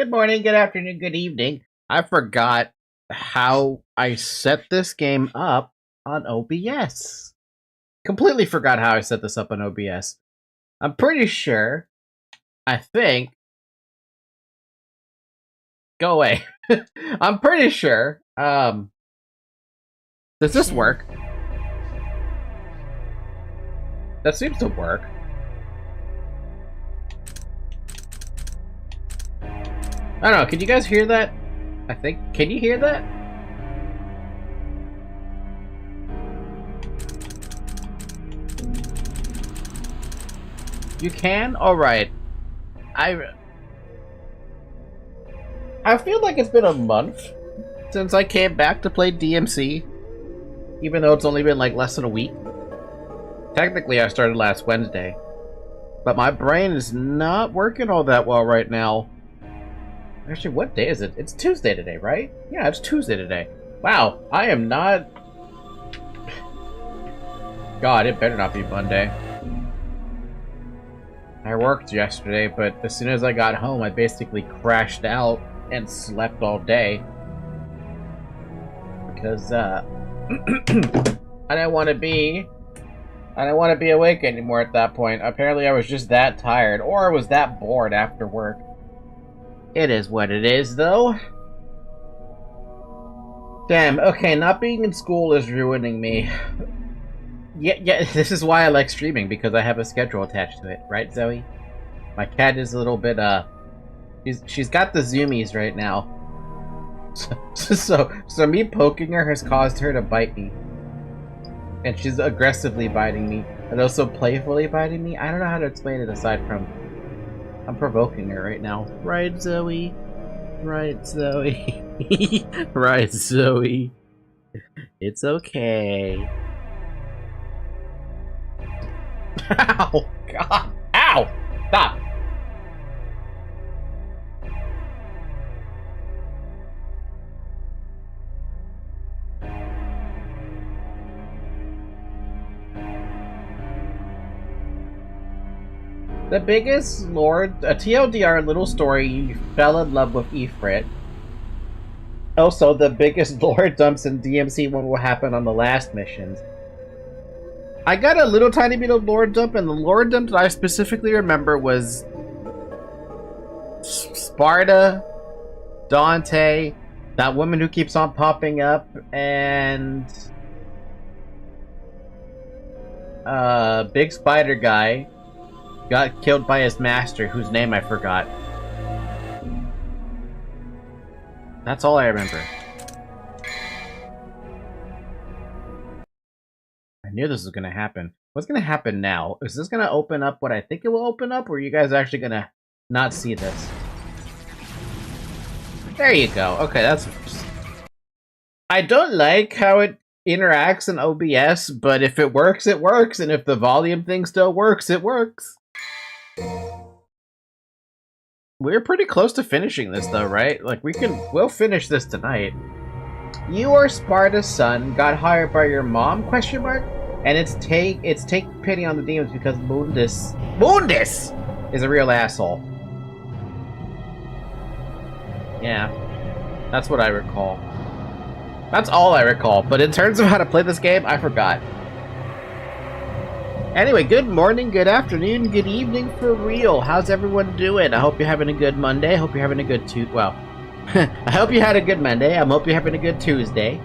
Good morning, good afternoon, good evening. I forgot how I set this game up on OBS. Completely forgot how I set this up on OBS. I'm pretty sure, I think... Go away. I'm pretty sure, does this work? That seems to work. I don't know, can you guys hear that? I think, can you hear that? You can? Alright. I feel like it's been a month since I came back to play DMC. Even though it's only been like less than a week. Technically I started last Wednesday. But my brain is not working all that well right now. Actually, what day is it? It's Tuesday today, right? Yeah, it's Tuesday today. Wow, I am not... God, it better not be Monday. I worked yesterday, but as soon as I got home, I basically crashed out and slept all day. Because, I didn't want to be awake anymore at that point. Apparently I was just that tired, or I was that bored after work. It is what it is, though. Damn, okay, not being in school is ruining me. Yeah, this is why I like streaming, because I have a schedule attached to it, right, Zoe? My cat is a little bit, she's got the zoomies right now. So me poking her has caused her to bite me. And she's aggressively biting me, and also playfully biting me. I don't know how to explain it aside from... I'm provoking her right now. Right, Zoe? Right, Zoe? Right, Zoe? It's okay. Ow! God! Ow! Stop! The biggest lord, a TLDR little story, you fell in love with Ifrit. Also, the biggest lore dumps in DMC one will happen on the last missions. I got a little tiny bit of lore dump, and the lore dump that I specifically remember was Sparta, Dante, that woman who keeps on popping up, and big spider guy got killed by his master, whose name I forgot. That's all I remember. I knew this was gonna happen. What's gonna happen now? Is this gonna open up what I think it will open up, or are you guys actually gonna not see this? There you go. Okay, that's... I don't like how it interacts in OBS, but if it works, it works, and if the volume thing still works, it works. We're pretty close to finishing this though, right? Like, we'll finish this tonight. You are Sparta's son, got hired by your mom, question mark? And it's take pity on the demons because Mundus is a real asshole. Yeah. That's what I recall. That's all I recall, but in terms of how to play this game, I forgot. Anyway, good morning, good afternoon, good evening for real. How's everyone doing? I hope you're having a good Monday. I hope you're having a good well, I hope you had a good Monday. I hope you're having a good Tuesday.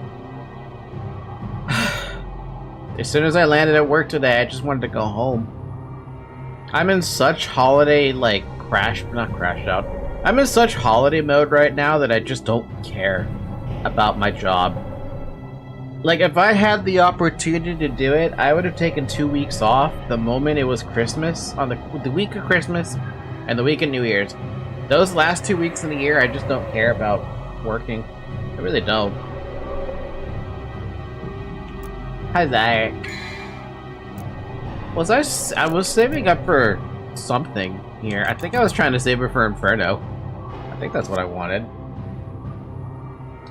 As soon as I landed at work today, I just wanted to go home. I'm in such holiday, like, not crash out. I'm in such holiday mode right now that I just don't care about my job. Like, if I had the opportunity to do it, I would have taken 2 weeks off the moment it was Christmas, on the week of Christmas and the week of New Year's. Those last 2 weeks in the year, I just don't care about working. I really don't. Hi there. I was saving up for something here. I think I was trying to save it for Inferno. I think that's what I wanted.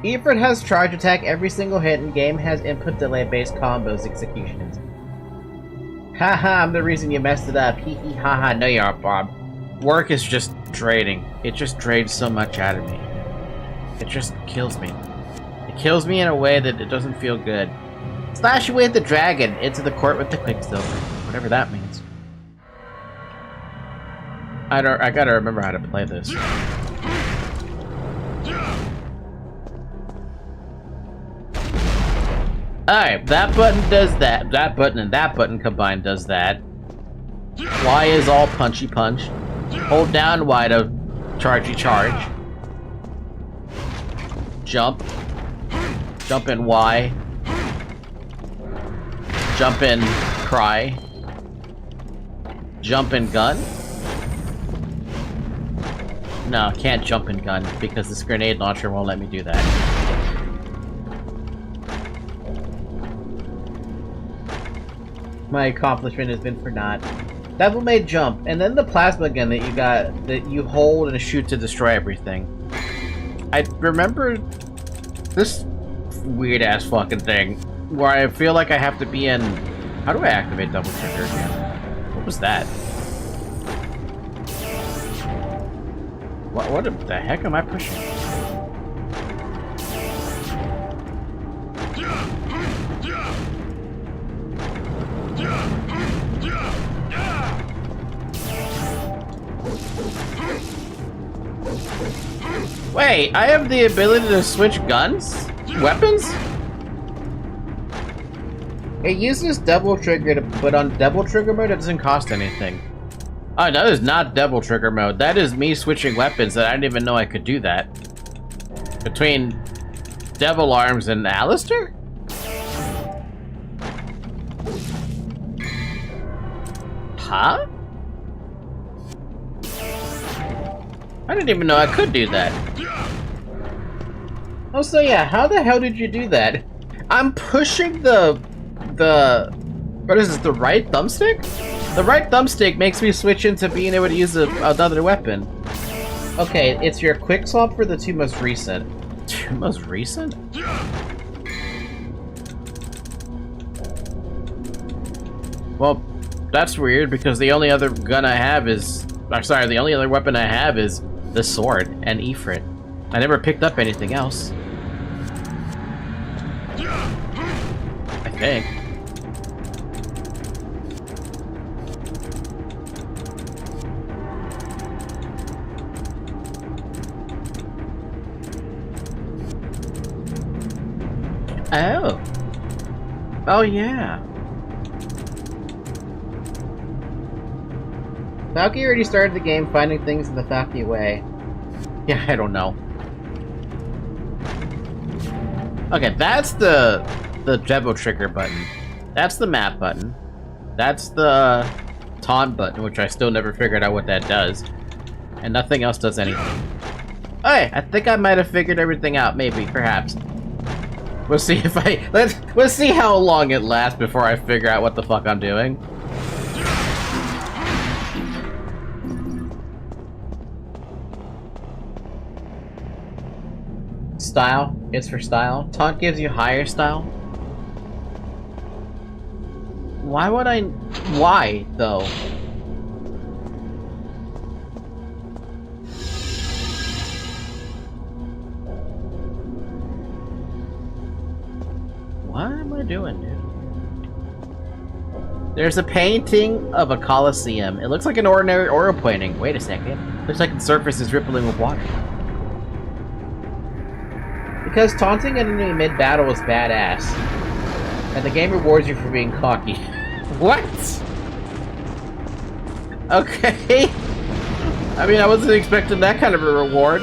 Ifrit has charge attack every single hit, and game has input delay based combos executions. Haha, I'm the reason you messed it up. Hee hee haha, no you aren't, Bob. Work is just draining. It just drains so much out of me. It just kills me. It kills me in a way that it doesn't feel good. Slash away at the dragon into the court with the quicksilver. Whatever that means. I gotta remember how to play this. Alright, that button does that. That button and that button combined does that. Y is all punchy punch. Hold down Y to chargey charge. Jump. Jump in Y. Jump in cry. Jump in gun. No, can't jump in gun because this grenade launcher won't let me do that. My accomplishment has been for naught. Devil May jump, and then the plasma gun that you got, that you hold and shoot to destroy everything. I remember this weird-ass fucking thing, where I feel like I have to be in... How do I activate double trigger again? What was that? What the heck am I pushing? Wait, I have the ability to switch guns? Weapons? It uses double trigger, but on double trigger mode it doesn't cost anything. Oh, that is not double trigger mode. That is me switching weapons that I didn't even know I could do that. Between Devil Arms and Alistair? Huh? I didn't even know I could do that. Oh, so yeah, how the hell did you do that? I'm pushing the what is this, the right thumbstick? The right thumbstick makes me switch into being able to use another weapon. Okay, it's your quick swap for the two most recent. Two most recent? Well, that's weird because the only other gun I have is... I'm sorry, the only other weapon I have is the sword and Ifrit. I never picked up anything else. I think. Oh. Oh, yeah. Falky already started the game finding things in the Falky way. Yeah, I don't know. Okay, that's the Devo trigger button. That's the map button. That's the taunt button, which I still never figured out what that does. And nothing else does anything. Hey, I think I might have figured everything out, maybe, perhaps. We'll see if let's see how long it lasts before I figure out what the fuck I'm doing. Style. It's for style. Taunt gives you higher style. Why would I... Why, though? What am I doing, dude? There's a painting of a coliseum. It looks like an ordinary oil painting. Wait a second. Looks like the surface is rippling with water. Because taunting an enemy mid-battle is badass. And the game rewards you for being cocky. What? Okay. I mean, I wasn't expecting that kind of a reward.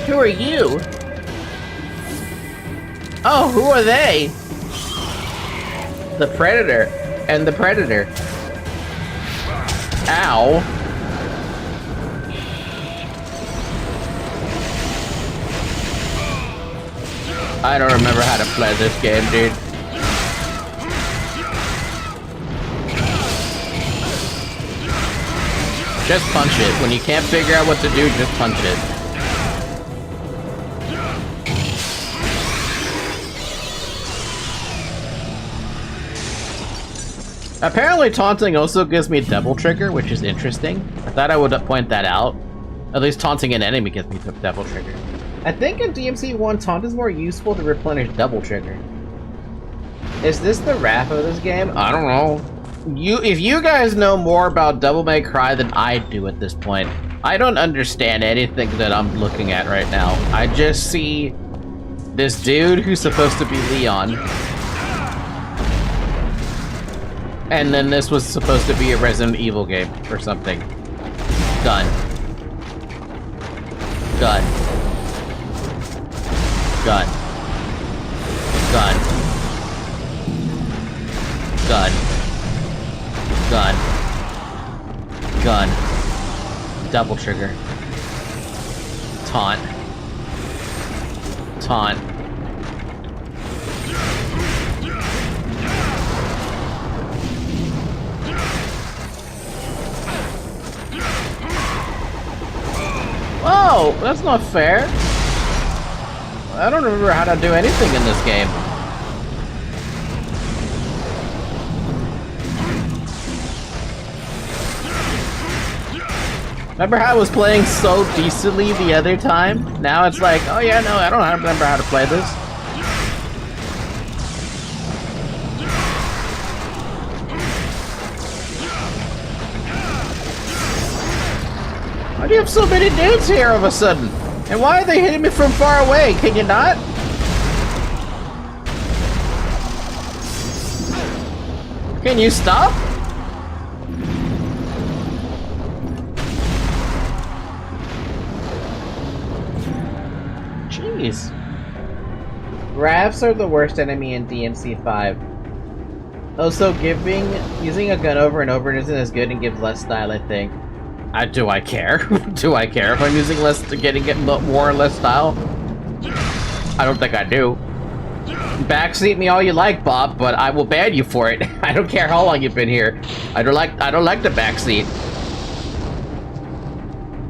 Who are you? Oh, who are they? The Predator and the Predator. Ow. I don't remember how to play this game, dude. Just punch it. When you can't figure out what to do, just punch it. Apparently taunting also gives me double trigger, which is interesting. I thought I would point that out. At least taunting an enemy gives me double trigger. I think in DMC1, taunt is more useful to replenish double trigger. Is this the wrath of this game? I don't know. If you guys know more about Devil May Cry than I do at this point, I don't understand anything that I'm looking at right now. I just see this dude who's supposed to be Leon. And then this was supposed to be a Resident Evil game or something. Done. Done. Done. Done. Done. Gun. Gun. Double trigger. Taunt. Taunt. Whoa! That's not fair. I don't remember how to do anything in this game. Remember how I was playing so decently the other time? Now it's like, oh yeah, no, I don't remember how to play this. Why do you have so many dudes here all of a sudden? And why are they hitting me from far away? Can you not? Can you stop? Jeez. Rafts are the worst enemy in DMC5. Also, using a gun over and over isn't as good and gives less style, I think. Do I care? Do I care if I'm using getting more or less style? I don't think I do. Backseat me all you like, Bob, but I will ban you for it. I don't care how long you've been here. I don't like the backseat.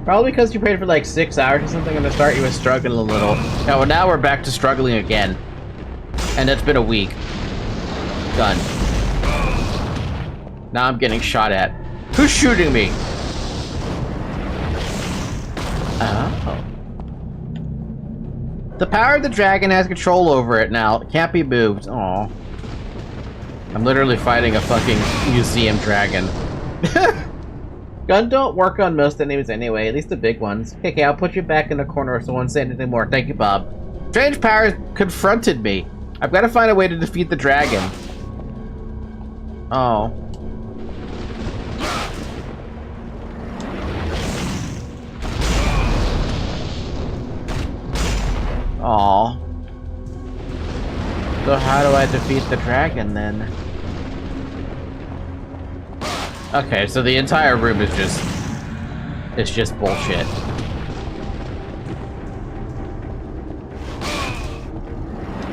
Probably because you played for like 6 hours or something, and to start you was struggling a little. Oh, well, now we're back to struggling again. And it's been a week. Done. Now I'm getting shot at. Who's shooting me? Oh. The power of the dragon has control over it now. It can't be moved. Aw. I'm literally fighting a fucking museum dragon. Gun don't work on most enemies anyway, at least the big ones. Okay, I'll put you back in the corner so I won't say anything more. Thank you, Bob. Strange powers confronted me. I've got to find a way to defeat the dragon. Oh. Aw. So how do I defeat the dragon then? Okay, so the entire room is just bullshit.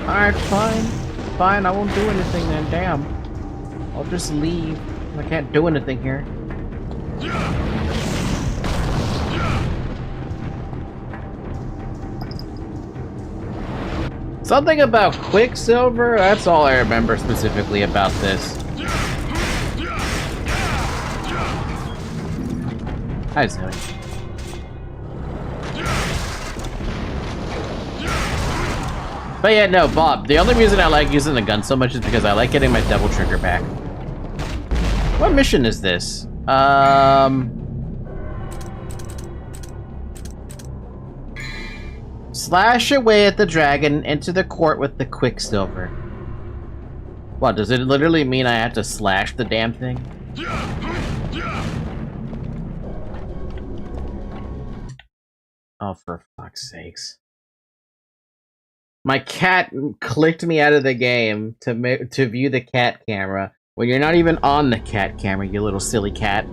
Alright, fine. Fine, I won't do anything then, damn. I'll just leave. I can't do anything here. Something about Quicksilver? That's all I remember specifically about this. Hi, Zoe. But yeah, no, Bob, the only reason I like using the gun so much is because I like getting my double trigger back. What mission is this? Slash away at the dragon into the court with the Quicksilver. What, does it literally mean I have to slash the damn thing? Oh, for fuck's sakes. My cat clicked me out of the game to view the cat camera when you're not even on the cat camera, you little silly cat.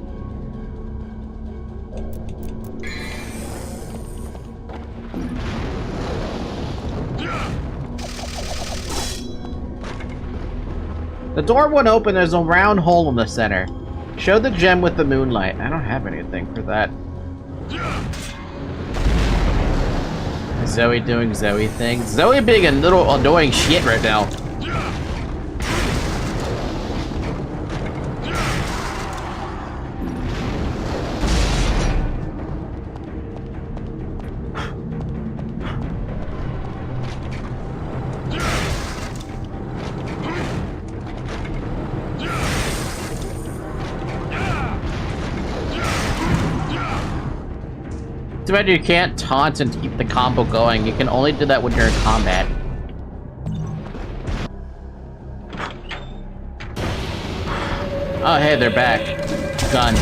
The door won't open, there's a round hole in the center. Show the gem with the moonlight. I don't have anything for that. Zoe doing Zoe things. Zoe being a little annoying shit right now. too bad you can't taunt and keep the combo going. You can only do that when you're in combat. Oh, hey, they're back. Gun.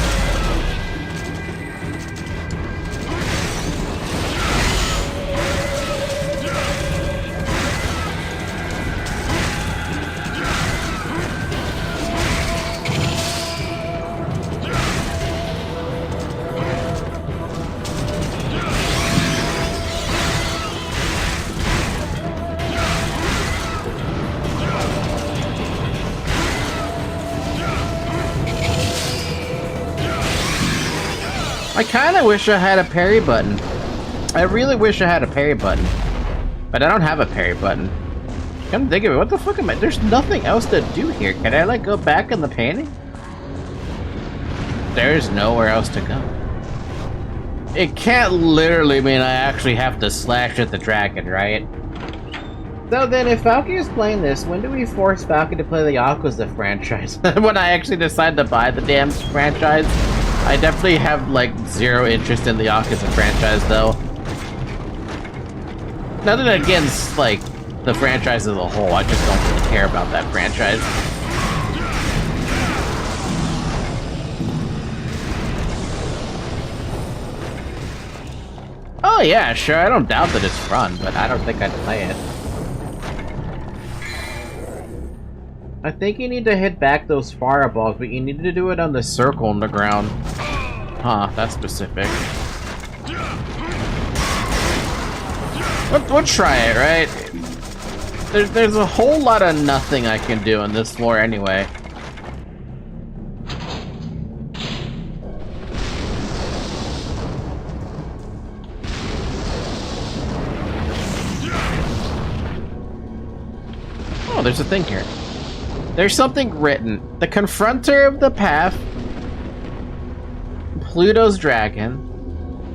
I kinda wish I had a parry button. I really wish I had a parry button. But I don't have a parry button. Come think of it, what the fuck am I? There's nothing else to do here. Can I, like, go back in the painting? There's nowhere else to go. It can't literally mean I actually have to slash at the dragon, right? So then, if Falcon is playing this, when do we force Falcon to play the Yakuza franchise? When I actually decide to buy the damn franchise? I definitely have, like, zero interest in the Yakuza franchise, though. Nothing against, like, the franchise as a whole, I just don't really care about that franchise. Oh yeah, sure, I don't doubt that it's fun, but I don't think I'd play it. I think you need to hit back those fireballs, but you need to do it on the circle on the ground. Huh, that's specific. We'll try it, right? There's a whole lot of nothing I can do on this floor anyway. Oh, there's a thing here. There's something written. The confronter of the path, Pluto's dragon.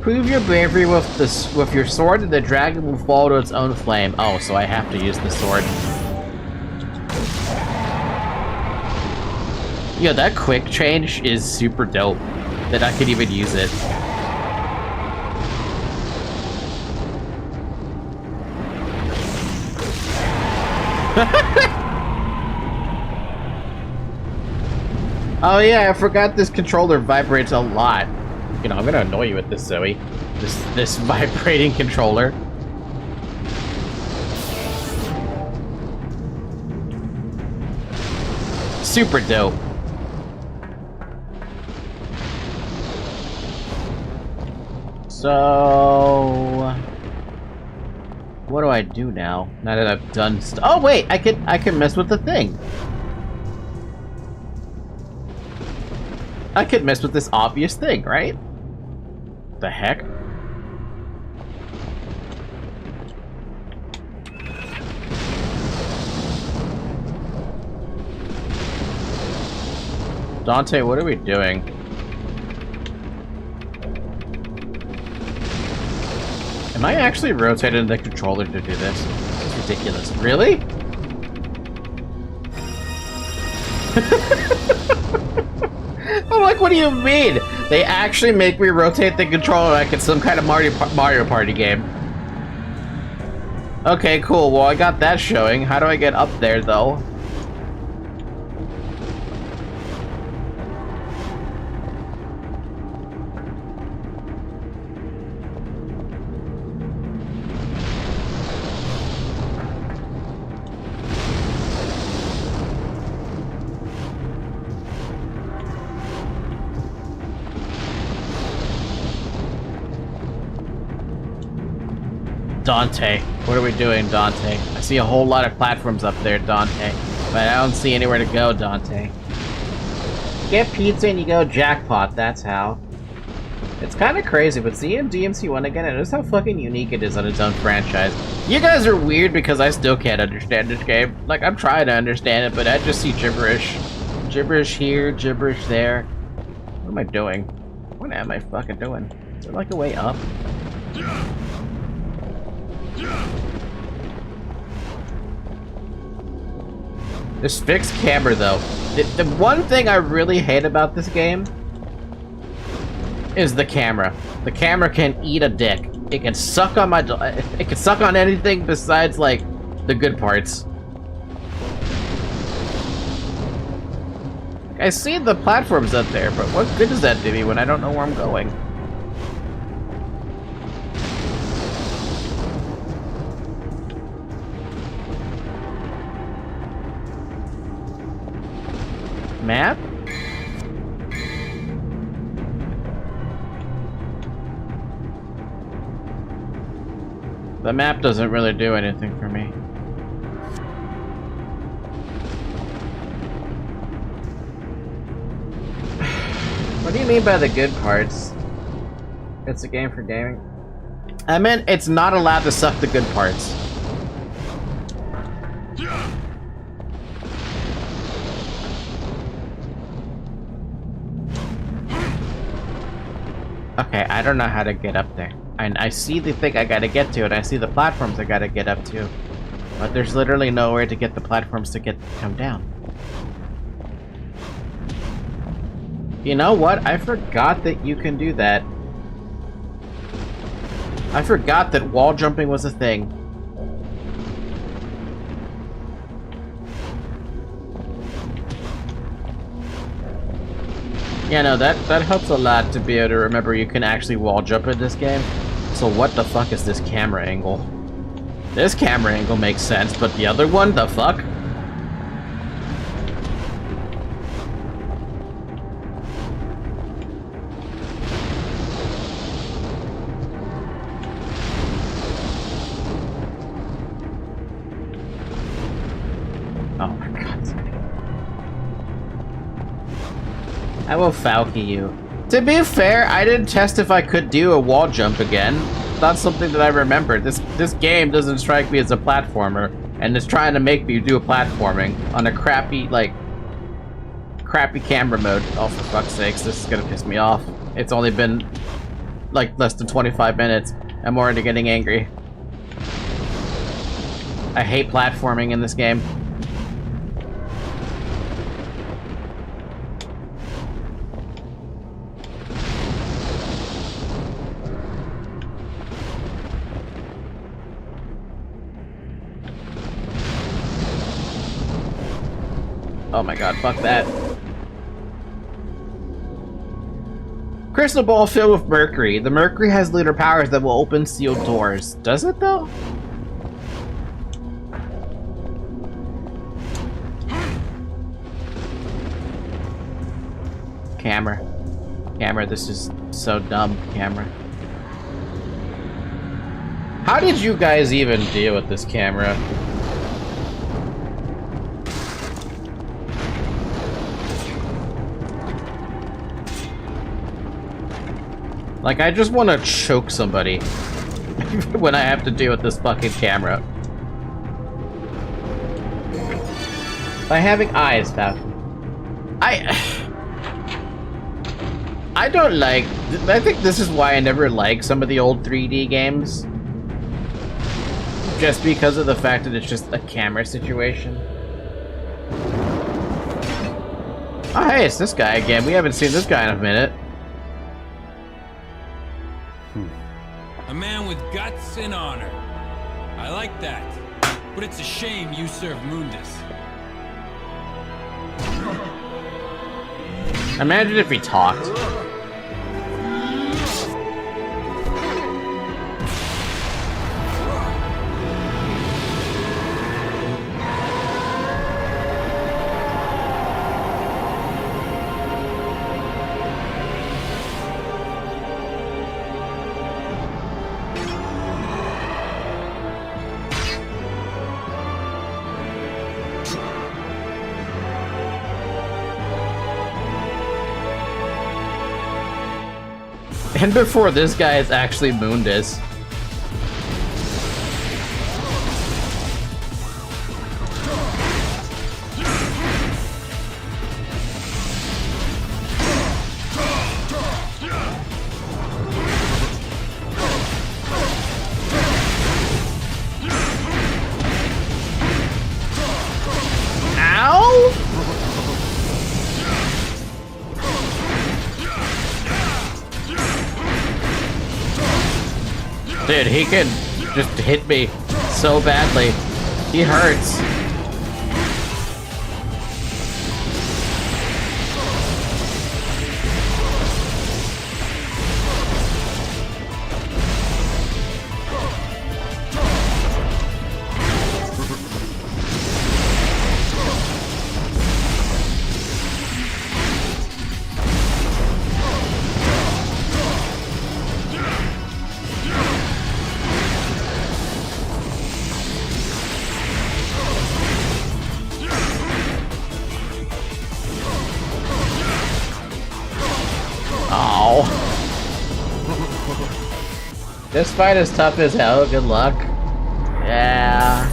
Prove your bravery with your sword, and the dragon will fall to its own flame. Oh, so I have to use the sword. Yeah, that quick change is super dope. That I could even use it. Oh yeah, I forgot this controller vibrates a lot. You know, I'm gonna annoy you with this, Zoe. This vibrating controller. Super dope. So what do I do now? Now that I've done oh wait, I can mess with the thing. I could mess with this obvious thing, right? The heck? Dante, what are we doing? Am I actually rotating the controller to do this? It's ridiculous. Really? I'm like, what do you mean? They actually make me rotate the controller like it's some kind of Mario Party game. Okay, cool. Well, I got that showing. How do I get up there, though? Dante, what are we doing, Dante? I see a whole lot of platforms up there, Dante, but I don't see anywhere to go, Dante. Get pizza and you go jackpot, that's how. It's kind of crazy, but seeing DMC1 again, and notice how fucking unique it is on its own franchise. You guys are weird because I still can't understand this game. Like, I'm trying to understand it, but I just see gibberish. Gibberish here, gibberish there. What am I doing? What am I fucking doing? Is there like a way up? This fixed camera, though. The one thing I really hate about this game is the camera. The camera can eat a dick. It can suck on it can suck on anything besides, like, the good parts. I see the platforms up there, but what good does that do me when I don't know where I'm going? Map? The map doesn't really do anything for me. What do you mean by the good parts? It's a game for gaming. I meant it's not allowed to suck the good parts. Okay, I don't know how to get up there. And I see the thing I gotta get to, and I see the platforms I gotta get up to. But there's literally nowhere to get the platforms to come down. You know what? I forgot that you can do that. I forgot that wall jumping was a thing. Yeah, no, that helps a lot to be able to remember you can actually wall jump in this game. So what the fuck is this camera angle? This camera angle makes sense, but the other one, the fuck? Oh my god. I will Falky you. To be fair, I didn't test if I could do a wall jump again. That's something that I remembered. This game doesn't strike me as a platformer, and it's trying to make me do a platforming on a crappy camera mode. Oh, for fuck's sakes, this is gonna piss me off. It's only been like less than 25 minutes. I'm already getting angry. I hate platforming in this game. Oh my god, fuck that. Crystal ball filled with mercury. The mercury has lunar powers that will open sealed doors. Does it though? Camera. Camera, this is so dumb, camera. How did you guys even deal with this camera? Like, I just want to choke somebody when I have to deal with this fucking camera. By having eyes, Falcon. I don't like... I think this is why I never liked some of the old 3D games. Just because of the fact that it's just a camera situation. Oh, hey, it's this guy again. We haven't seen this guy in a minute. A man with guts and honor. I like that. But it's a shame you serve Mundus. Imagine if he talked. And before this guy is actually Mundus. Dude, he can just hit me so badly. He hurts. This fight is tough as hell, good luck. Yeah.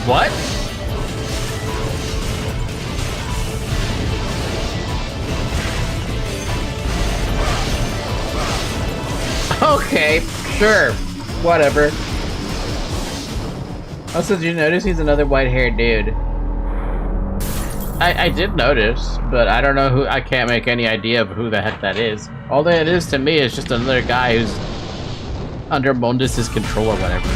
What? Okay, sure. Whatever. Also, did you notice he's another white-haired dude? I did notice, but I don't know who. I can't make any idea of who the heck that is. All that it is to me is just another guy who's under Mundus's control or whatever.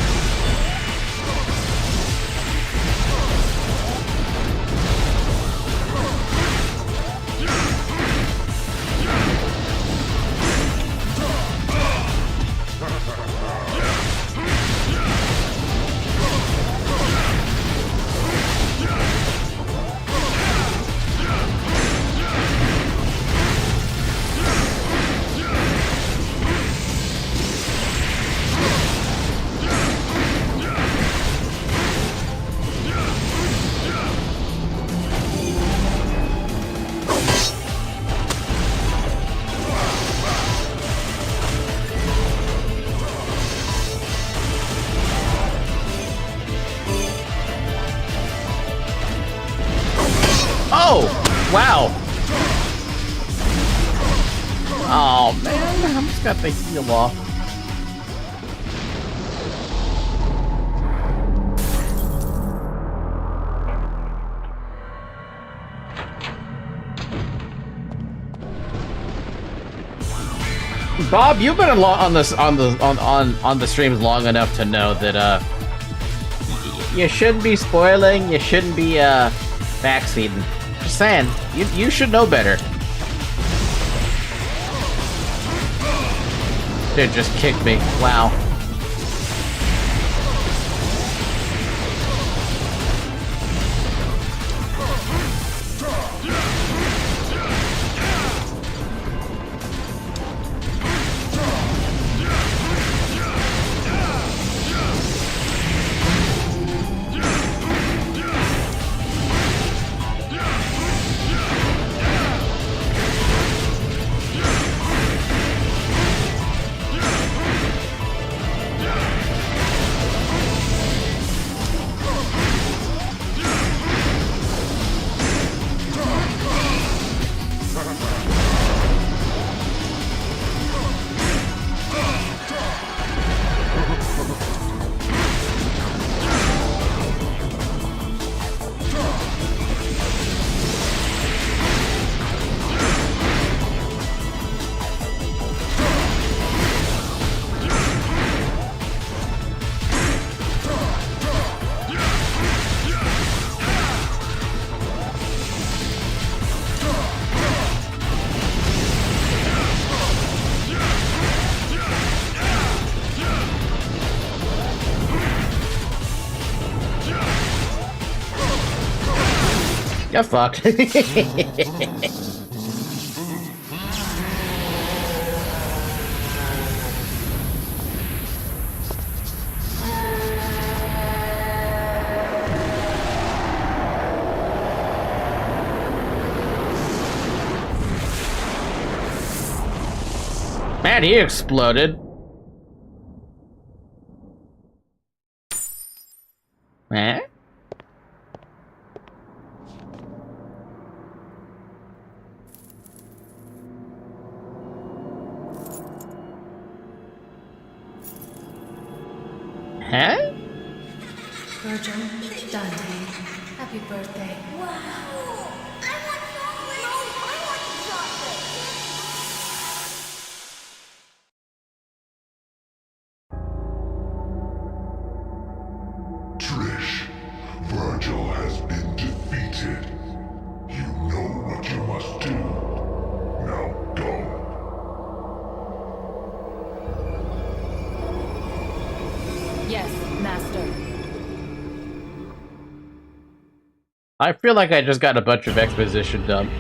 Oh! Wow! Oh man, I almost got the heal off. Bob, you've been on the streams long enough to know that you shouldn't be spoiling, you shouldn't be backseating. Just saying, you should know better. Dude just kicked me. Wow. You're fucked. Alright, he exploded. Eh? Huh? Virgil, Dante, happy birthday. Wow! I want chocolate! No, I want chocolate! Trish, Virgil has been defeated. You know what you must do. Now go. Yes, Master. I feel like I just got a bunch of exposition dump.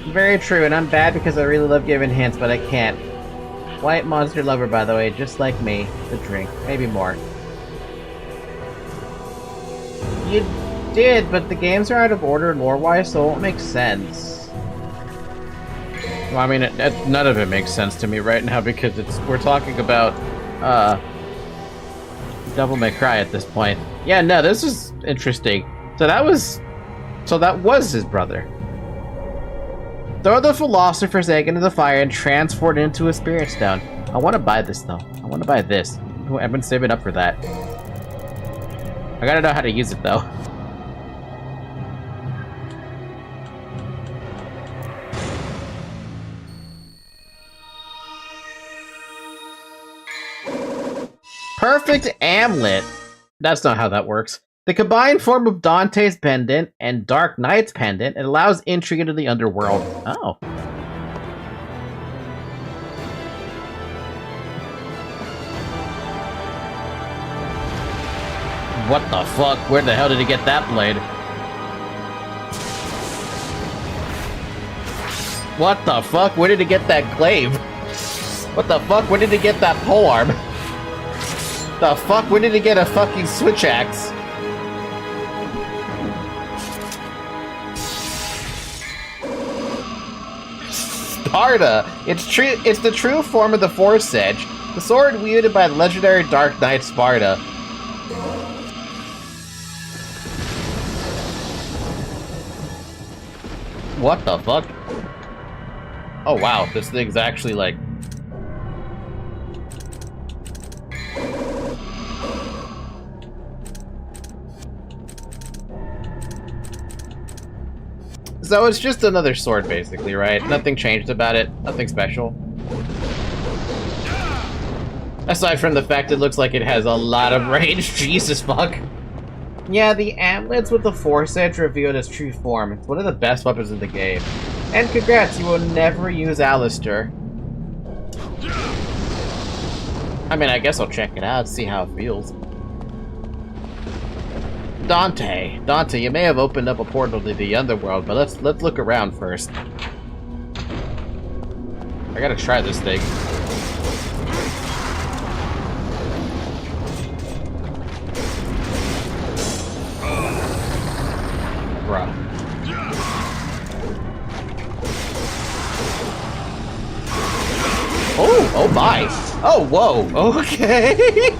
Very true, and I'm bad because I really love giving hints, but I can't. White monster lover, by the way, just like me. The drink, maybe more. You did, but the games are out of order lore-wise, so it won't make sense. Well, I mean, none of it makes sense to me right now because we're talking about Devil May Cry at this point. Yeah, no, this is interesting. So that was his brother. Throw the Philosopher's Egg into the fire and transport it into a Spirit Stone. I want to buy this, though. I want to buy this. I've been saving up for that. I gotta know how to use it, though. Perfect Amulet. That's not how that works. The combined form of Dante's Pendant and Dark Knight's Pendant, it allows entry into the underworld. Oh. What the fuck? Where the hell did he get that blade? What the fuck? Where did he get that glaive? What the fuck? Where did he get that polearm? The fuck? Where did he get a fucking switch axe? Sparta! It's the true form of the Force Edge, the sword wielded by the legendary Dark Knight Sparta. What the fuck? Oh wow, this thing's actually like... So it's just another sword, basically, right? Nothing changed about it. Nothing special. Aside from the fact it looks like it has a lot of range. Jesus fuck. Yeah, the amulets with the Force Edge revealed its true form. It's one of the best weapons in the game. And congrats, you will never use Alistair. I mean, I guess I'll check it out, see how it feels. Dante, you may have opened up a portal to the underworld, but let's look around first. I gotta try this thing. Bruh. Oh my! Oh, whoa! Okay!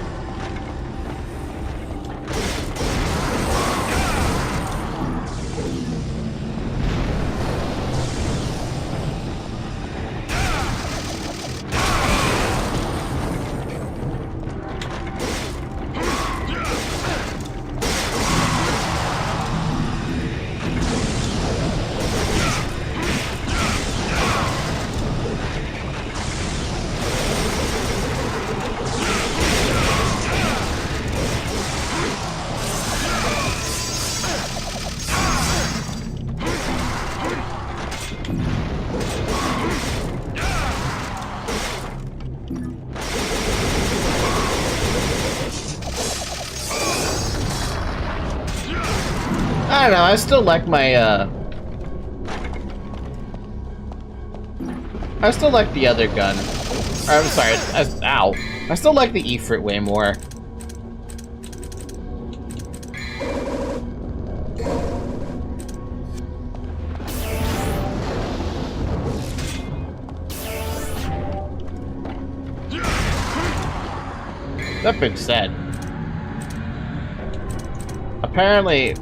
I don't know, I still like my, I still like the other gun. Or, I'm sorry, ow. I still like the Ifrit way more. That being said, apparently,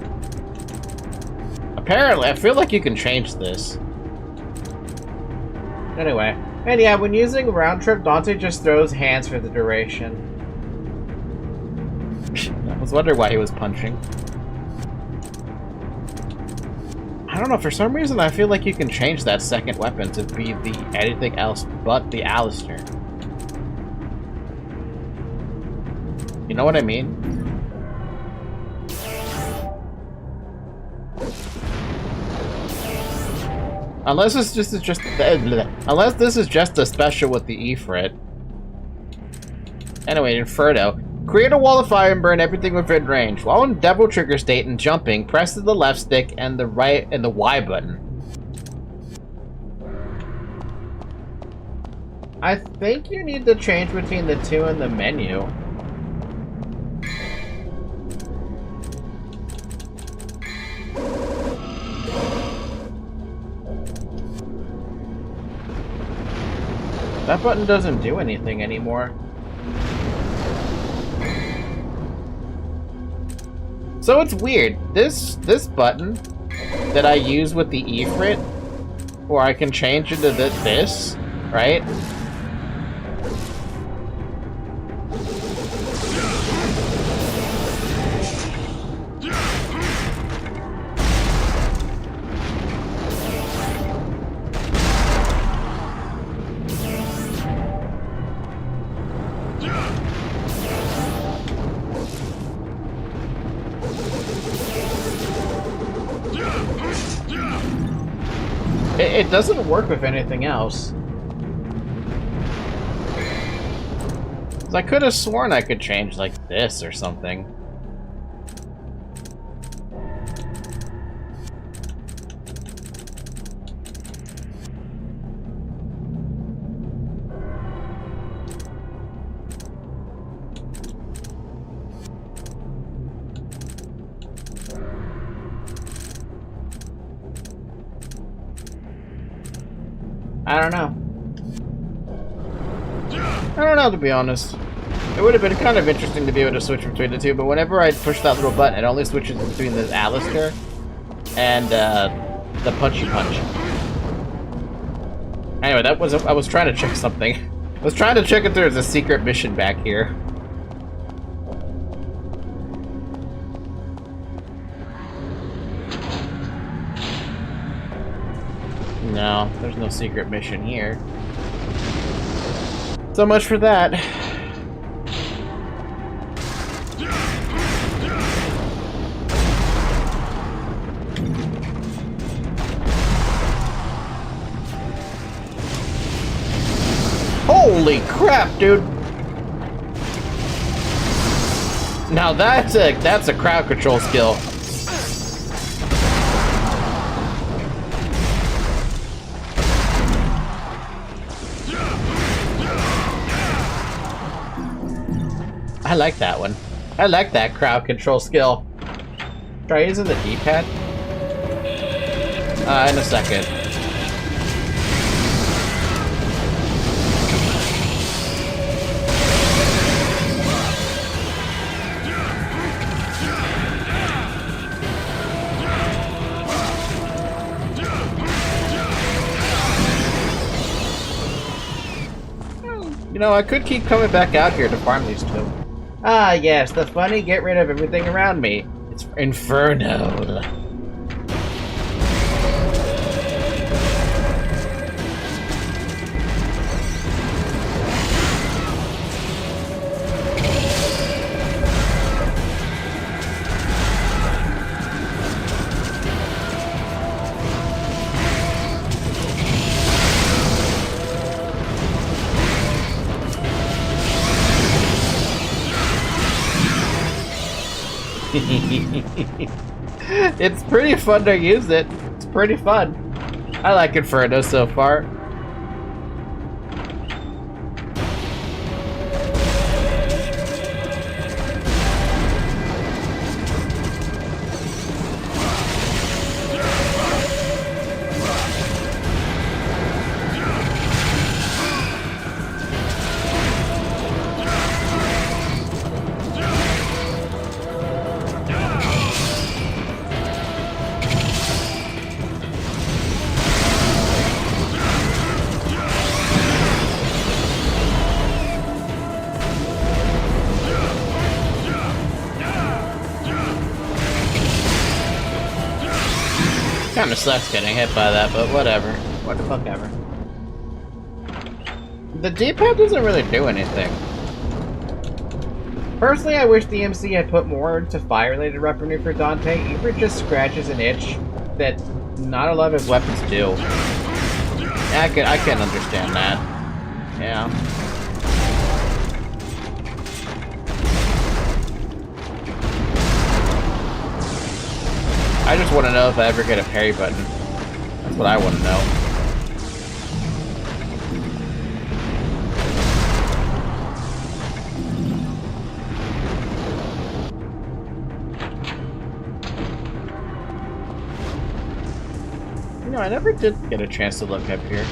I feel like you can change this. Anyway, and yeah, when using round trip, Dante just throws hands for the duration. I was wondering why he was punching. I don't know, for some reason I feel like you can change that second weapon to be the anything else but the Alistair. You know what I mean? Unless this is just unless this is just a special with the Ifrit. Anyway, Inferno. Create a wall of fire and burn everything within range. While in double trigger state and jumping, press the left stick and the right and the Y button. I think you need to change between the two in the menu. That button doesn't do anything anymore. So it's weird. This button that I use with the Ifrit, or I can change into this, right? It doesn't work with anything else. So I could have sworn I could change like this or something. I don't know. I don't know, to be honest. It would have been kind of interesting to be able to switch between the two, but whenever I push that little button, it only switches between the Alistair and the punchy punch. Anyway, that was I was trying to check something. I was trying to check if there's a secret mission back here. No, there's no secret mission here. So much for that. Holy crap, dude! Now that's a crowd control skill. I like that one. I like that crowd control skill. Try using the D-pad? In a second. You know, I could keep coming back out here to farm these two. Ah, yes, the funny get rid of everything around me. It's Inferno. It's pretty fun to use it. It's pretty fun. I like Inferno so far. Kinda sucks getting hit by that, but whatever. What the fuck ever. The D-pad doesn't really do anything. Personally, I wish DMC had put more into fire-related weaponry for Dante, even just scratches an itch that not a lot of his weapons do. I can understand that. Yeah. I just want to know if I ever get a parry button. That's what I want to know. You know, I never did get a chance to look up here.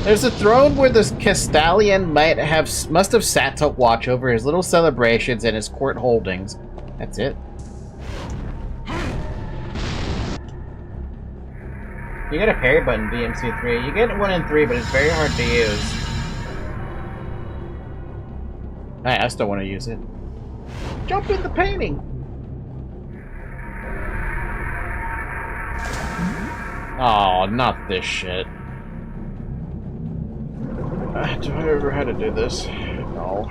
There's a throne where the Castellan must have sat to watch over his little celebrations and his court holdings. That's it. You get a parry button, DMC3. You get one in 3, but it's very hard to use. I still want to use it. Jump in the painting! Oh, not this shit. Do I ever how to do this? No.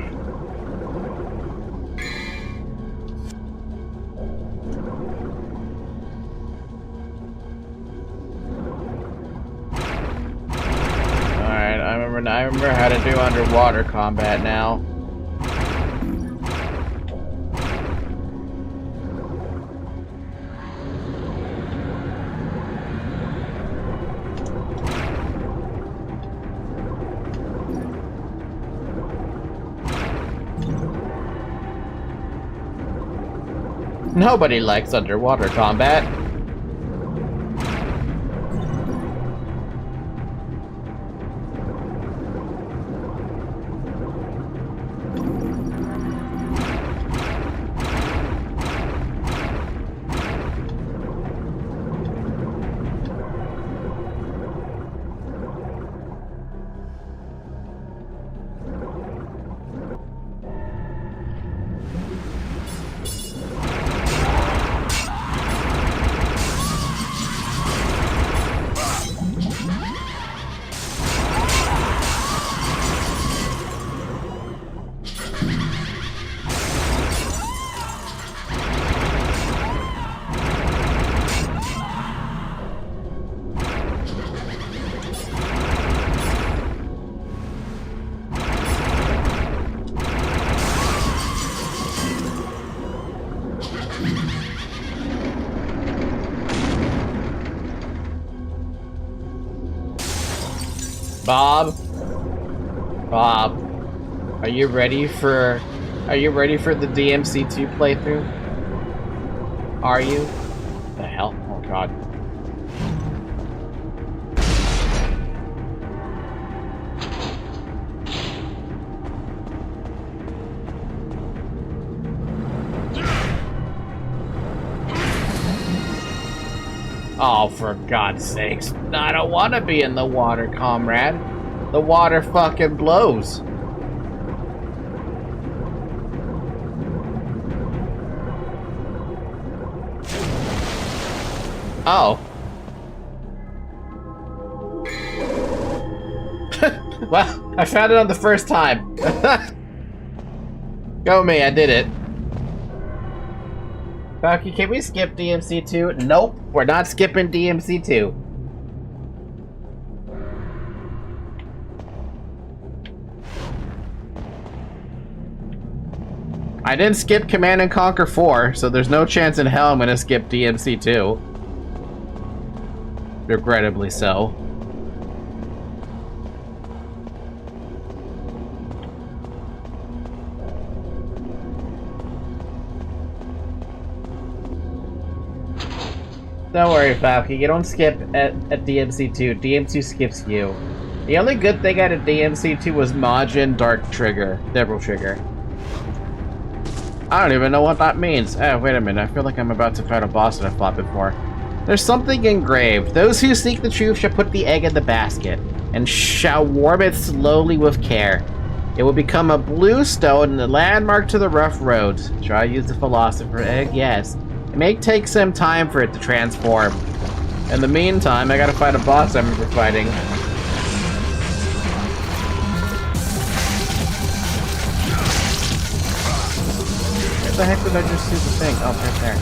Alright, I remember how to do underwater combat now. Nobody likes underwater combat. Bob, are you ready for the DMC2 playthrough? Are you? The hell? Oh god. Oh, for God's sakes. I don't want to be in the water, comrade. The water fucking blows. Oh. Well, I found it on the first time. Go me, I did it. Falky, can we skip DMC2? Nope, we're not skipping DMC2. I didn't skip Command & Conquer 4, so there's no chance in hell I'm gonna skip DMC2. Regrettably so. Don't worry, Falky, you don't skip at DMC2. DMC2 skips you. The only good thing out of DMC2 was Majin Devil Trigger. I don't even know what that means. Oh, wait a minute, I feel like I'm about to fight a boss that I've fought before. There's something engraved. Those who seek the truth shall put the egg in the basket, and shall warm it slowly with care. It will become a blue stone and a landmark to the rough roads. Shall I use the philosopher egg? Yes. It may take some time for it to transform. In the meantime, I gotta fight a boss I remember fighting. Where the heck did I just see the thing? Oh, right there.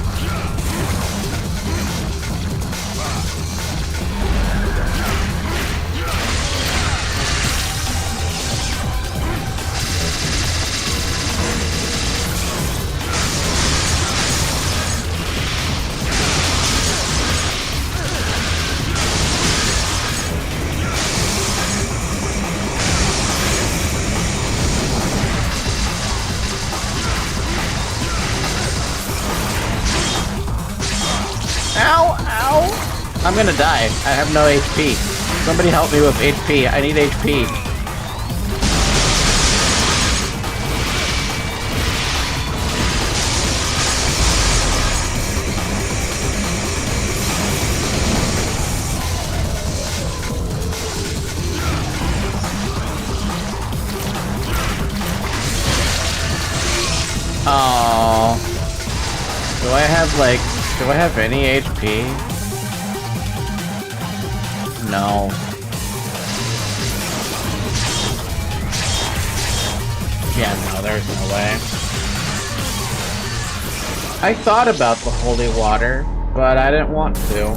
Ow! Ow! I'm gonna die. I have no HP. Somebody help me with HP. I need HP. Oh. Do I have any HP? No. Yeah, no, there's no way. I thought about the holy water, but I didn't want to.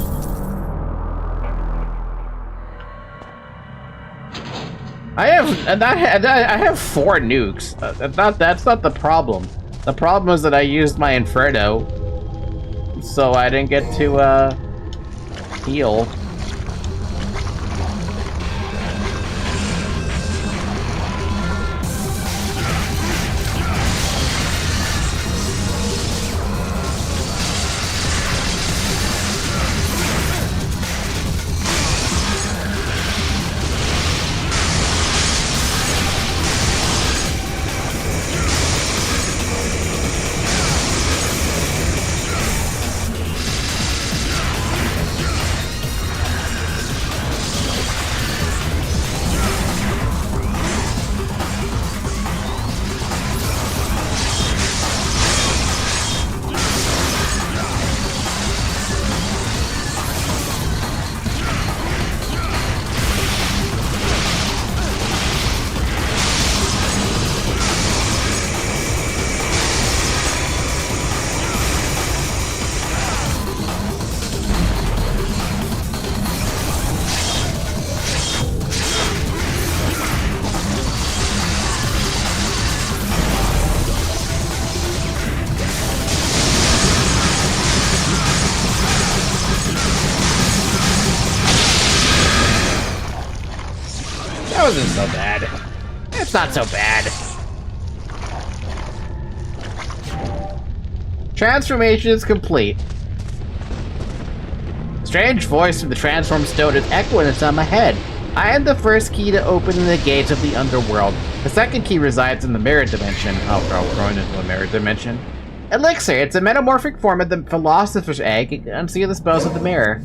I have 4 nukes. That's not the problem. The problem is that I used my Inferno, so I didn't get to heal. That wasn't so bad. It's not so bad. Transformation is complete. Strange voice from the transformed stone is echoing inside my head. I am the first key to opening the gates of the underworld. The second key resides in the mirror dimension. Oh, bro, we're going into a mirror dimension. Elixir, it's a metamorphic form of the philosopher's egg. You can unsee the spells of the mirror.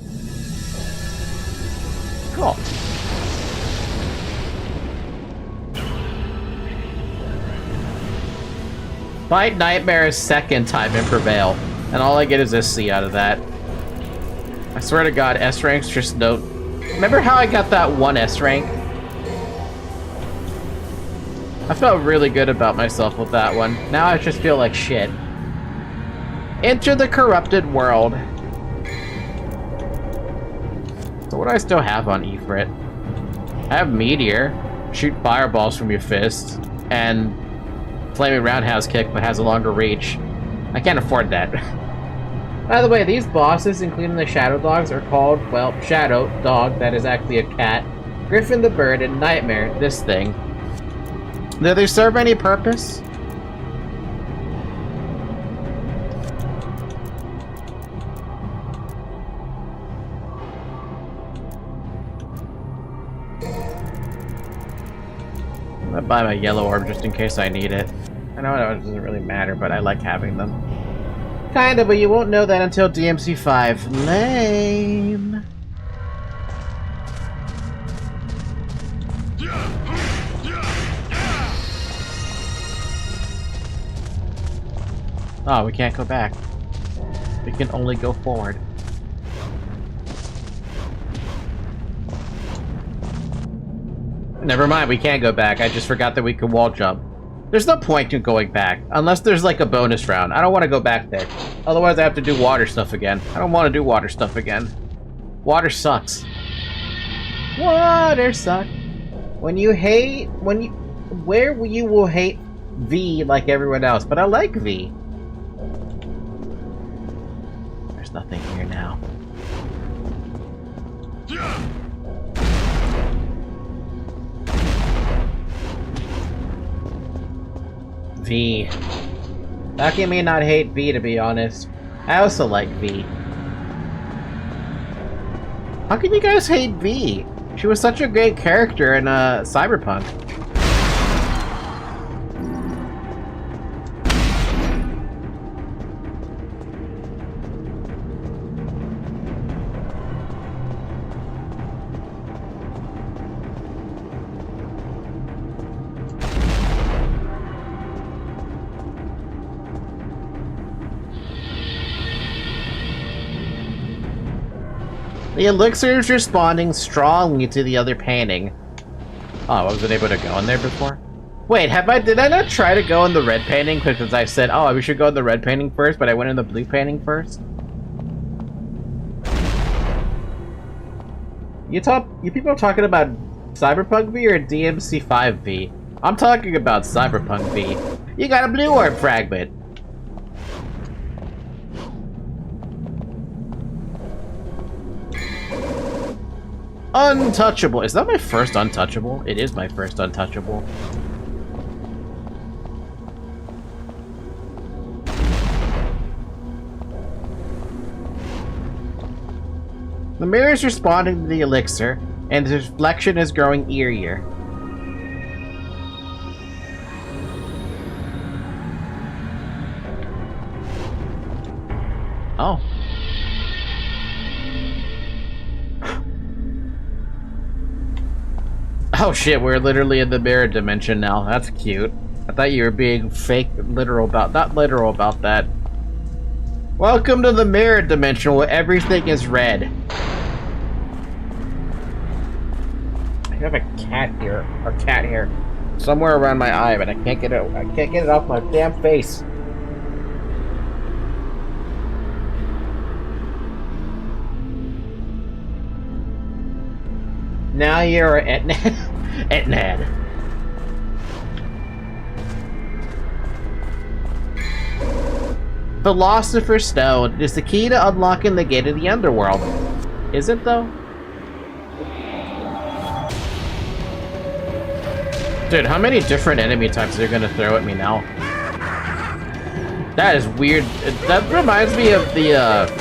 Cool. Fight Nightmare a second time and prevail. And all I get is SC out of that. I swear to God, S ranks just don't... Remember how I got that 1 S rank? I felt really good about myself with that one. Now I just feel like shit. Enter the corrupted world. So what do I still have on Ifrit? I have Meteor. Shoot fireballs from your fists. And Flaming Roundhouse Kick, but has a longer reach. I can't afford that. By the way, these bosses, including the Shadow Dogs, are called, well, Shadow Dog, that is actually a cat, Griffin the Bird, and Nightmare, this thing. Do they serve any purpose? I'm gonna buy my yellow orb just in case I need it. I know it doesn't really matter, but I like having them. Kinda, but you won't know that until DMC 5. Lame. Oh, we can't go back. We can only go forward. Never mind, we can't go back. I just forgot that we could wall jump. There's no point in going back, unless there's like a bonus round. I don't want to go back there. Otherwise I have to do water stuff again. I don't want to do water stuff again. Water sucks. Water sucks. Where you will hate V like everyone else, but I like V. There's nothing here now. V. How can you not hate V, to be honest? I also like V. How can you guys hate V? She was such a great character in Cyberpunk. The elixir is responding strongly to the other painting. Oh, I wasn't able to go in there before? Wait, did I not try to go in the red painting because I said, oh, we should go in the red painting first, but I went in the blue painting first? You people are talking about Cyberpunk V or DMC5 V? I'm talking about Cyberpunk V. You got a blue orb fragment. Untouchable. Is that my first untouchable? It is my first untouchable. The mirror is responding to the elixir, and the reflection is growing eerier. Oh. Oh shit, we're literally in the mirror dimension now. That's cute. I thought you were being fake literal about, not literal about that. Welcome to the mirror dimension where everything is red. I have a cat here, or cat hair, somewhere around my eye, but I can't get it off my damn face. Now you're at Nad. Philosopher's Stone is the key to unlocking the gate of the underworld. Is it though? Dude, how many different enemy types are you gonna throw at me now? That is weird. That reminds me of the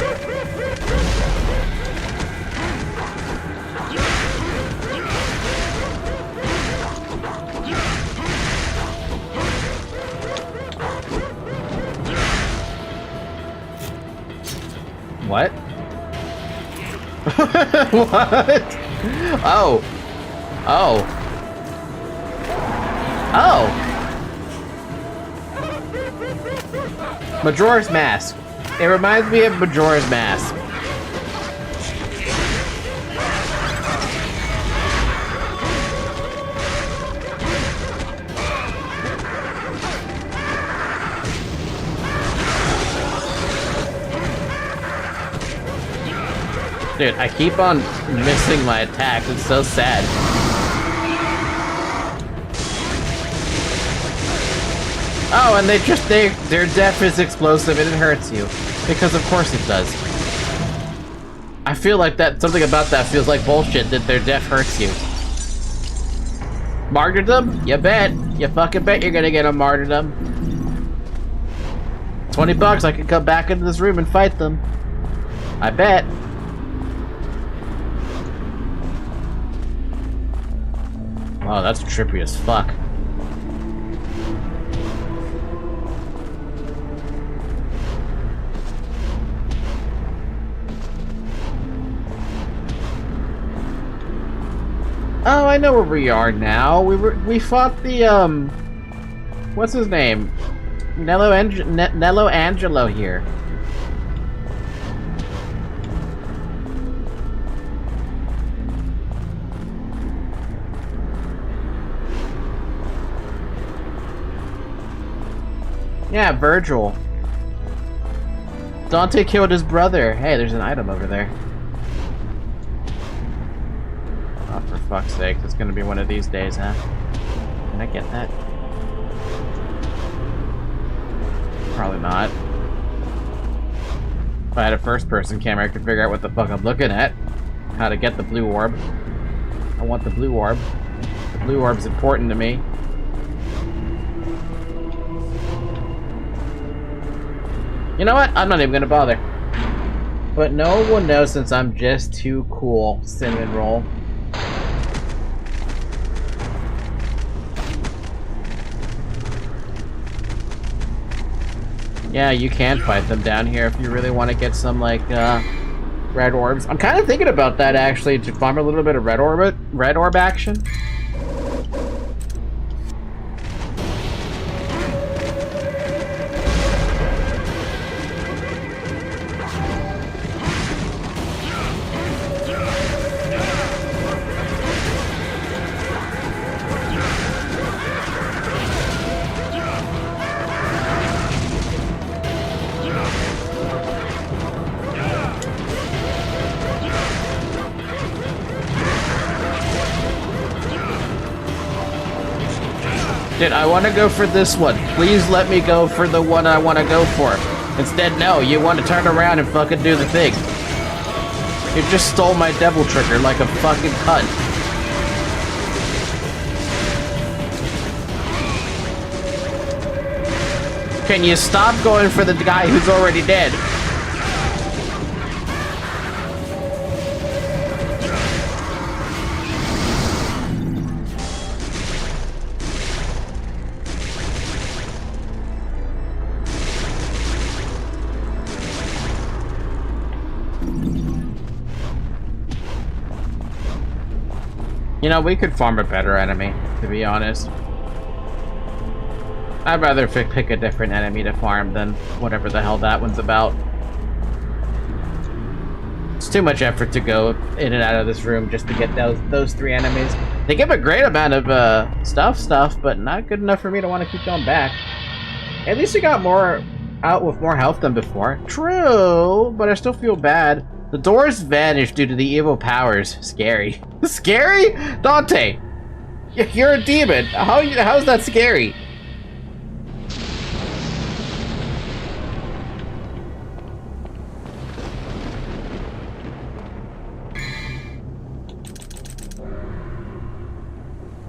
What? What? Oh. Oh. Oh. Majora's Mask. It reminds me of Majora's Mask. Dude, I keep on missing my attacks. It's so sad. Oh, and their death is explosive and it hurts you. Because of course it does. I feel like something about that feels like bullshit, that their death hurts you. Martyrdom? You bet. You fucking bet you're gonna get a martyrdom. $20, I can come back into this room and fight them. I bet. Oh, that's trippy as fuck. Oh, I know where we are now. We fought the what's his name? Nello Angelo here. Yeah, Virgil. Dante killed his brother. Hey, there's an item over there. Oh, for fuck's sake. It's gonna be one of these days, huh? Can I get that? Probably not. If I had a first-person camera, I could figure out what the fuck I'm looking at. How to get the blue orb. I want the blue orb. The blue orb's important to me. You know what? I'm not even gonna bother. But no one knows since I'm just too cool. Cinnamon roll. Yeah, you can fight them down here if you really want to get some, like, red orbs. I'm kind of thinking about that, actually, to farm a little bit of red orb action. Dude, I want to go for this one. Please let me go for the one I want to go for. Instead, no, you want to turn around and fucking do the thing. You just stole my devil trigger like a fucking cunt. Can you stop going for the guy who's already dead? You know, we could farm a better enemy, to be honest. I'd rather pick a different enemy to farm than whatever the hell that one's about. It's too much effort to go in and out of this room just to get those three enemies. They give a great amount of stuff, but not good enough for me to want to keep going back. At least we got more out with more health than before. True, but I still feel bad. The doors vanished due to the evil powers. Scary. Scary? Dante! You're a demon! How's that scary?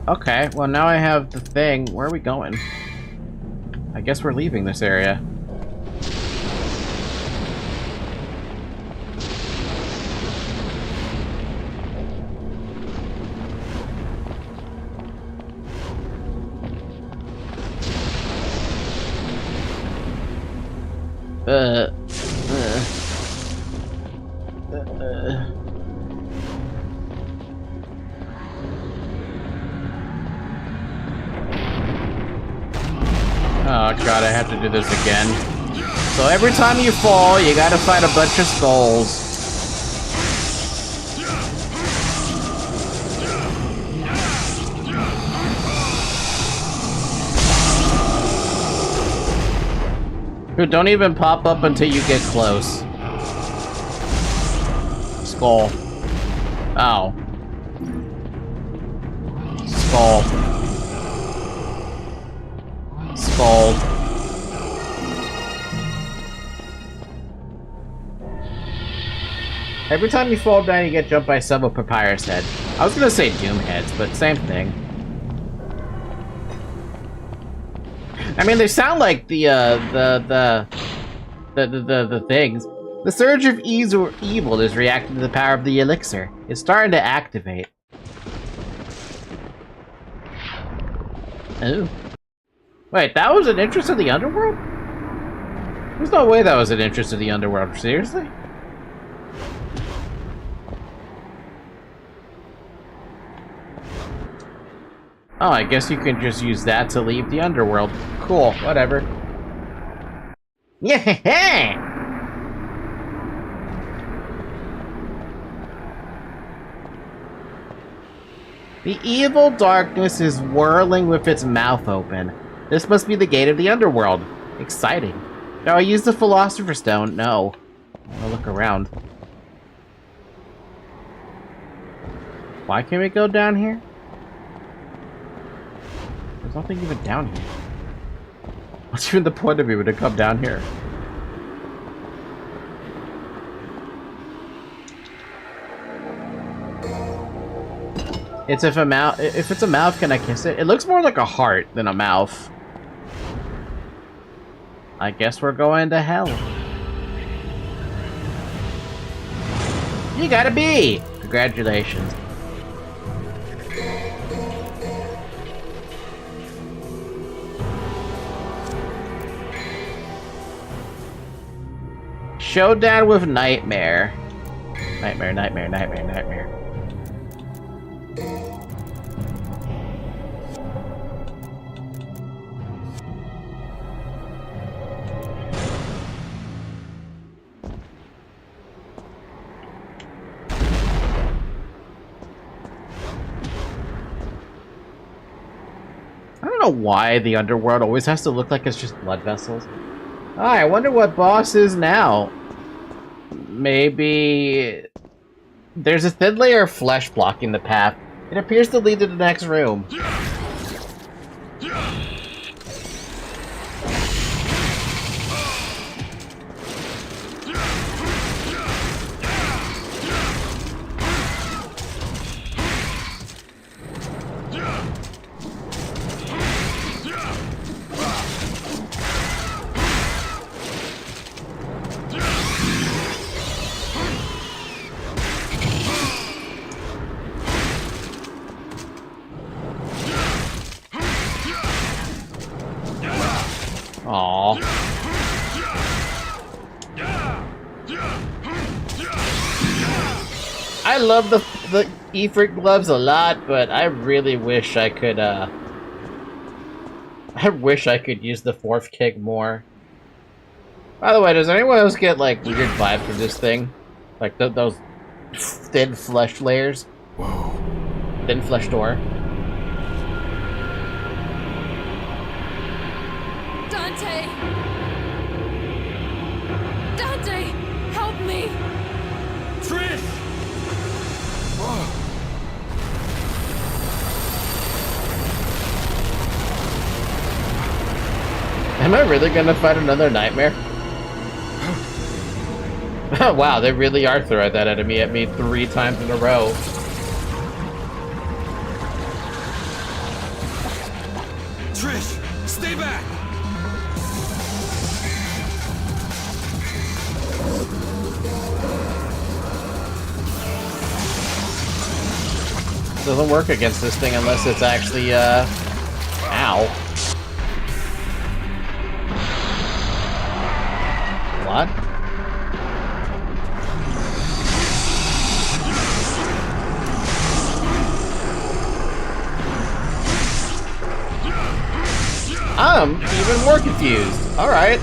Okay, well now I have the thing. Where are we going? I guess we're leaving this area. Oh god, I have to do this again. So every time you fall, you gotta fight a bunch of skulls. Who don't even pop up until you get close. Skull. Ow. Skull. Skull. Every time you fall down, you get jumped by several papyrus head. I was gonna say doom heads, but same thing. I mean, they sound like the things. The surge of evil is reacting to the power of the elixir. It's starting to activate. Oh. Wait, that was an interest of the underworld? There's no way that was an interest of the underworld. Seriously? Oh, I guess you can just use that to leave the underworld. Cool, whatever. Yeah. The evil darkness is whirling with its mouth open. This must be the gate of the underworld. Exciting. No, I used the Philosopher's Stone. No. I want to look around. Why can't we go down here? There's nothing even down here. What's even the point of me to come down here? It's if it's a mouth, can I kiss it? It looks more like a heart than a mouth. I guess we're going to hell. You gotta be! Congratulations. Showdown with Nightmare. Nightmare, nightmare, nightmare, nightmare. I don't know why the underworld always has to look like it's just blood vessels. Oh, I wonder what boss is now. Maybe there's a thin layer of flesh blocking the path. It appears to lead to the next room. Aww. I love the Ifrit gloves a lot, but I really wish I could, I wish I could use the fourth kick more. By the way, does anyone else get, like, weird vibes from this thing? Like, those thin flesh layers? Whoa. Thin flesh door? Dante! Dante! Help me! Trish! Whoa. Am I really gonna fight another nightmare? Wow, they really are throwing that enemy at me 3 times in a row. Trish, stay back! Doesn't work against this thing unless it's actually, ow. What? I'm even more confused. Alright.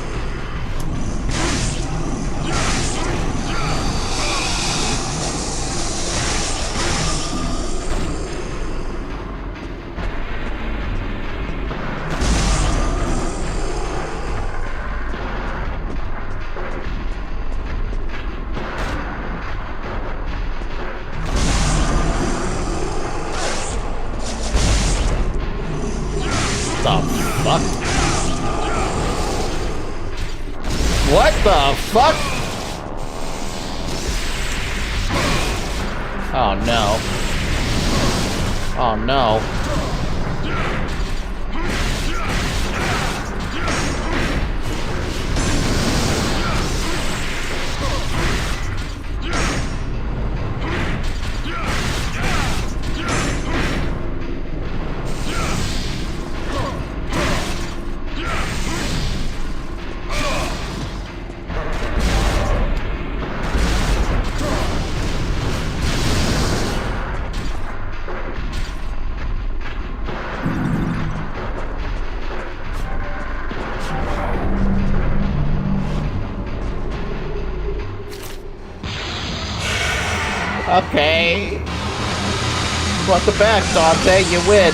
What the fuck? Oh no. Oh no. Okay. What the back, Dante? You win.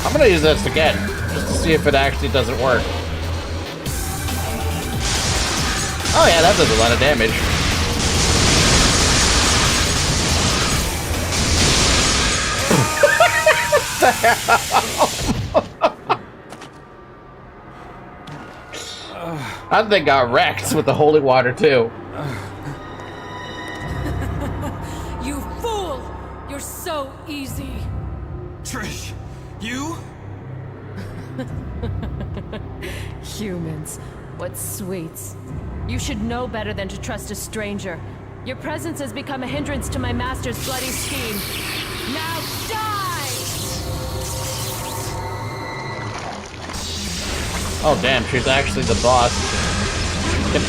I'm gonna use this again, just to see if it actually doesn't work. Oh yeah, that does a lot of damage. That thing got wrecked with the holy water too. You fool! You're so easy. Trish, you? Humans. What sweets. You should know better than to trust a stranger. Your presence has become a hindrance to my master's bloody scheme. Now die! Oh damn, she's actually the boss.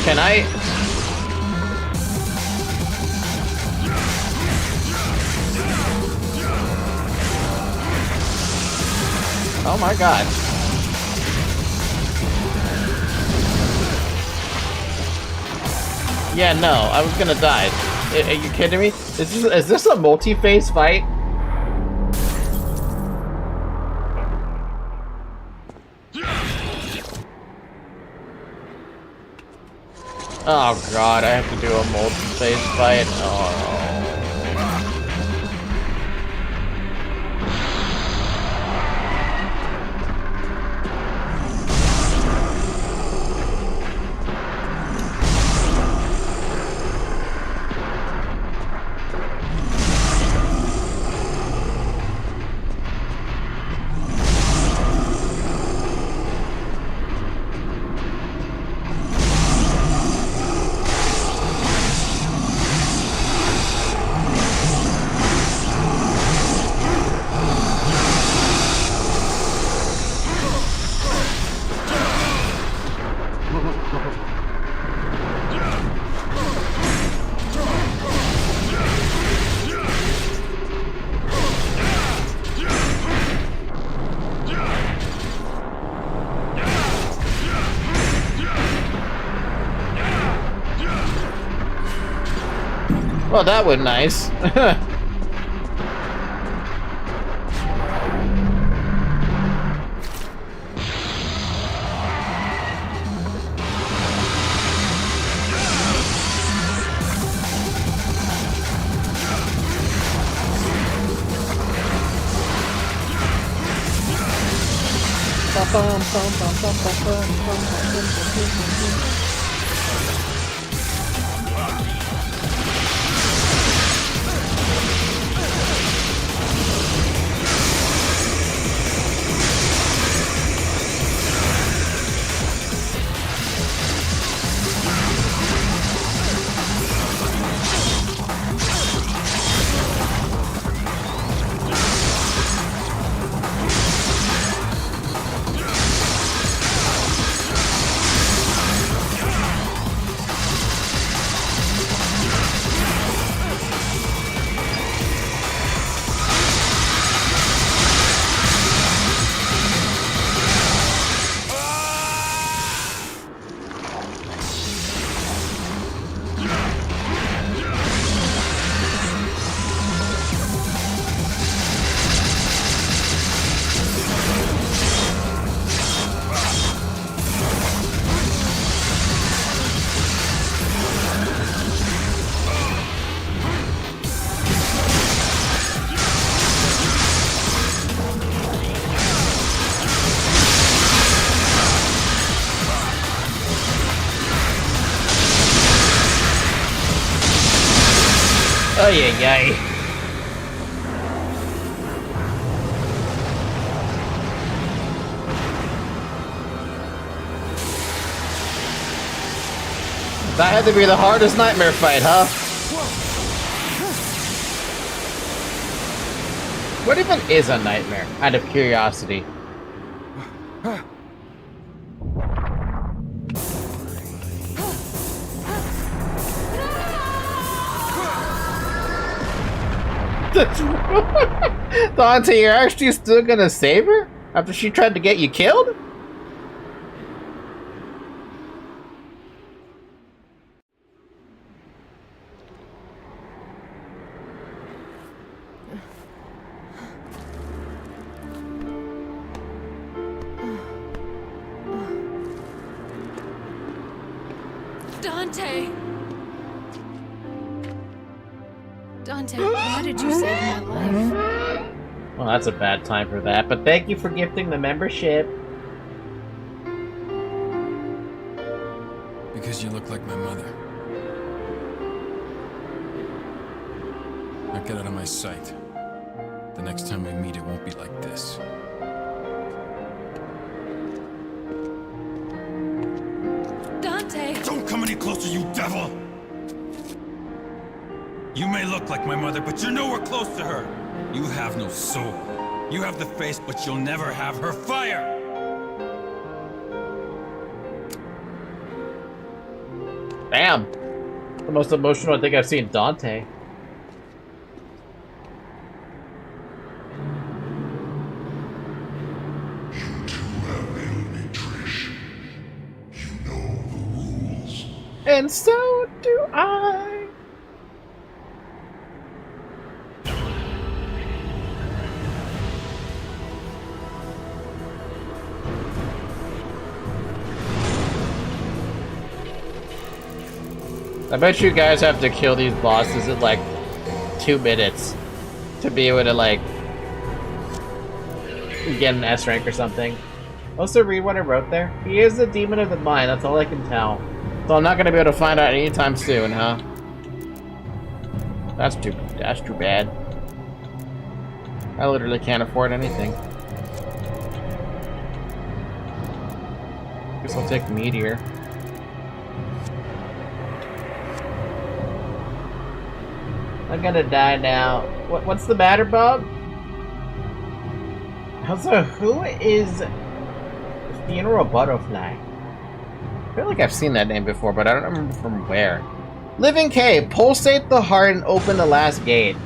Can I? Oh my god. Yeah, no, I was gonna die. Are you kidding me? Is this a multi-phase fight? Oh god, I have to do a multi-phase fight. Oh. Well, that was nice. Oh yeah, yay. That had to be the hardest nightmare fight, huh? What even is a nightmare, out of curiosity? Dante, you're actually still gonna save her? After she tried to get you killed? Dante! Dante, why did you save my life? Well, that's a bad time for that, but thank you for gifting the membership. Because you look like my mother. Now get out of my sight. The next time we meet, it won't be like this. Dante! Don't come any closer, you devil! You may look like my mother, but you're nowhere close to her. You have no soul. You have the face, but you'll never have her fire! Damn! The most emotional I think I've seen Dante. You two have nailed me, Trish. You know the rules. And so do I! I bet you guys have to kill these bosses in like 2 minutes to be able to like get an S rank or something. Also read what I wrote there. He is the demon of the mind, that's all I can tell. So I'm not gonna be able to find out anytime soon, huh? That's too bad. I literally can't afford anything. Guess I'll take Meteor. I'm gonna die now. What's the matter, Bob? Also, who is Funeral Butterfly? I feel like I've seen that name before, but I don't remember from where. Living K, pulsate the heart and open the last gate.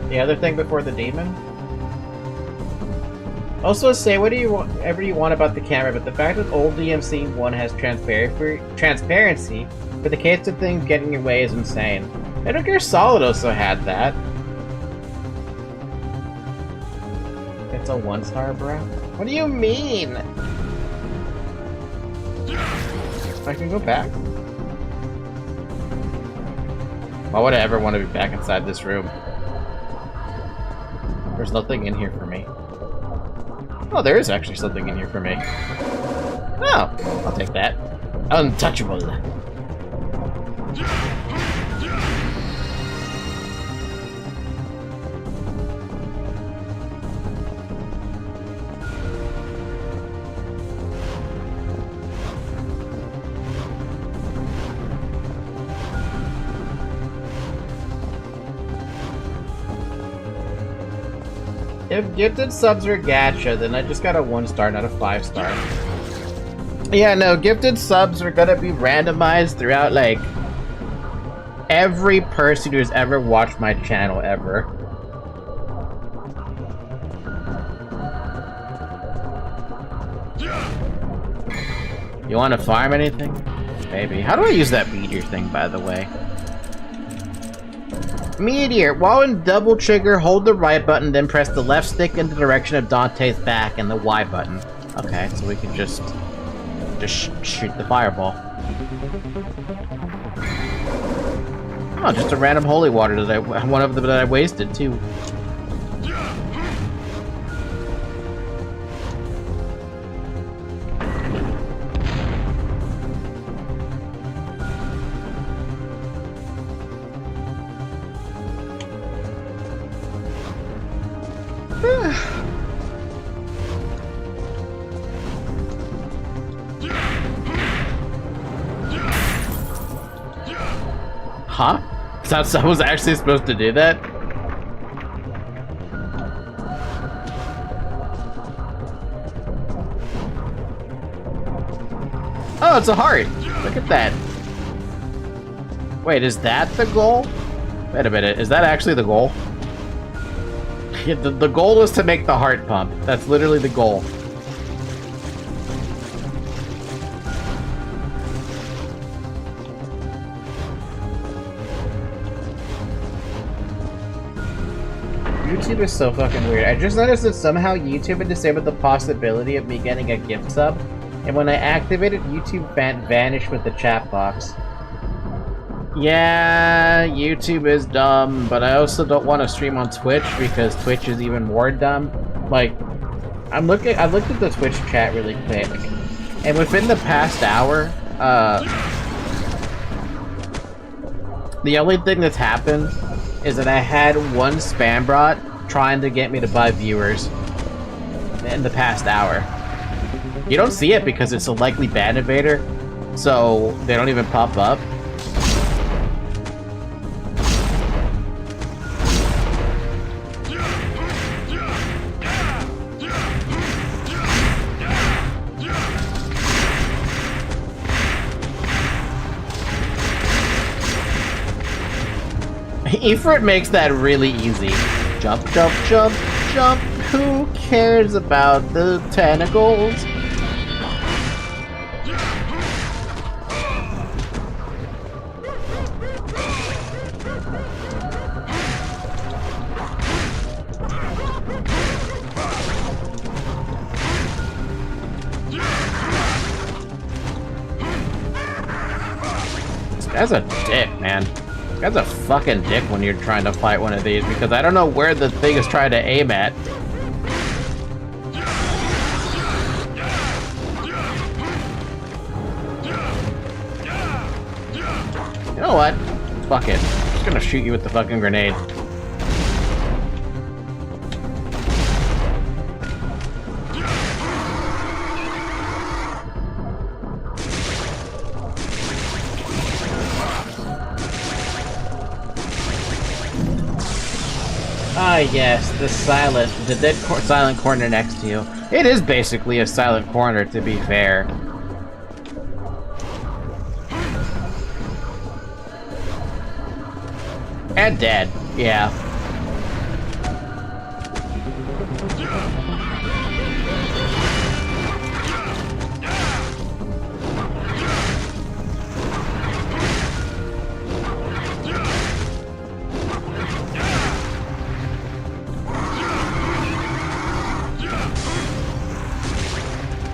The other thing before the demon? Also, say whatever you want about the camera, but the fact that old DMC1 has transparency for the case of things getting in your way is insane. Metal Gear Solid also had that. It's a 1-star, bro? What do you mean? I can go back? Why would I ever want to be back inside this room? There's nothing in here for me. Oh, there is actually something in here for me. Oh, I'll take that. Untouchable. If gifted subs are gacha, then I just got a 1-star, not a 5-star. Yeah, no, gifted subs are gonna be randomized throughout, like, every person who's ever watched my channel, ever. You wanna farm anything? Maybe. How do I use that meteor thing, by the way? Meteor! While in double trigger, hold the right button, then press the left stick in the direction of Dante's back and the Y button. Okay, so we can just shoot the fireball. Oh, just a random holy water that one of them that I wasted too. Huh? Thought I was actually supposed to do that? Oh, it's a heart! Look at that. Wait, is that the goal? Wait a minute, is that actually the goal? Yeah, the goal is to make the heart pump. That's literally the goal. YouTube is so fucking weird. I just noticed that somehow YouTube had disabled the possibility of me getting a gift sub And when I activated, YouTube vanished with the chat box. Yeah, YouTube is dumb, but I also don't want to stream on Twitch because Twitch is even more dumb. Like, I looked at the Twitch chat really quick, and within the past hour, the only thing that's happened is that I had one spam bot trying to get me to buy viewers in the past hour. You don't see it because it's a likely ban evader, so they don't even pop up. Ifrit makes that really easy. Jump, jump, jump, jump. Who cares about the tentacles? This guy's a dick, man. That's a fucking dick when you're trying to fight one of these, because I don't know where the thing is trying to aim at. You know what? Fuck it. I'm just gonna shoot you with the fucking grenade. Ah, yes, the dead silent corner next to you. It is basically a silent corner, to be fair. And dead, yeah.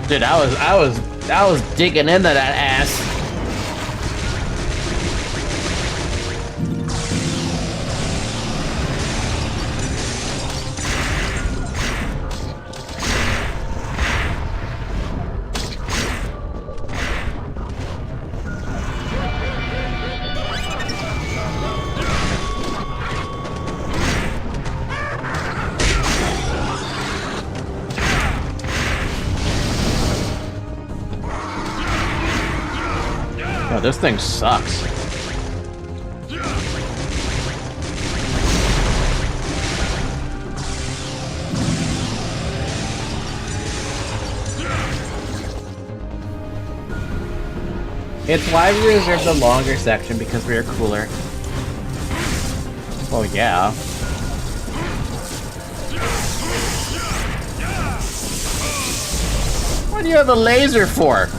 Dude, I was digging into that ass. Oh, this thing sucks. It's why we reserved the longer section, because we are cooler. Oh yeah. What do you have a laser for?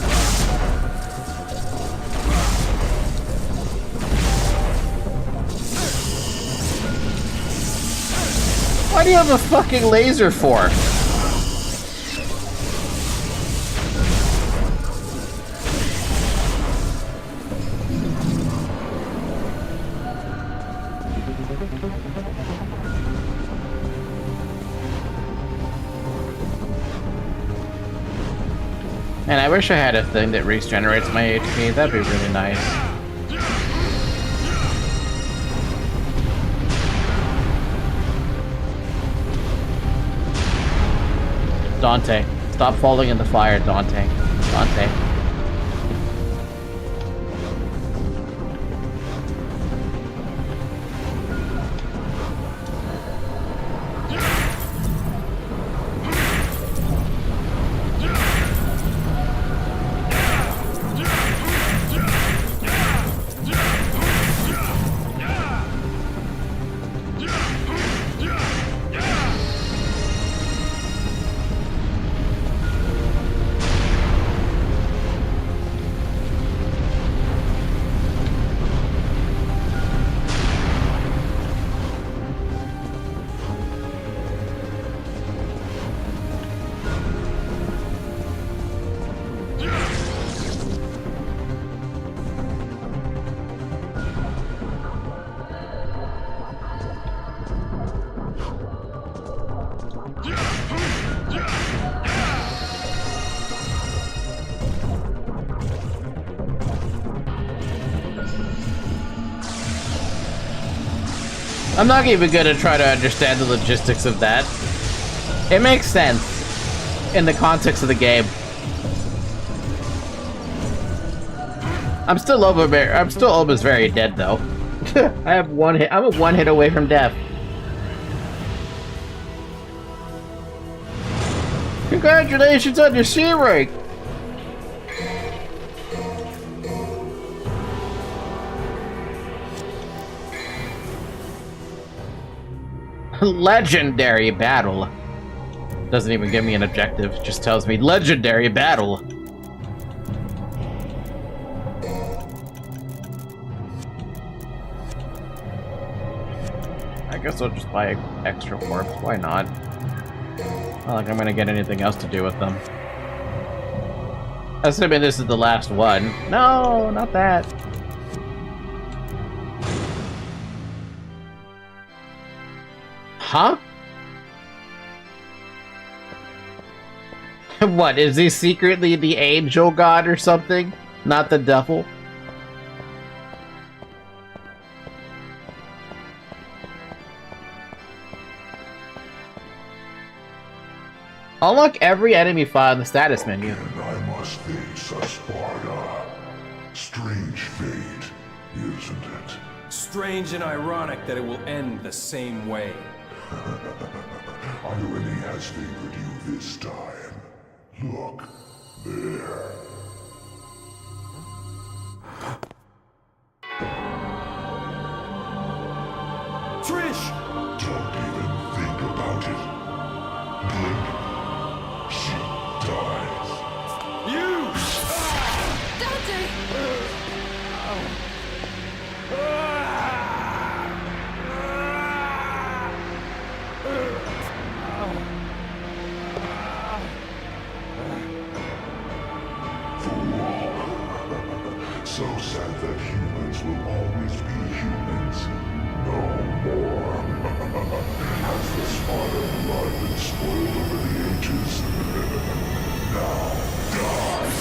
Why do you have a fucking laser for? And I wish I had a thing that regenerates my HP. That'd be really nice. Dante, stop falling in the fire, Dante. Dante. I'm not even gonna try to understand the logistics of that. It makes sense in the context of the game. I'm still almost very dead though. I have one hit. I'm a one hit away from death. Congratulations on your C rank. Legendary battle. Doesn't even give me an objective, just tells me legendary battle. I guess I'll just buy extra corpse. Why not? Not like I'm gonna get anything else to do with them. Assuming this is the last one. No, not that. Huh? What, is he secretly the angel god or something? Not the devil? Unlock every enemy file in the status menu. And I must face a Sparta. Strange fate, isn't it? Strange and ironic that it will end the same way. Irony has favored you this time. Look, there. Trish! Don't even think about it. Blink. She dies. You! So sad that humans will always be humans. No more. Has the Sparta blood been spoiled over the ages? Now, die!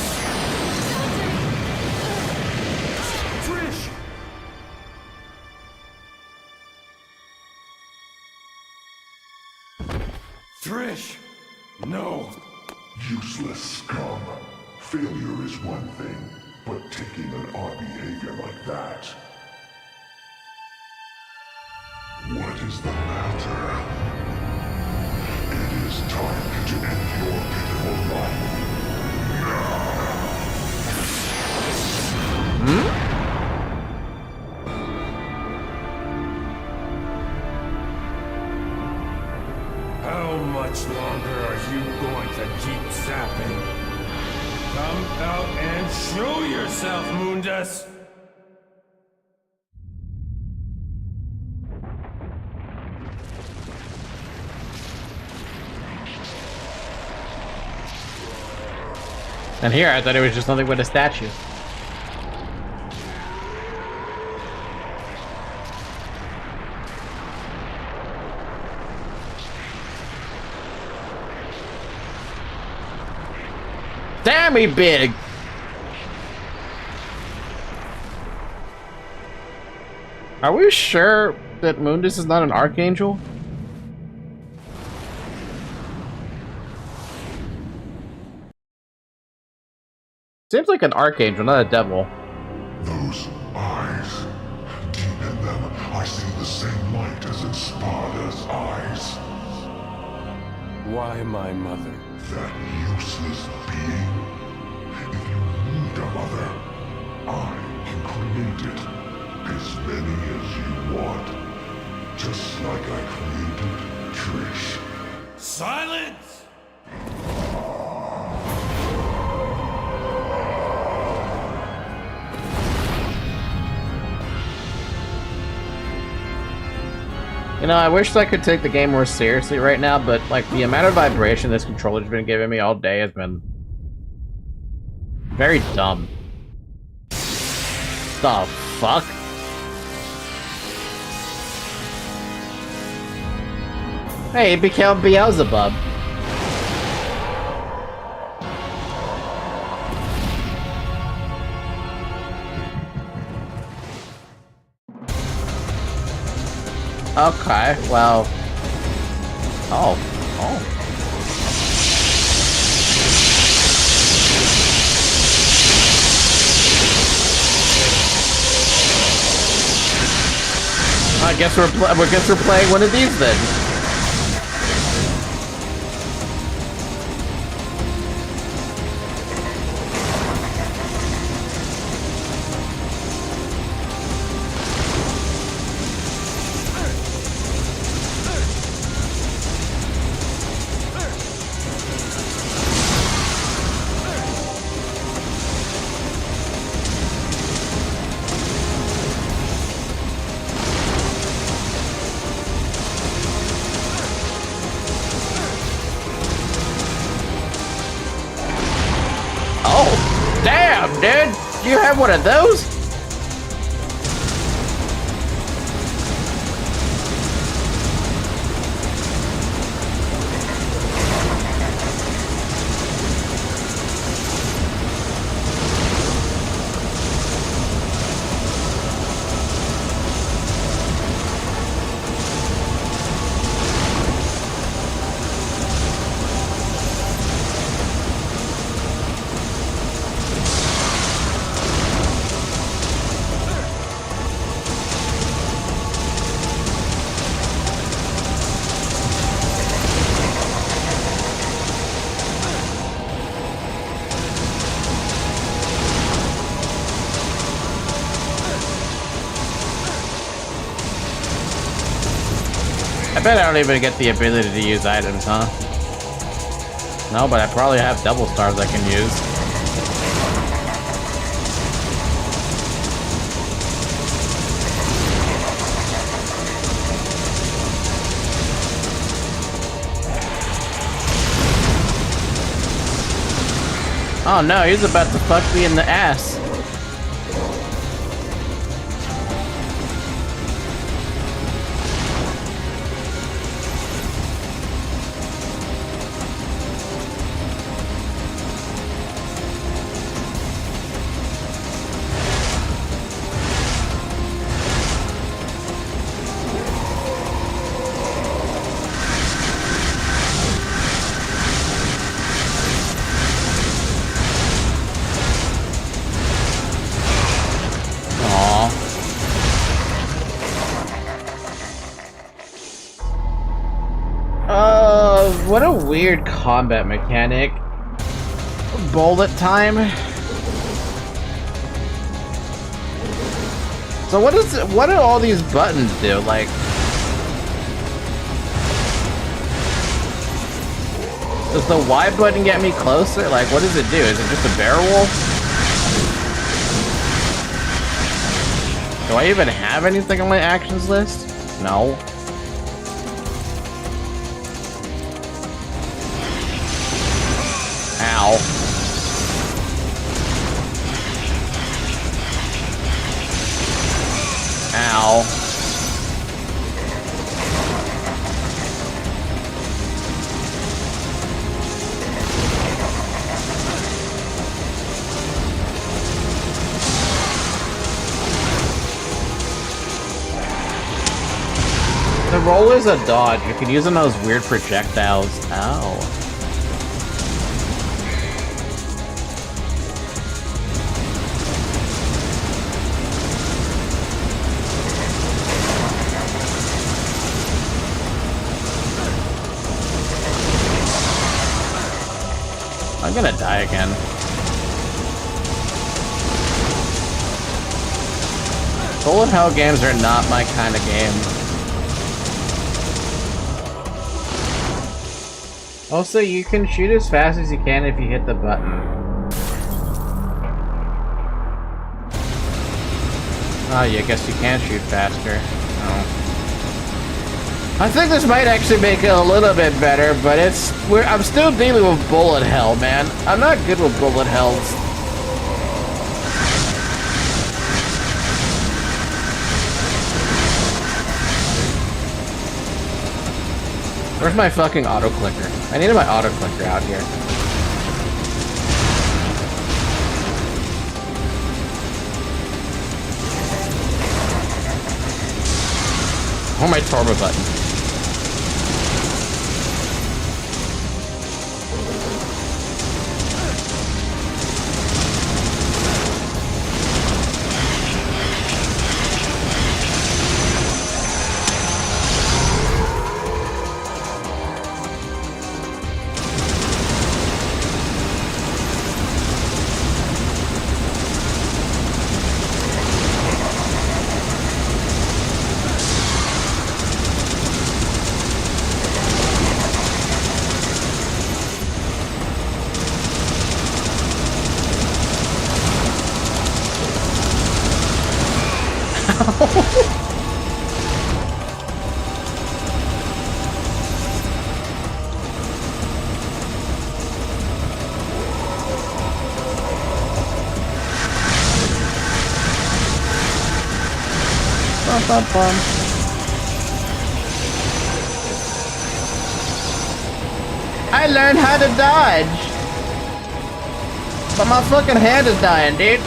Trish! Trish! No! Useless scum. Failure is one thing, but taking an odd behavior like that. What is the matter? It is time to end your pitiful life. How much longer are you going to keep zapping? Come out and show yourself, Mundus! And here, I thought it was just nothing but a statue. Damn, he big! Are we sure that Mundus is not an archangel? Seems like an archangel, not a devil. Those eyes. Deep in them, I see the same light as in Sparta's eyes. Why my mother? That useless being. If you need a mother, I can create it. As many as you want. Just like I created Trish. Silence! You know, I wish I could take the game more seriously right now, but like the amount of vibration this controller's been giving me all day has been very dumb. The fuck? Hey, it became Beelzebub. Okay, well. Oh. I guess we're playing one of these then. Oh, damn, dude! You have one of those? I bet I don't even get the ability to use items, huh? No, but I probably have double stars I can use. Oh no, he's about to fuck me in the ass. What a weird combat mechanic. Bullet time. So what do all these buttons do? Like, does the Y button get me closer? Like, what does it do? Is it just a barrel roll? Do I even have anything on my actions list? No. Ow. Ow. The roll is a dodge. You can use them those weird projectiles. Ow. I'm gonna die again. Bullet hell games are not my kind of game. Also, you can shoot as fast as you can if you hit the button. Oh, yeah, I guess you can shoot faster. Oh. I think this might actually make it a little bit better, but I'm still dealing with bullet hell, man. I'm not good with bullet hells. Where's my fucking auto clicker? I needed my auto clicker out here. Or my turbo button. Bum, bum, bum. I learned how to dodge! But my fucking hand is dying, dude.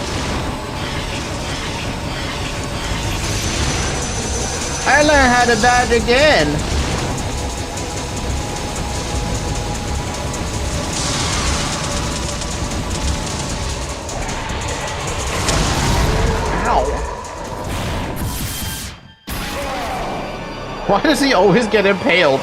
I learned how to dodge again. Ow. Why does he always get impaled?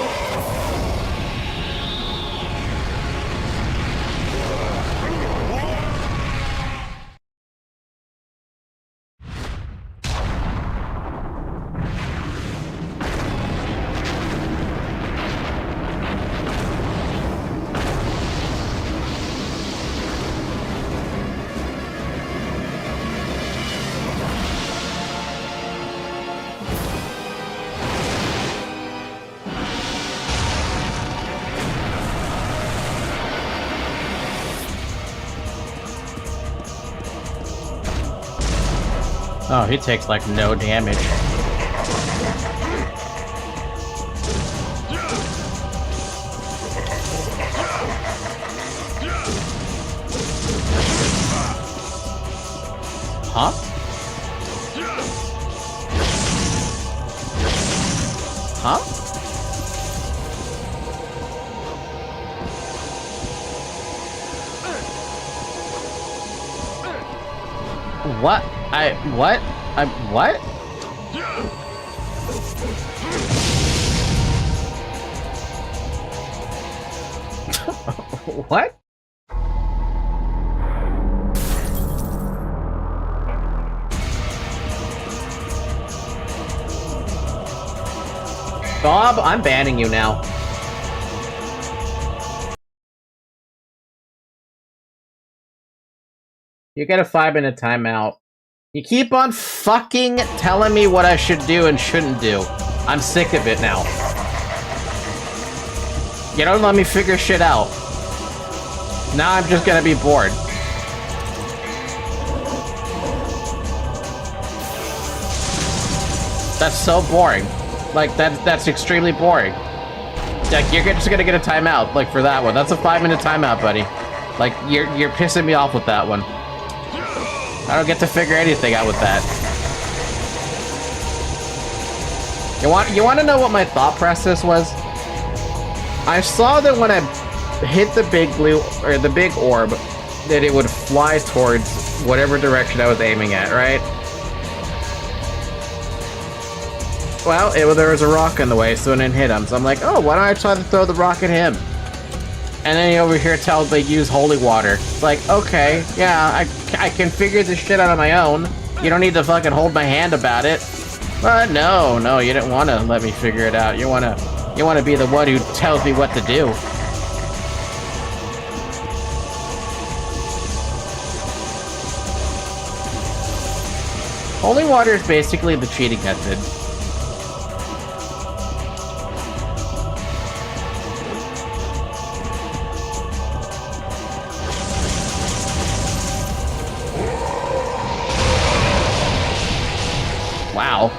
Oh, he takes like no damage. Huh? Huh? What? What? What? What? Bob, I'm banning you now. You get a 5-minute timeout. You keep on fucking telling me what I should do and shouldn't do. I'm sick of it now. You don't let me figure shit out. Now I'm just gonna be bored. That's so boring. Like, that's extremely boring. Like, you're just gonna get a timeout, like, for that one. That's a 5-minute timeout, buddy. Like, you're pissing me off with that one. I don't get to figure anything out with that. You want to know what my thought process was? I saw that when I hit the big blue, or the big orb, that it would fly towards whatever direction I was aiming at, right? Well, there was a rock in the way, so it didn't hit him. So I'm like, oh, why don't I try to throw the rock at him? And then he over here tells me use holy water. It's like, okay, yeah, I can figure this shit out on my own. You don't need to fucking hold my hand about it. But no, you didn't want to let me figure it out. You want to be the one who tells me what to do. Holy water is basically the cheating method. Wow.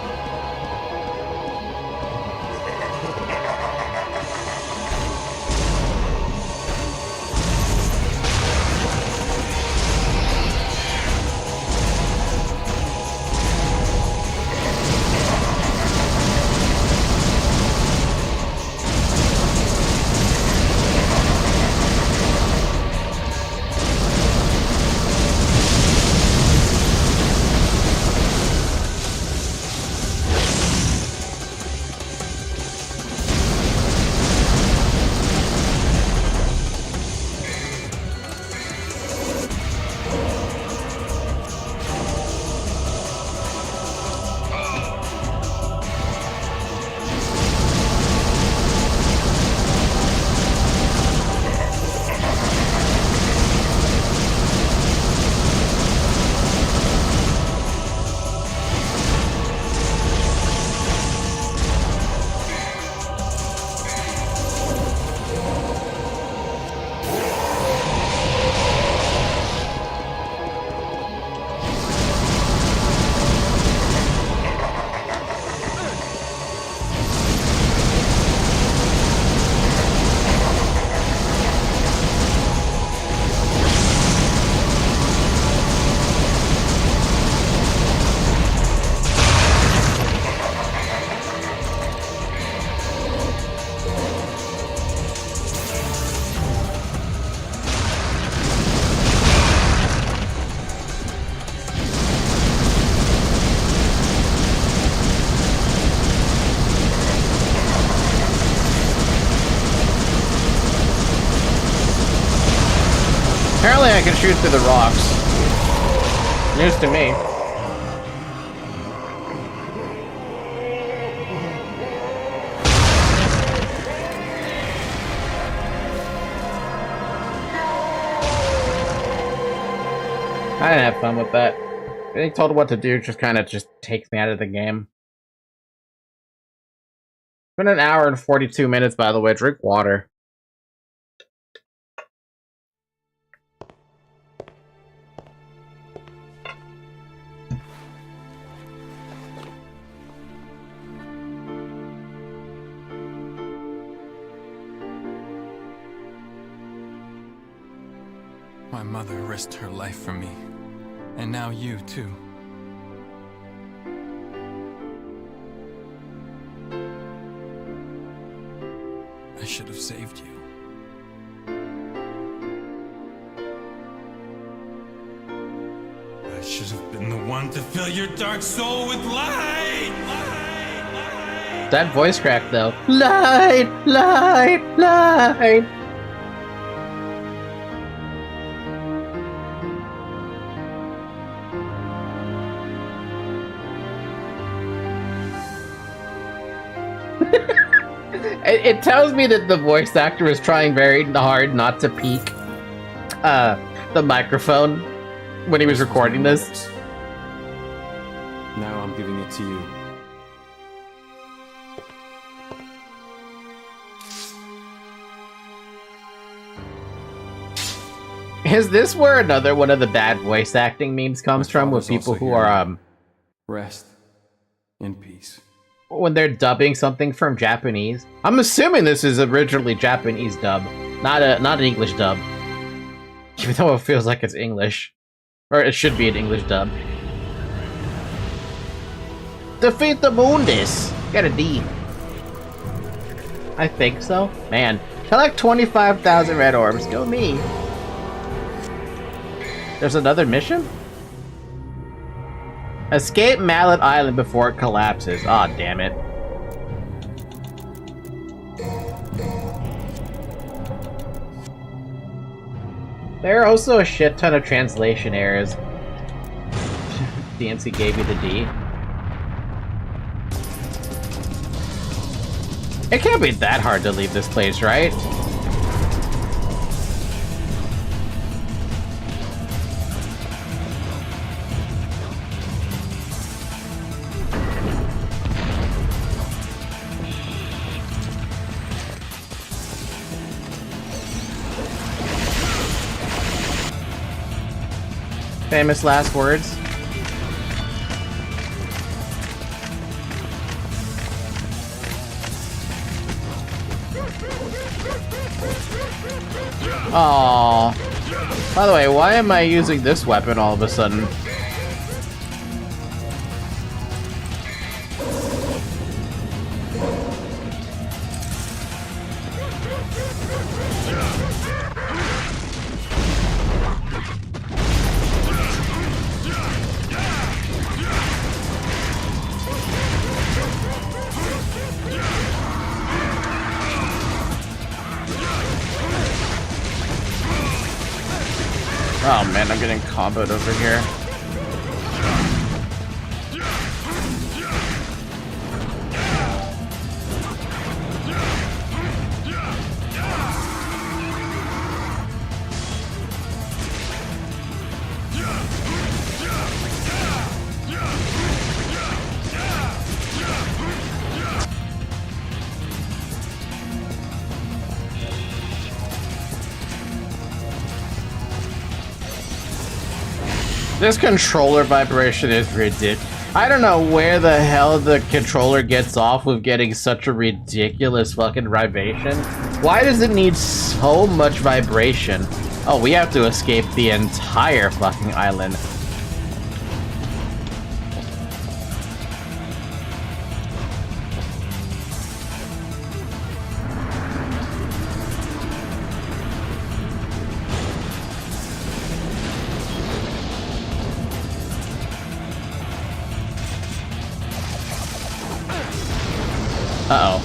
Apparently I can shoot through the rocks. News to me. I didn't have fun with that. Getting told what to do just kind of just takes me out of the game. It's been an hour and 42 minutes, by the way. Drink water. My mother risked her life for me. And now you, too. I should have saved you. I should have been the one to fill your dark soul with light! That voice crack, though. Light! Light! Light! It tells me that the voice actor was trying very hard not to peek the microphone when he was recording this. Now I'm giving it to you. Is this where another one of the bad voice acting memes comes from, with people who are rest in peace. when they're dubbing something from Japanese? I'm assuming this is originally Japanese dub, not an English dub. Even though it feels like it's English. Or it should be an English dub. Defeat the Mundus! Got a D. I think so. Man, collect 25,000 red orbs. Go me. There's another mission? Escape Mallet Island before it collapses. Aw, oh, damn it. There are also a shit ton of translation errors. DNC gave you the D. It can't be that hard to leave this place, right? Famous last words. Aww. By the way, why am I using this weapon all of a sudden? Oh man, I'm getting comboed over here. This controller vibration is ridiculous. I don't know where the hell the controller gets off with getting such a ridiculous fucking vibration. Why does it need so much vibration? Oh, we have to escape the entire fucking island. Uh-oh.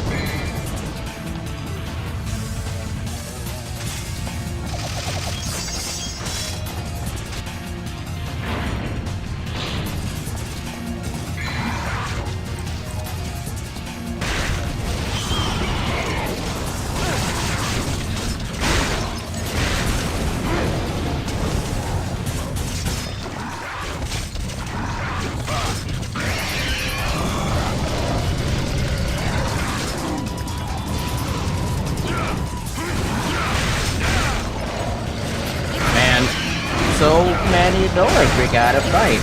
so many doors we gotta fight.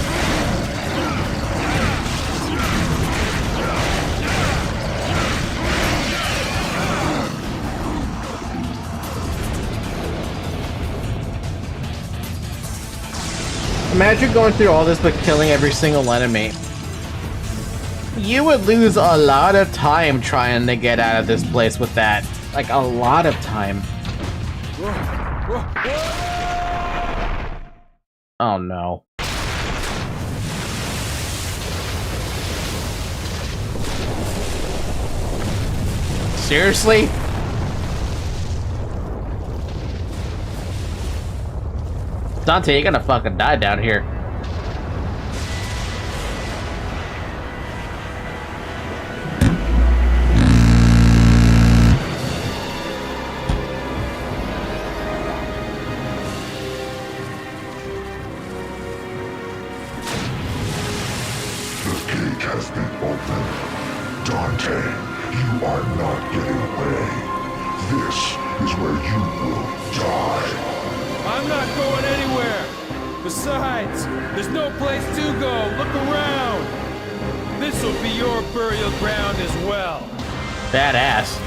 Imagine going through all this but killing every single enemy. You would lose a lot of time trying to get out of this place with that. Like, a lot of time. Oh no. Seriously? Dante, you're gonna fucking die down here. The gate has been opened. Dante, you are not getting away. This is where you will die. I'm not going anywhere! Besides, there's no place to go! Look around! This'll be your burial ground as well! Badass.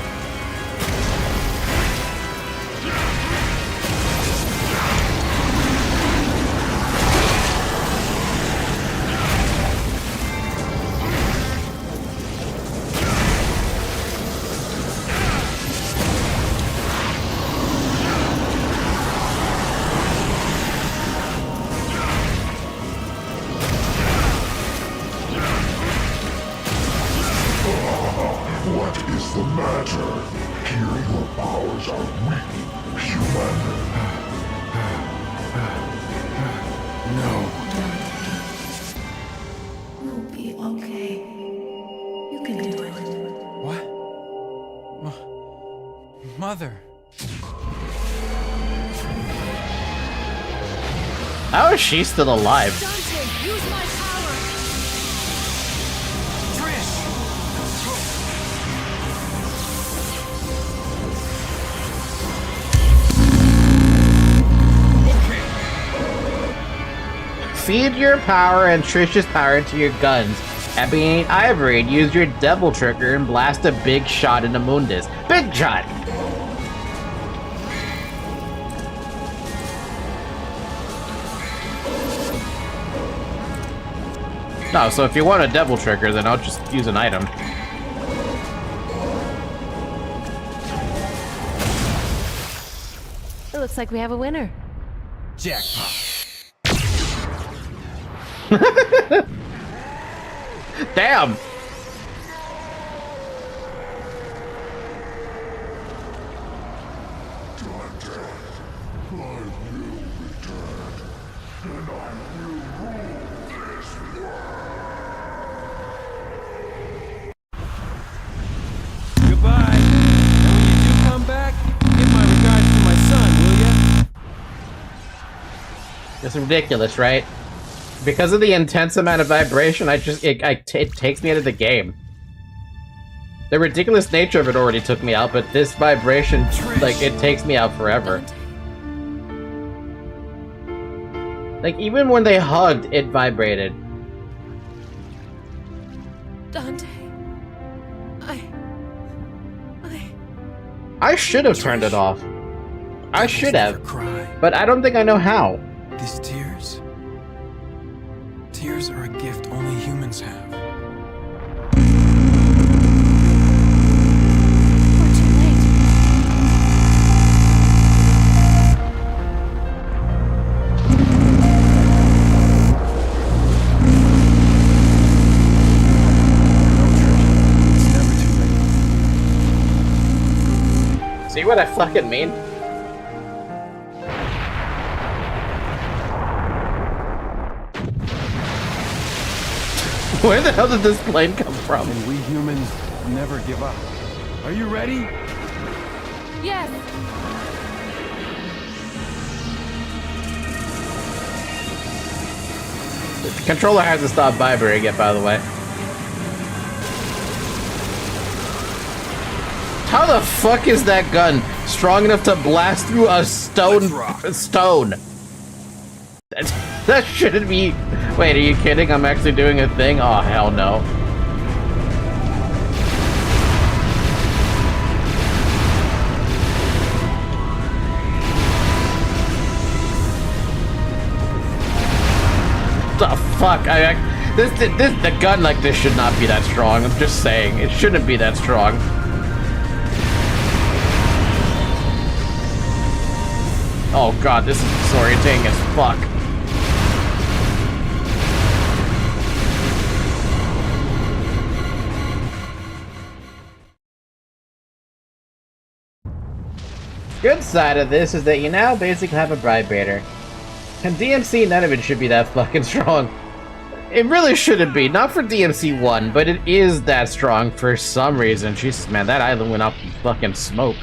What is the matter? Here your powers are weak, human. No. You'll be okay. You can do it. What? Mother. How is she still alive? Dante, use my power! Feed your power and Trish's power into your guns. Epi Ivory, and use your devil trigger and blast a big shot into Mundus. Big shot! No, so if you want a devil trigger, then I'll just use an item. It looks like we have a winner. Jackpot. Damn! Dante, I will return, and I will rule this world. Goodbye. And when you do come back, give my regards to my son, will ya? It's ridiculous, right? Because of the intense amount of vibration, it takes me out of the game. The ridiculous nature of it already took me out, but this vibration, like, it takes me out forever. Like, even when they hugged, it vibrated. Dante. I should have turned it off. I should Never have, cry. but I don't think I know how. These tears. Tears are a gift only humans have. We're too late. It's never too late. See what I fucking mean? Where the hell did this plane come from? And we humans never give up. Are you ready? Yes! The controller hasn't stopped vibrating yet, by the way. How the fuck is that gun strong enough to blast through a stone? That shouldn't be... Wait, are you kidding? I'm actually doing a thing? Oh, hell no. The fuck? The gun like this should not be that strong. I'm just saying. It shouldn't be that strong. Oh god, this is disorientating as fuck. Good side of this is that you now basically have a vibrator. And DMC, none of it should be that fucking strong. It really shouldn't be. Not for DMC 1, but it is that strong for some reason. Jesus, man, that island went up in fucking smoke.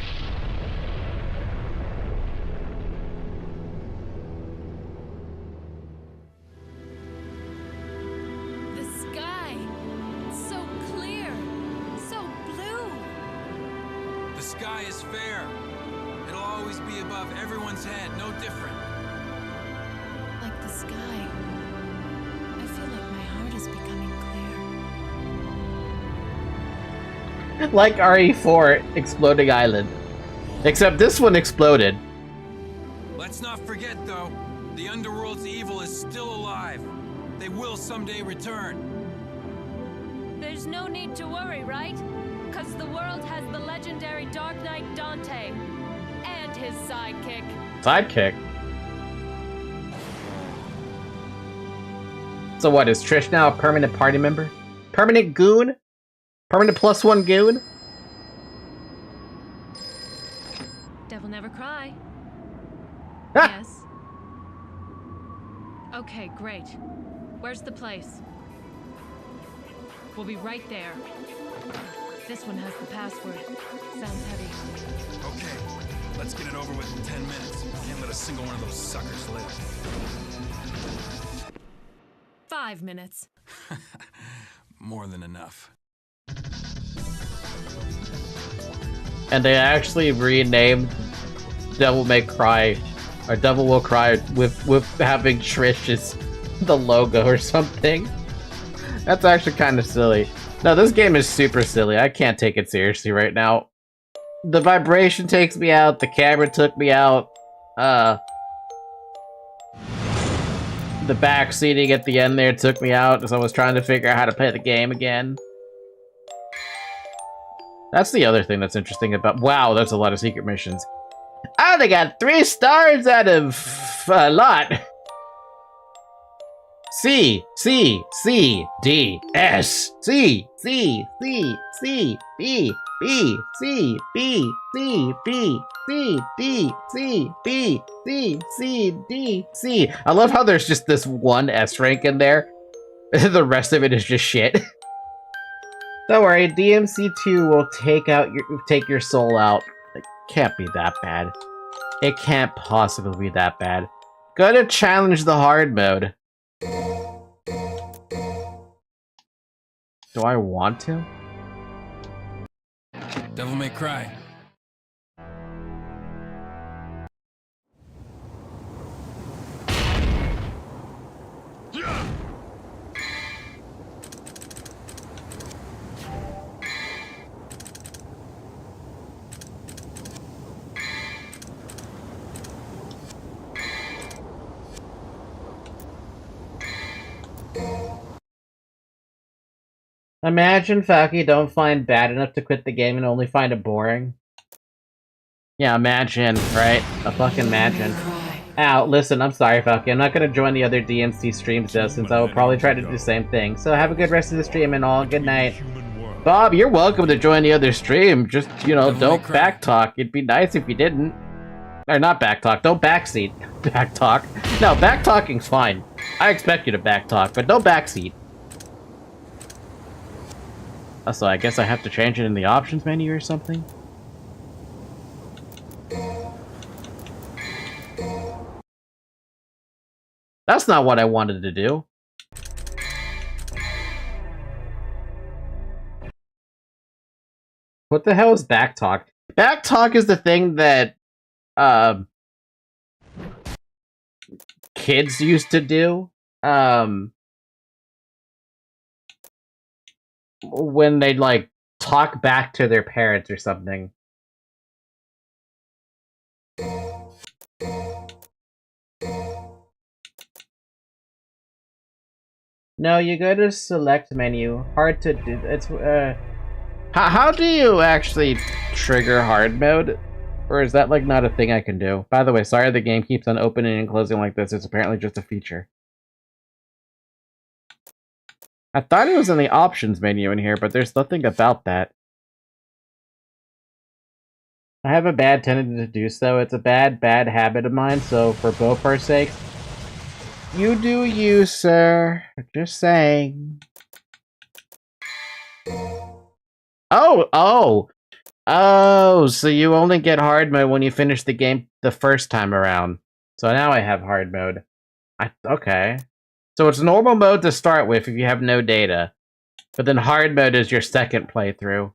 The sky. It's so clear. So blue. The sky is fair. It'll always be above everyone's head, no different. Like the sky. I feel like my heart is becoming clear. Like RE4 Exploding Island. Except this one exploded. Let's not forget, though, the Underworld's evil is still alive. They will someday return. There's no need to worry, right? Because the world has the legendary Dark Knight Dante. And his sidekick. Sidekick? So what, is Trish now a permanent party member? Permanent goon? Permanent +1 goon? Devil never cry. Ah! Yes. Okay, great. Where's the place? We'll be right there. This one has the password. Sounds heavy. Okay, let's get it over with in 10 minutes. Can't let a single one of those suckers live. 5 minutes. More than enough. And they actually renamed Devil May Cry, or Devil Will Cry, with having Trish as the logo or something. That's actually kind of silly. No, this game is super silly. I can't take it seriously right now. The vibration takes me out, the camera took me out, the backseating at the end there took me out as I was trying to figure out how to play the game again. That's the other thing that's interesting about... Wow, that's a lot of secret missions. I only got 3 stars out of a lot. C, C, C, D, S, C, C, C, C, B, B, C, B, C, B, C, D, C, B, C, C, D, C. I love how there's just this one S rank in there. The rest of it is just shit. Don't worry, DMC2 will take your soul out. It can't be that bad. It can't possibly be that bad. Gotta challenge the hard mode. Do I want to? Devil May Cry. Imagine Faki don't find bad enough to quit the game and only find it boring. Yeah, imagine, right? A fucking imagine. Ow, listen, I'm sorry, Falky. I'm not gonna join the other DMC streams though, since I will probably try to do the same thing. So have a good rest of the stream and all. Good night. Bob, you're welcome to join the other stream. Just, you know, don't backtalk. It'd be nice if you didn't. Or not backtalk, don't backseat. Backtalk. No, backtalking's fine. I expect you to backtalk, but don't backseat. So I guess I have to change it in the options menu or something? That's not what I wanted to do. What the hell is backtalk? Backtalk is the thing that kids used to do. When they'd like talk back to their parents or something. No, you go to select menu. Hard to do. It's how do you actually trigger hard mode? Or is that like not a thing I can do? By the way, sorry the game keeps on opening and closing like this. It's apparently just a feature. I thought it was in the options menu in here, but there's nothing about that. I have a bad tendency to do so. It's a bad habit of mine, so for both our sakes, you do you, sir. Just saying. Oh, so you only get hard mode when you finish the game the first time around. So now I have hard mode. Okay. So it's normal mode to start with if you have no data. But then hard mode is your second playthrough.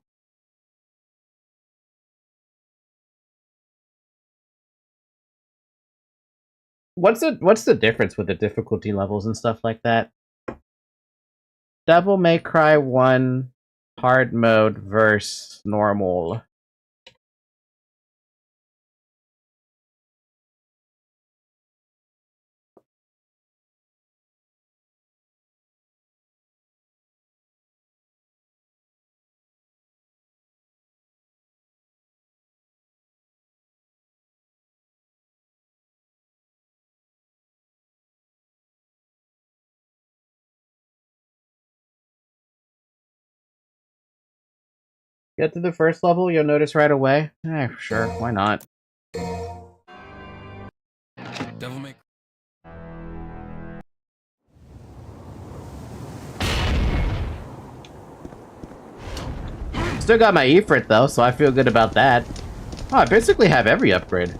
What's the difference with the difficulty levels and stuff like that? Devil May Cry 1 hard mode versus normal. Get to the first level, you'll notice right away. Sure, why not? Devil May Still got my Ifrit though, so I feel good about that. Oh, I basically have every upgrade.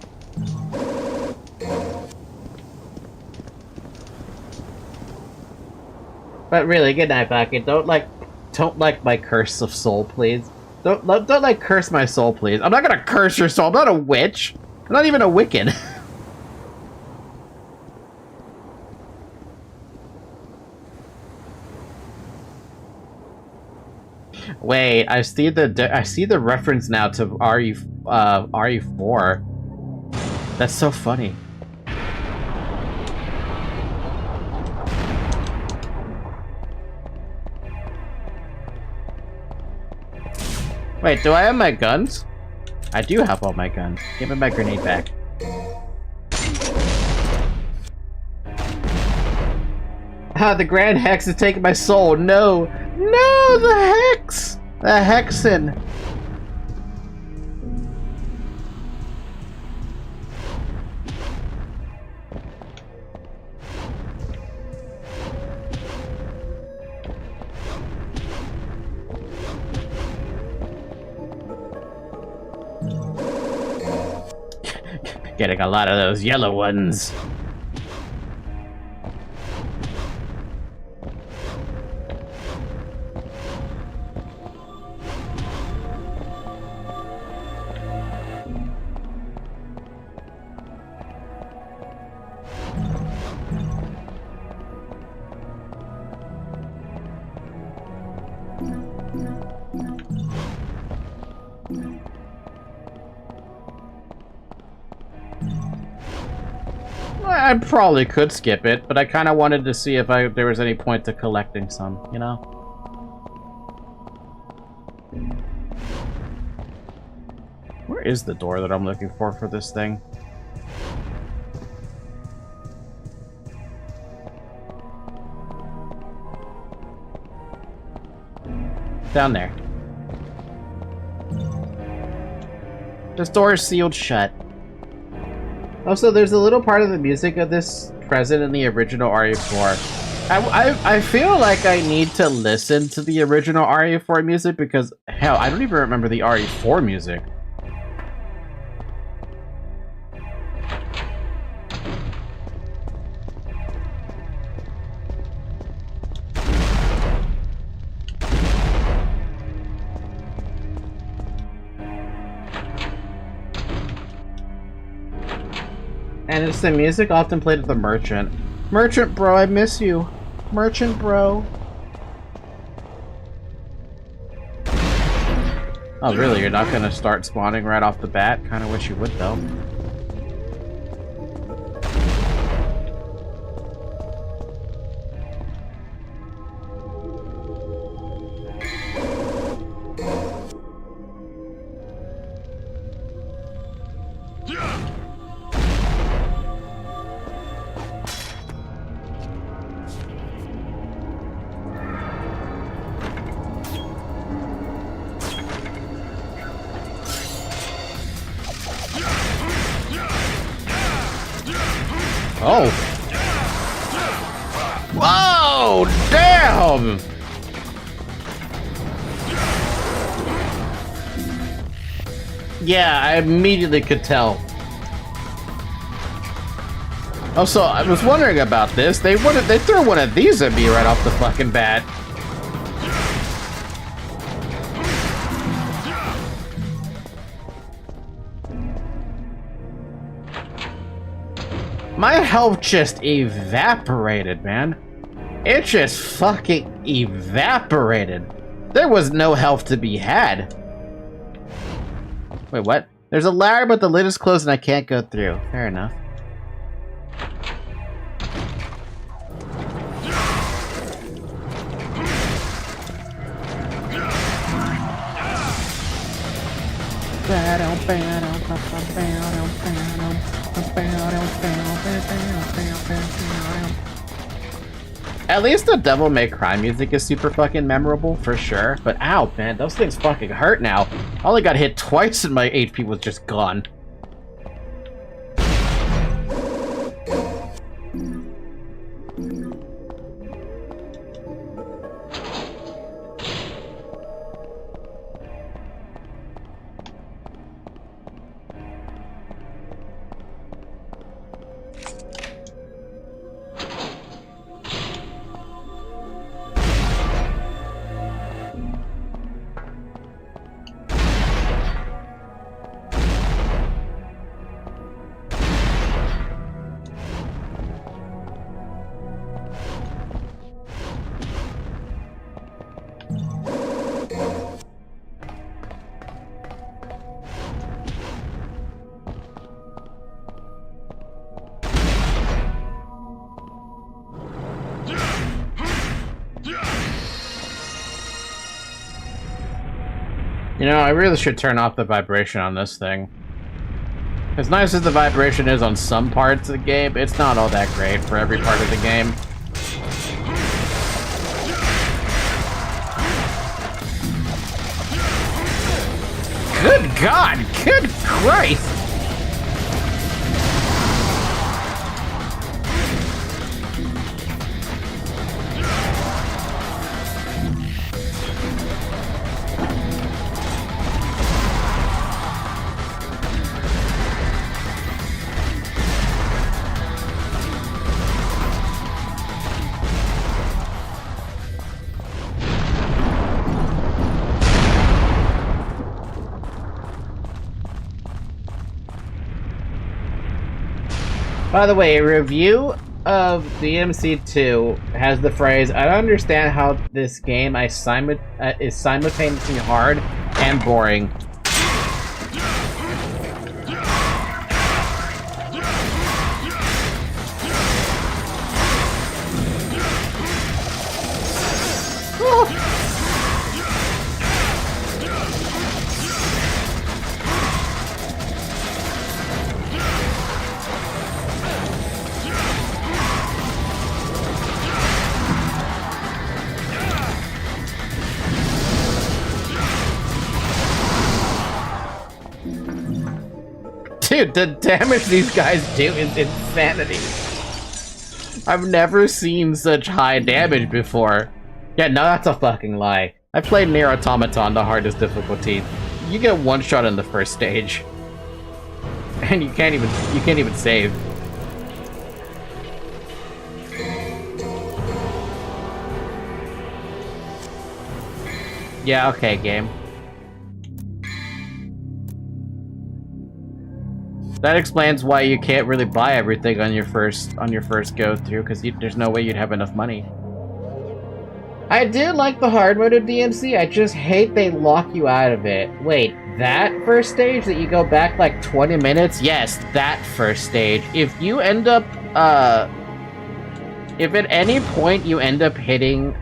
But really, good night, Pocket. Don't like my curse of soul, please. Don't like curse my soul, please. I'm not gonna curse your soul. I'm not a witch. I'm not even a Wiccan. Wait, I see the reference now to RE4. That's so funny. Wait, do I have my guns? I do have all my guns. Give me my grenade back. Ah, the Grand Hex is taking my soul. No! No, the Hex! The Hexen! Getting a lot of those yellow ones. I probably could skip it, but I kind of wanted to see if there was any point to collecting some, you know? Where is the door that I'm looking for this thing? Down there. This door is sealed shut. Also, there's a little part of the music of this present in the original RE4. I feel like I need to listen to the original RE4 music because, hell, I don't even remember the RE4 music. and it's the music often played at the Merchant. Merchant bro, I miss you. Merchant bro. Oh really, you're not gonna start spawning right off the bat? Kinda wish you would though. Oh! Whoa! Damn! Yeah, I immediately could tell. Also, I was wondering about this. They threw one of these at me right off the fucking bat. My health just evaporated, man. It just fucking evaporated. There was no health to be had. Wait, what? There's a ladder, but the lid is closed and I can't go through. Fair enough. At least the Devil May Cry music is super fucking memorable, for sure. But ow, man, those things fucking hurt now. I only got hit twice and my HP was just gone. You know, I really should turn off the vibration on this thing. As nice as the vibration is on some parts of the game, it's not all that great for every part of the game. Good God! Good Christ! By the way, a review of DMC2 has the phrase, I don't understand how this game is simultaneously hard and boring. Dude, the damage these guys do is insanity. I've never seen such high damage before. Yeah, no, that's a fucking lie. I played Nier Automata on the hardest difficulty. You get one shot in the first stage. And you can't even save. Yeah, okay, game. That explains why you can't really buy everything on your first go through, because there's no way you'd have enough money. I do like the hard mode of DMC, I just hate they lock you out of it. Wait, that first stage that you go back like 20 minutes? Yes, that first stage. If you end up, if at any point you end up hitting,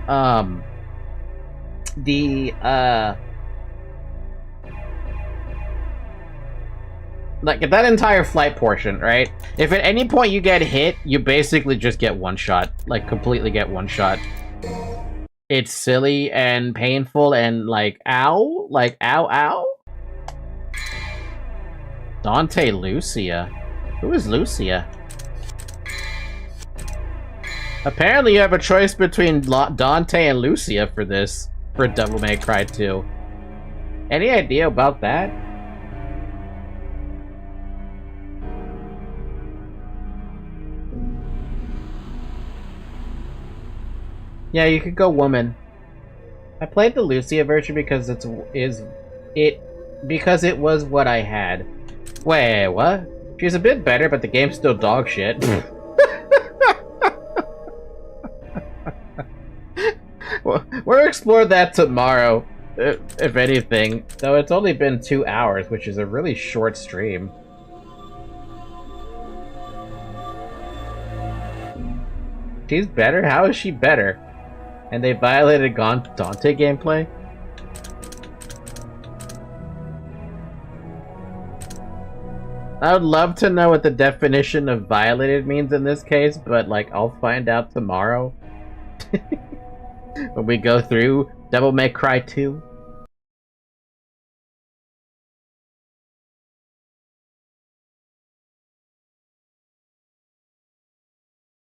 like, that entire flight portion, right? If at any point you get hit, you basically just get one shot. Like, completely get one shot. It's silly and painful and like, ow? Like, ow, ow? Dante Lucia? Who is Lucia? Apparently you have a choice between Dante and Lucia for this, for Devil May Cry 2. Any idea about that? Yeah, you could go woman. I played the Lucia version because it was what I had. Wait, what? She's a bit better, but the game's still dog shit. We'll explore that tomorrow, if anything. Though it's only been 2 hours, which is a really short stream. She's better? How is she better? And they violated Dante gameplay? I would love to know what the definition of violated means in this case, but like, I'll find out tomorrow. When we go through Devil May Cry 2.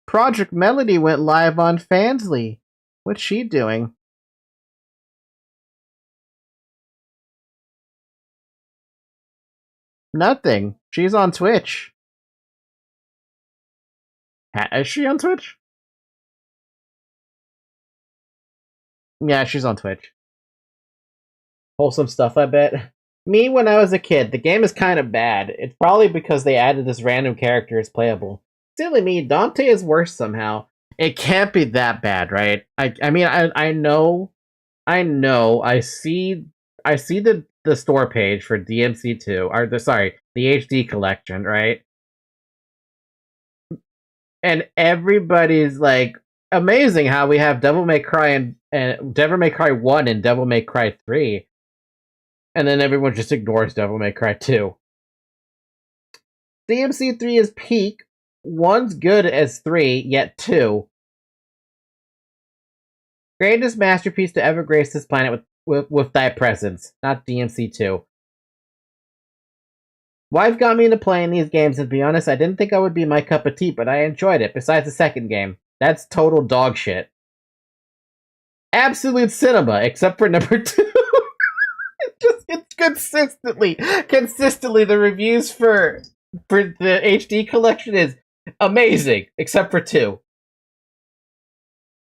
Project Melody went live on Fansly. What's she doing? Nothing. She's on Twitch. Is she on Twitch? Yeah, she's on Twitch. Wholesome stuff, I bet. Me, when I was a kid, the game is kind of bad. It's probably because they added this random character as playable. Silly me, Dante is worse somehow. It can't be that bad, right? I mean, I know, I see the store page for DMC2, or the HD collection, right? And everybody's like, amazing how we have Devil May Cry and Devil May Cry 1 and Devil May Cry 3. And then everyone just ignores Devil May Cry 2. DMC 3 is peak. 1's good as 3, yet 2. Greatest masterpiece to ever grace this planet with thy presence, not DMC 2. Wife got me into playing these games, and to be honest, I didn't think I would be my cup of tea, but I enjoyed it, besides the second game. That's total dog shit. Absolute cinema, except for number 2. It's consistently the reviews for the HD collection is amazing, except for 2.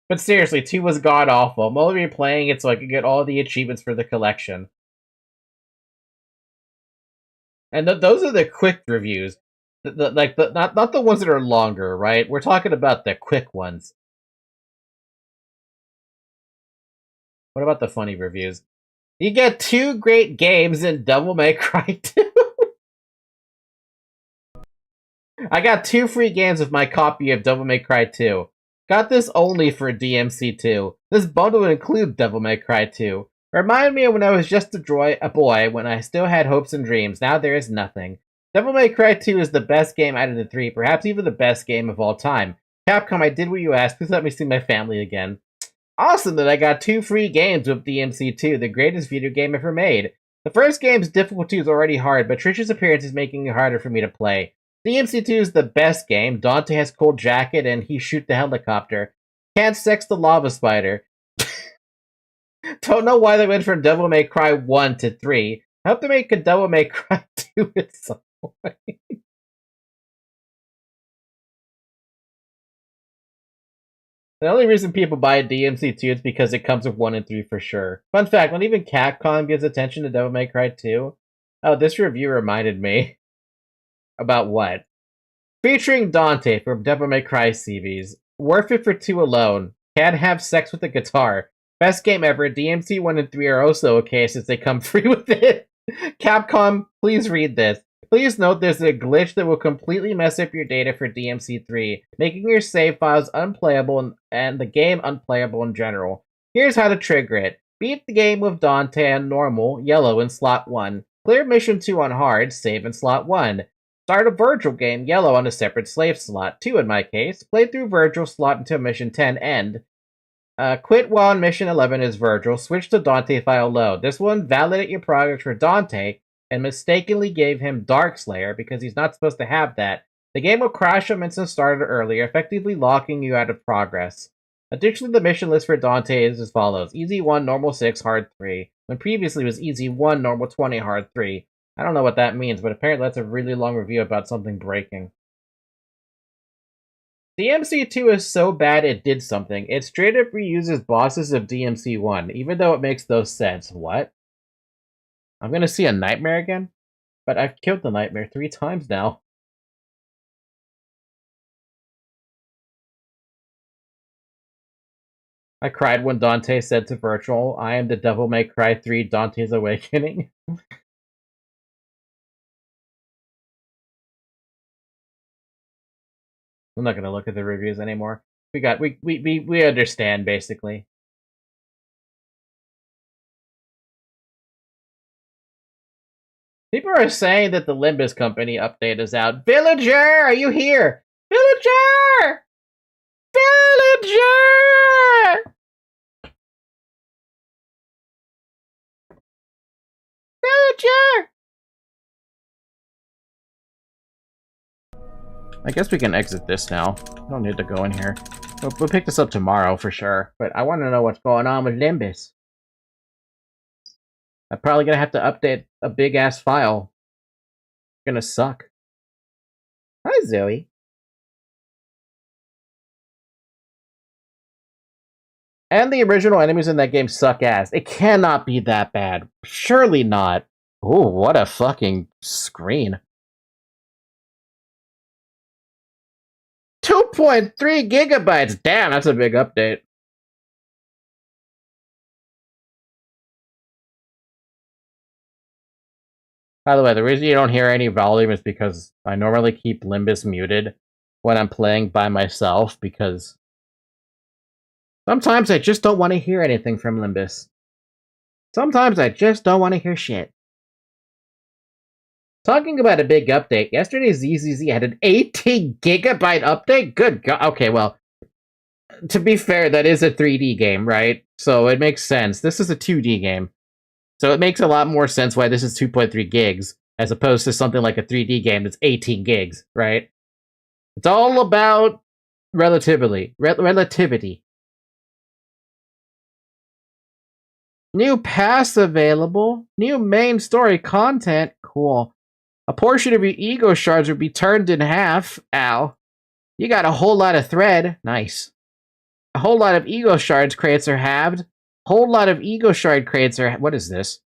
But seriously, 2 was god-awful. I'm only replaying it so I can get all the achievements for the collection. And those are the quick reviews. Not the ones that are longer, right? We're talking about the quick ones. What about the funny reviews? You get 2 great games in Devil May Cry 2. I got 2 free games with my copy of Devil May Cry 2. Got this only for DMC2. This bundle would include Devil May Cry 2. Remind me of when I was just a boy, when I still had hopes and dreams. Now there is nothing. Devil May Cry 2 is the best game out of the 3, perhaps even the best game of all time. Capcom, I did what you asked. Please let me see my family again. Awesome that I got 2 free games with DMC2, the greatest video game ever made. The first game's difficulty is already hard, but Trish's appearance is making it harder for me to play. DMC2 is the best game. Dante has cool jacket and he shoot the helicopter. Can't sex the lava spider. Don't know why they went from Devil May Cry 1 to 3. I hope they make a Devil May Cry 2 at some point. The only reason people buy DMC2 is because it comes with 1 and 3 for sure. Fun fact, not even Capcom gives attention to Devil May Cry 2. Oh, this review reminded me. About what? Featuring Dante from Devil May Cry CVs. Worth it for 2 alone. Can't have sex with a guitar. Best game ever. DMC 1 and 3 are also okay since they come free with it. Capcom, please read this. Please note there's a glitch that will completely mess up your data for DMC 3, making your save files unplayable and the game unplayable in general. Here's how to trigger it. Beat the game with Dante on normal, yellow in slot 1. Clear mission 2 on hard, save in slot 1. Start a Virgil game, yellow on a separate slave slot, 2 in my case. Play through Virgil slot until mission 10 end. Quit while on mission 11 is Virgil, switch to Dante file load. This will invalidate your progress for Dante, and mistakenly gave him Darkslayer because he's not supposed to have that. The game will crash him since started earlier, effectively locking you out of progress. Additionally, the mission list for Dante is as follows. Easy 1, normal 6, hard 3. When previously it was easy 1, normal 20, hard 3. I don't know what that means, but apparently that's a really long review about something breaking. DMC2 is so bad it did something. It straight up reuses bosses of DMC1, even though it makes no sense. What? I'm gonna see a nightmare again? But I've killed the nightmare 3 times now. I cried when Dante said to Virtual, I am the Devil May Cry 3 Dante's Awakening. I'm not gonna look at the reviews anymore. We understand, basically. People are saying that the Limbus Company update is out. Villager, are you here? Villager! Villager! Villager! I guess we can exit this now. I don't need to go in here. We'll pick this up tomorrow for sure, but I want to know what's going on with Limbus. I'm probably gonna have to update a big ass file. It's gonna suck. Hi, Zoe. And the original enemies in that game suck ass. It cannot be that bad. Surely not. Ooh, what a fucking screen. 2.3 gigabytes! Damn, that's a big update. By the way, the reason you don't hear any volume is because I normally keep Limbus muted when I'm playing by myself, because sometimes I just don't want to hear anything from Limbus. Sometimes I just don't want to hear shit. Talking about a big update, yesterday's ZZZ had an 18 gigabyte update? Good god. Okay, well, to be fair, that is a 3D game, right? So it makes sense. This is a 2D game. So it makes a lot more sense why this is 2.3 gigs, as opposed to something like a 3D game that's 18 gigs, right? It's all about relativity. Relativity. New pass available. New main story content. Cool. A portion of your ego shards will be turned in half. Ow. You got a whole lot of thread. Nice. A whole lot of ego shards crates are halved. Whole lot of ego shard crates are... What is this?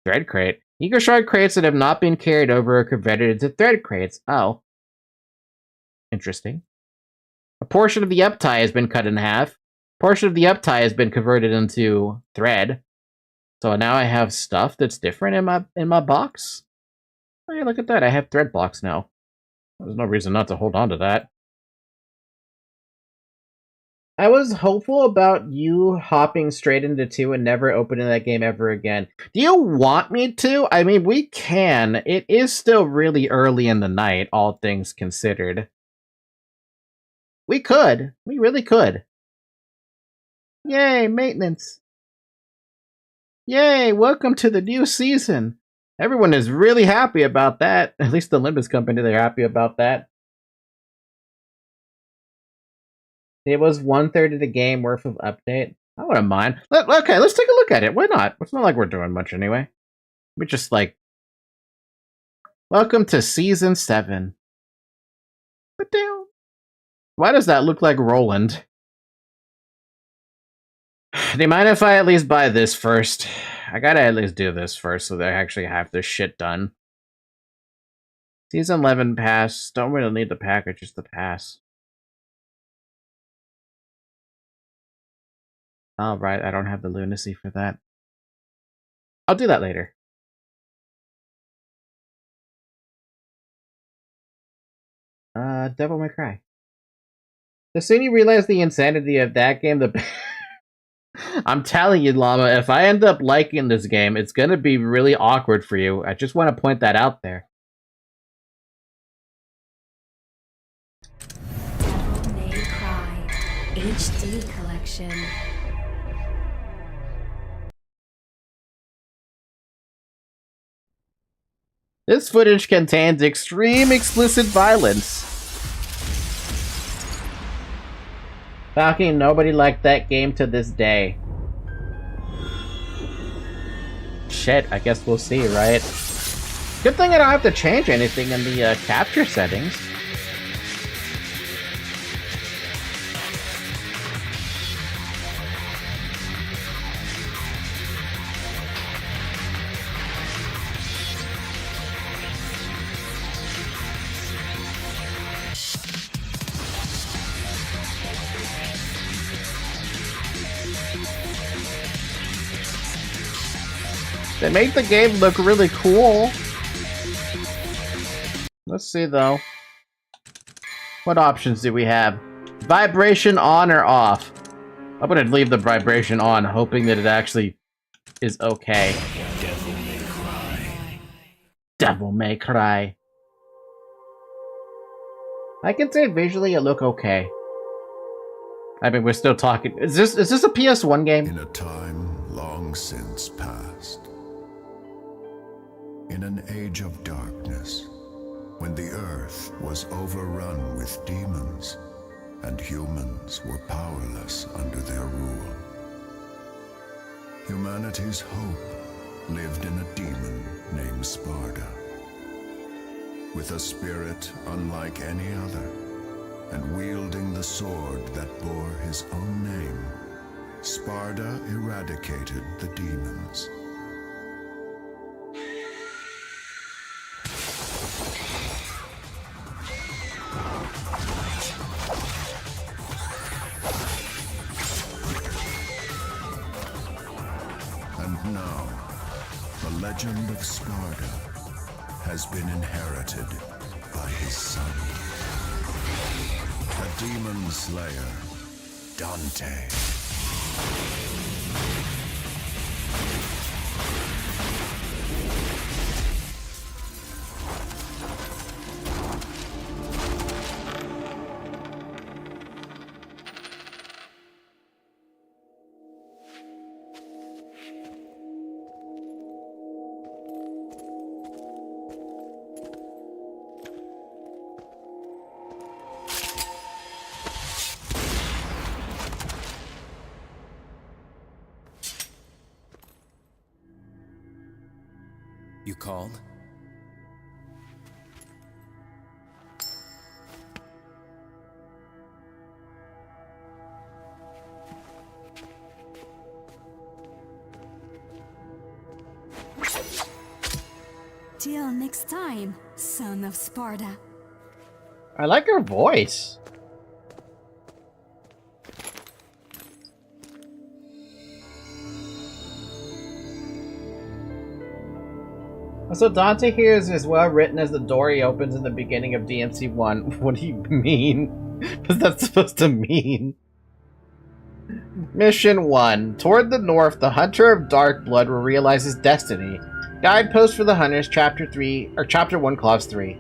Thread crate. Ego shard crates that have not been carried over are converted into thread crates. Oh. Interesting. A portion of the uptie has been cut in half. A portion of the uptie has been converted into thread. So now I have stuff that's different in my box. Oh yeah, look at that. I have thread blocks now. There's no reason not to hold on to that. I was hopeful about you hopping straight into 2 and never opening that game ever again. Do you want me to? I mean, we can. It is still really early in the night, all things considered. We could. We really could. Yay, maintenance. Yay, welcome to the new season. Everyone is really happy about that. At least the Limbus Company, they're happy about that. It was 1/3 of the game worth of update. I wouldn't mind. Okay, let's take a look at it. Why not? It's not like we're doing much anyway. We just like... Welcome to Season 7. But damn. Why does that look like Roland? Do you mind if I at least buy this first? I gotta at least do this first so that I actually have this shit done. Season 11 pass. Don't really need the package, just the pass. Oh, right, I don't have the lunacy for that. I'll do that later. Devil May Cry. The sooner you realize the insanity of that game, the I'm telling you, Llama, if I end up liking this game, it's gonna be really awkward for you. I just want to point that out there. Devil May Cry HD Collection. This footage contains extreme explicit violence. Fucking nobody liked that game to this day. Shit, I guess we'll see, right? Good thing I don't have to change anything in the capture settings. They make the game look really cool. Let's see though. What options do we have? Vibration on or off? I'm gonna leave the vibration on, hoping that it actually is okay. Devil May Cry. Devil May Cry. I can say visually it look okay. I mean, we're still talking. Is this a PS1 game? In a time long since past, in an age of darkness, when the earth was overrun with demons and humans were powerless under their rule, humanity's hope lived in a demon named Sparda. With a spirit unlike any other, and wielding the sword that bore his own name, Sparda eradicated the demons. And now, the legend of Sparda has been inherited by his son, the demon slayer, Dante. You called? Till next time, son of Sparda. I like her voice. So Dante here is as well written as the door he opens in the beginning of DMC1. What do you mean? What's that supposed to mean? Mission 1. Toward the north, the Hunter of Dark Blood will realize his destiny. Guidepost for the Hunters, Chapter 3, or Chapter 1, Clause 3.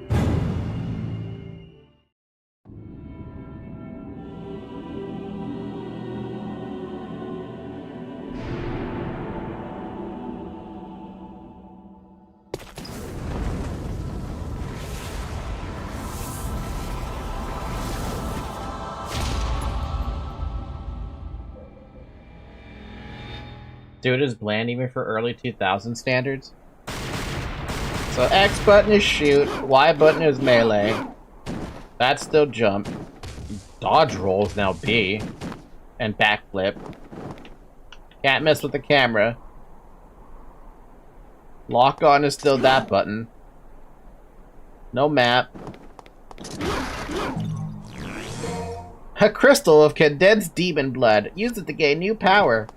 Dude is bland even for early 2000 standards. So X button is shoot, Y button is melee. That's still jump. Dodge roll is now B. And backflip. Can't mess with the camera. Lock on is still that button. No map. A crystal of condensed demon blood. Use it to gain new power.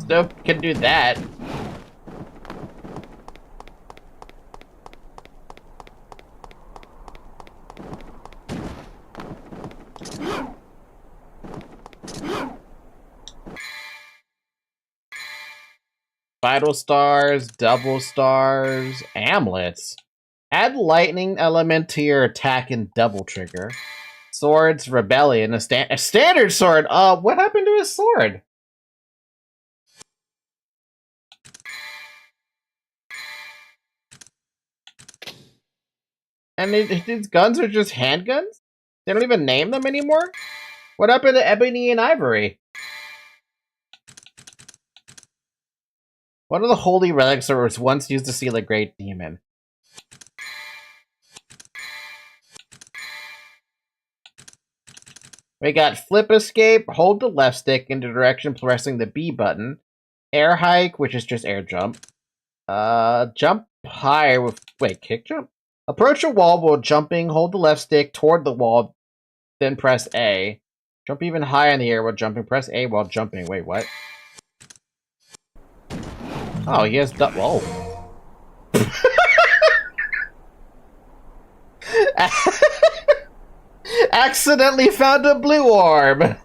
Still can do that. Vital stars, double stars, amulets. Add lightning element to your attack and double trigger. Swords, rebellion, a standard sword. What happened to his sword? And these guns are just handguns? They don't even name them anymore? What happened to ebony and ivory? One of the holy relics that was once used to seal a great demon. We got flip escape, hold the left stick in the direction pressing the B button. Air hike, which is just air jump. Jump higher with, wait, kick jump? Approach a wall while jumping, hold the left stick toward the wall, then press A. Jump even higher in the air while jumping, press A while jumping. Wait, what? Oh, he has whoa. Accidentally found a blue orb.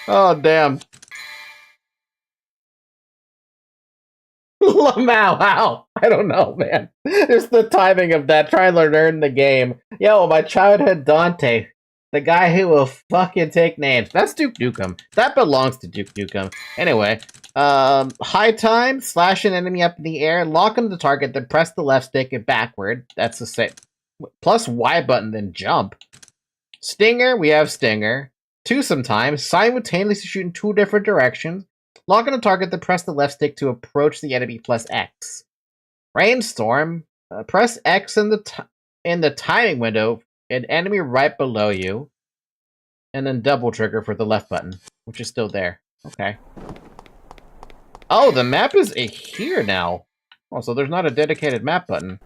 Oh, damn. Lamau, how? I don't know, man. It's the timing of that, trying to learn the game. Yo, my childhood Dante. The guy who will fucking take names. That's Duke Nukem. That belongs to Duke Nukem. Anyway, high time, slash an enemy up in the air, lock on the target, then press the left stick and backward. That's the same. Plus Y button, then jump. Stinger, we have Stinger. Two sometimes, simultaneously shoot in two different directions. Lock on the target, then press the left stick to approach the enemy plus X. Rainstorm, press X in the timing window, an enemy right below you, and then double trigger for the left button, which is still there. Okay. Oh, the map is here now. Oh, so there's not a dedicated map button.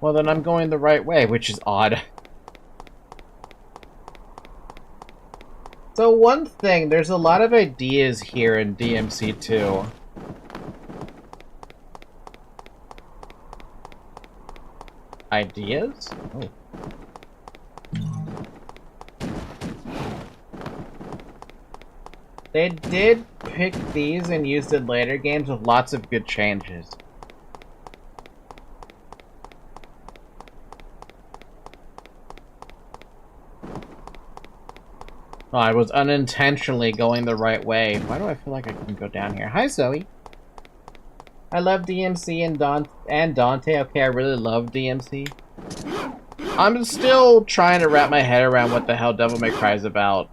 Well, then I'm going the right way, which is odd. So one thing, there's a lot of ideas here in DMC2. Ideas? Oh. They did pick these and used in later games with lots of good changes. Oh, I was unintentionally going the right way. Why do I feel like I can go down here? Hi, Zoe. I love DMC and Dante. Okay, I really love DMC. I'm still trying to wrap my head around what the hell Devil May Cry is about.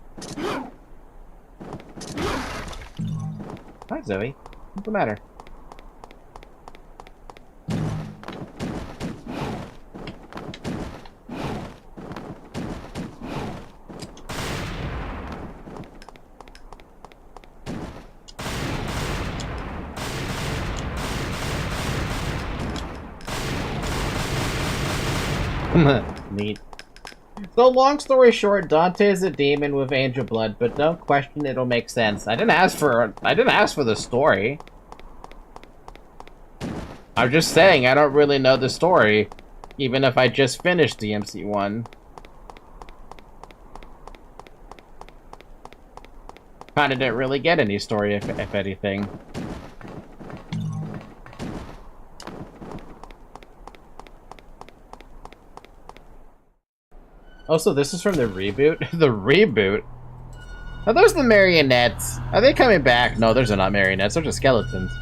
Hi, Zoe. What's the matter? Neat. So long story short, Dante is a demon with angel blood, but don't question, it'll make sense. I didn't ask for the story. I'm just saying I don't really know the story, even if I just finished DMC1. Kinda didn't really get any story, if anything. Oh, so this is from the reboot? The reboot? Are those the marionettes? Are they coming back? No, those are not marionettes. Those are skeletons.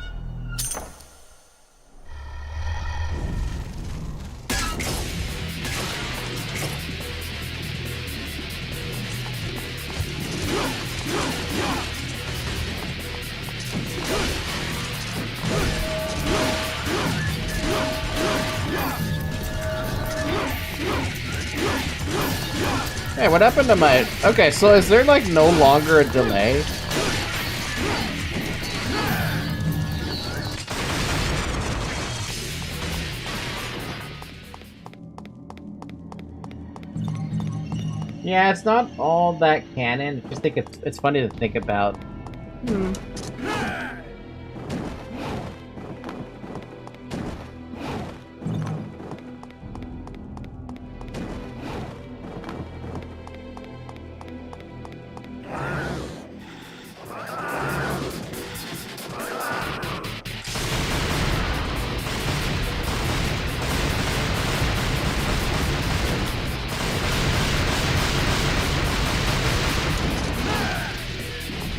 Hey, what happened to my... Okay, so is there, like, no longer a delay? Yeah, it's not all that canon. I just think it's funny to think about.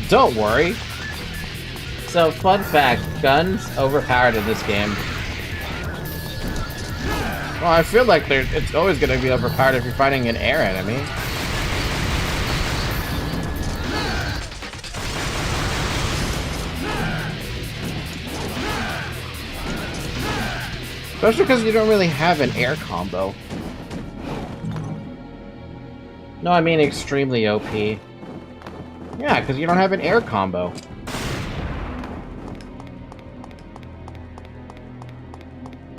Don't worry. So, fun fact, guns overpowered in this game. Well, I feel like it's always going to be overpowered if you're fighting an air enemy. Especially because you don't really have an air combo. No, I mean extremely OP. Yeah, because you don't have an air combo.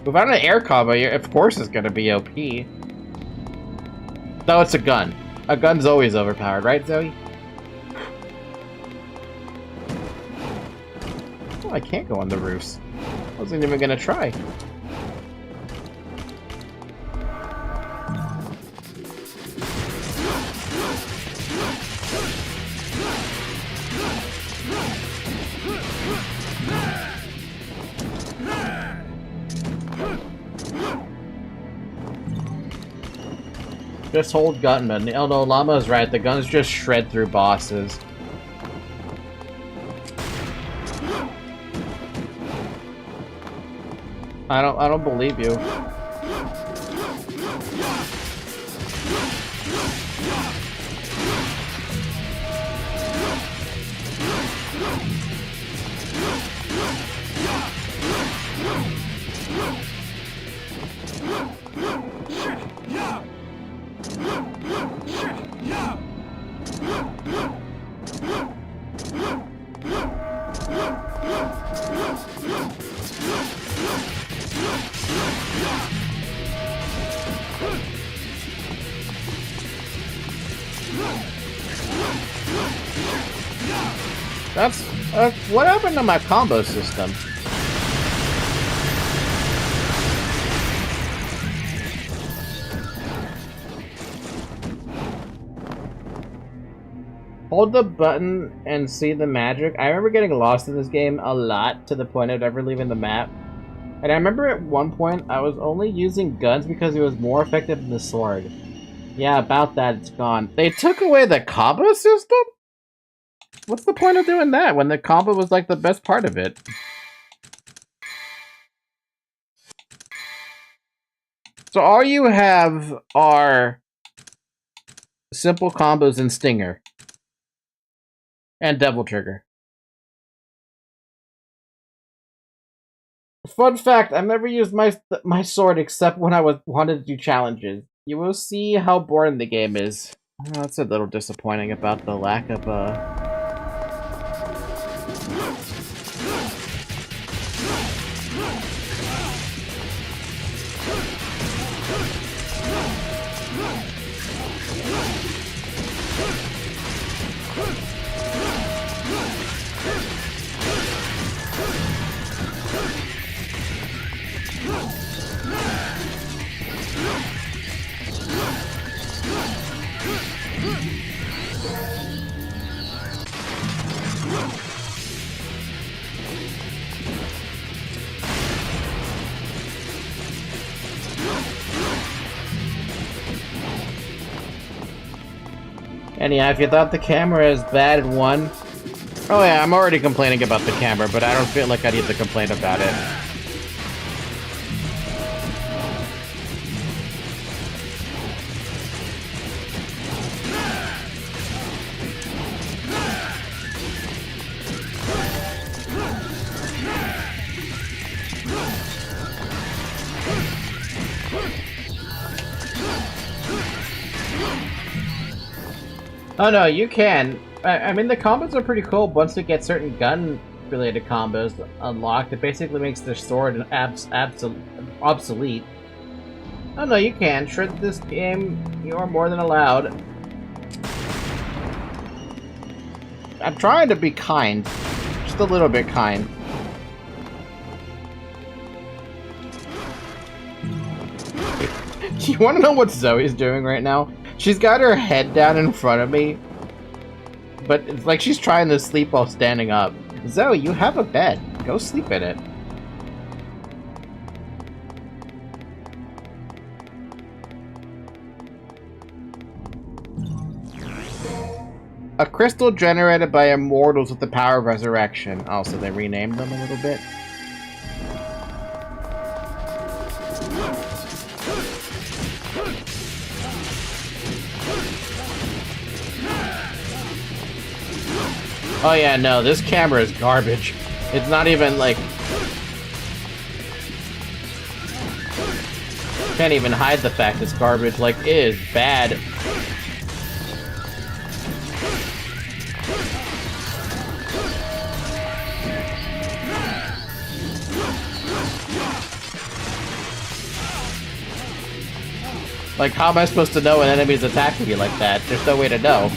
Without an air combo, of course it's gonna be OP. Though it's a gun. A gun's always overpowered, right, Zoe? Oh, I can't go on the roofs. I wasn't even gonna try. Just hold gunman. Oh no, Llama's right. The guns just shred through bosses. I don't believe you. That's what happened to my combo system? Hold the button and see the magic. I remember getting lost in this game a lot to the point of never leaving the map. And I remember at one point I was only using guns because it was more effective than the sword. Yeah, about that, it's gone. They took away the combo system? What's the point of doing that when the combo was like the best part of it? So all you have are simple combos in Stinger. And Devil Trigger. Fun fact, I've never used my sword except when I wanted to do challenges. You will see how boring the game is. Oh, that's a little disappointing about the lack of And yeah, if you thought the camera is bad in one... Oh yeah, I'm already complaining about the camera, but I don't feel like I need to complain about it. Oh no, you can. I mean, the combos are pretty cool. Once you get certain gun-related combos unlocked, it basically makes the sword obsolete. Oh no, you can. Sure, this game, you are more than allowed. I'm trying to be kind. Just a little bit kind. You want to know what Zoe's doing right now? She's got her head down in front of me, but it's like she's trying to sleep while standing up. Zoe, you have a bed. Go sleep in it. A crystal generated by immortals with the power of resurrection. Oh, so they renamed them a little bit? Oh yeah, no, this camera is garbage. It's not even like... Can't even hide the fact it's garbage. Like, it is bad. Like, how am I supposed to know an enemy's attacking me like that? There's no way to know.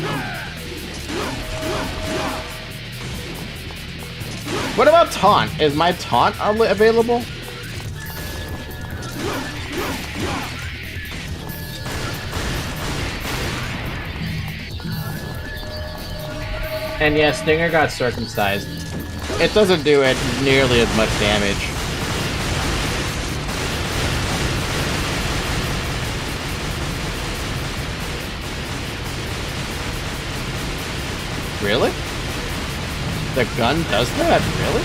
What about taunt? Is my taunt available? And yeah, Stinger got circumcised. It doesn't do it nearly as much damage. Really? The gun does that? Really?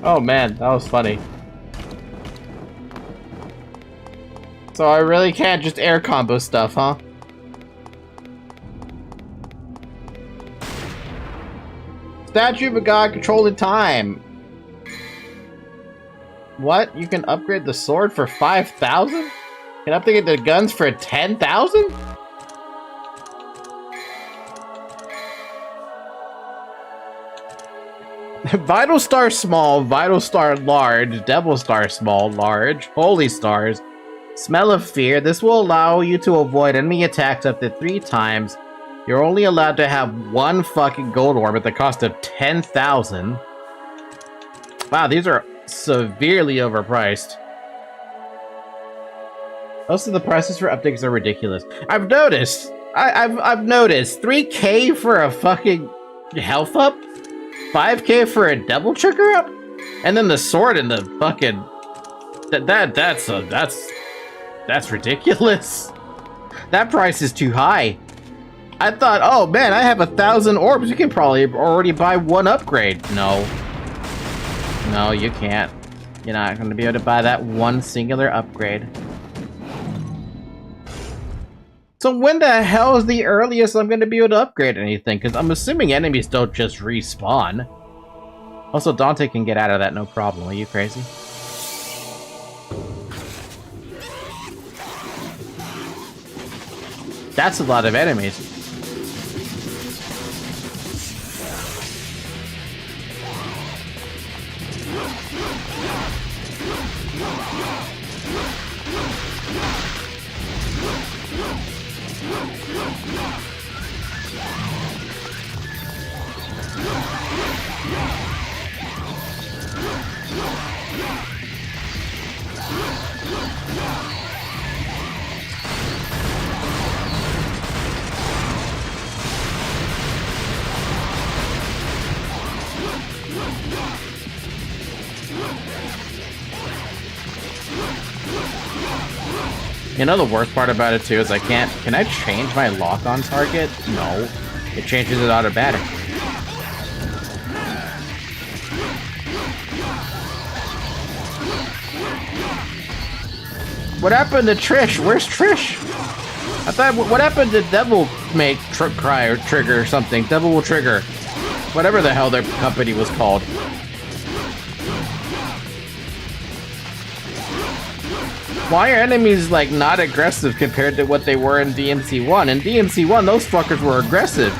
Oh man, that was funny. So I really can't just air combo stuff, huh? Statue of a God controlling time. What? You can upgrade the sword for 5,000? Can upgrade the guns for 10,000? Vital Star small, Vital Star large, Devil Star small, large, Holy Stars, Smell of Fear. This will allow you to avoid enemy attacks up to 3 times. You're only allowed to have 1 fucking gold orb at the cost of 10,000. Wow, these are severely overpriced. Most of the prices for updates are ridiculous. I've noticed. I've noticed 3K for a fucking health up, 5K for a double trigger up, and then the sword and the fucking that's ridiculous. That price is too high. I thought, oh man, I have 1,000 orbs. You can probably already buy 1 upgrade. No. No, you can't. You're not going to be able to buy that 1 singular upgrade. So when the hell is the earliest I'm going to be able to upgrade anything? Because I'm assuming enemies don't just respawn. Also, Dante can get out of that no problem. Are you crazy? That's a lot of enemies. You know the worst part about it too is I can't... Can I change my lock on target? No. It changes it automatically. What happened to Trish? Where's Trish? I thought... What happened to Devil May Cry or Trigger or something? Devil Will Trigger. Whatever the hell their company was called. Why are enemies, like, not aggressive compared to what they were in DMC1? In DMC1, those fuckers were aggressive.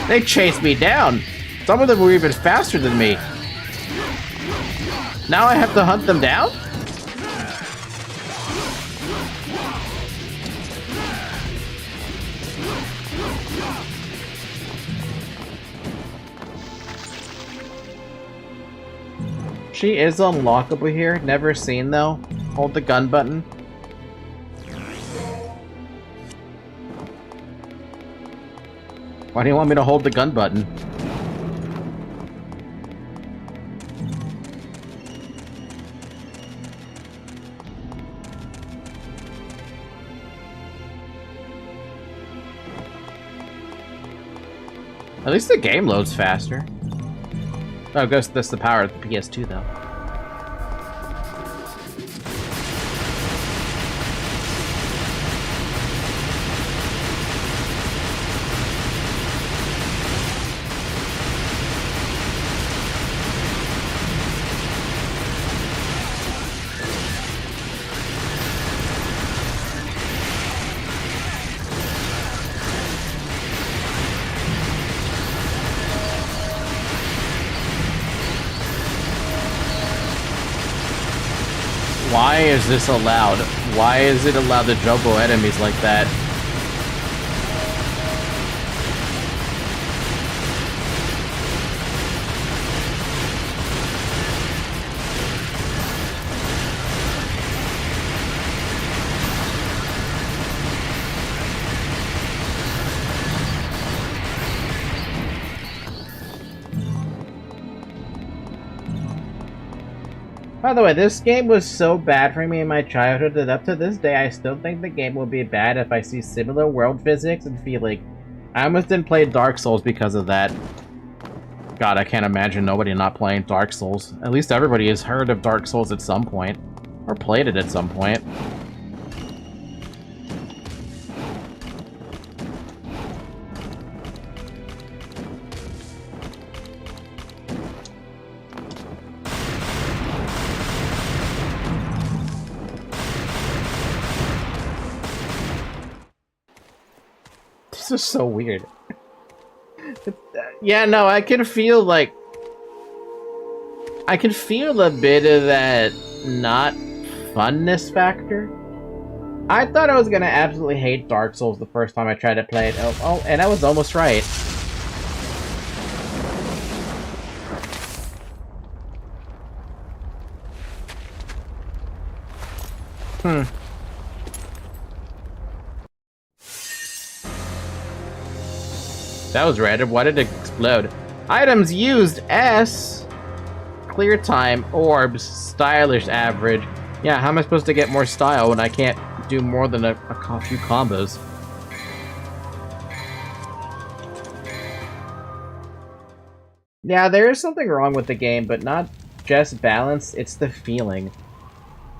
They chased me down. Some of them were even faster than me. Now I have to hunt them down? She is unlockable here. Never seen, though. Hold the gun button. Why do you want me to hold the gun button? At least the game loads faster. Oh, I guess that's the power of the PS2, though. Why is this allowed? Why is it allowed to jumbo enemies like that? By the way, this game was so bad for me in my childhood that up to this day I still think the game will be bad if I see similar world physics and feeling. I almost didn't play Dark Souls because of that. God, I can't imagine nobody not playing Dark Souls. At least everybody has heard of Dark Souls at some point. Or played it at some point. This is so weird. Yeah, no, I can feel like... I can feel a bit of that not funness factor. I thought I was gonna absolutely hate Dark Souls the first time I tried to play it. Oh, and I was almost right. That was random. Why did it explode? Items used: S. Clear time. Orbs. Stylish average. Yeah, how am I supposed to get more style when I can't do more than a few combos? Yeah, there is something wrong with the game, but not just balance, it's the feeling.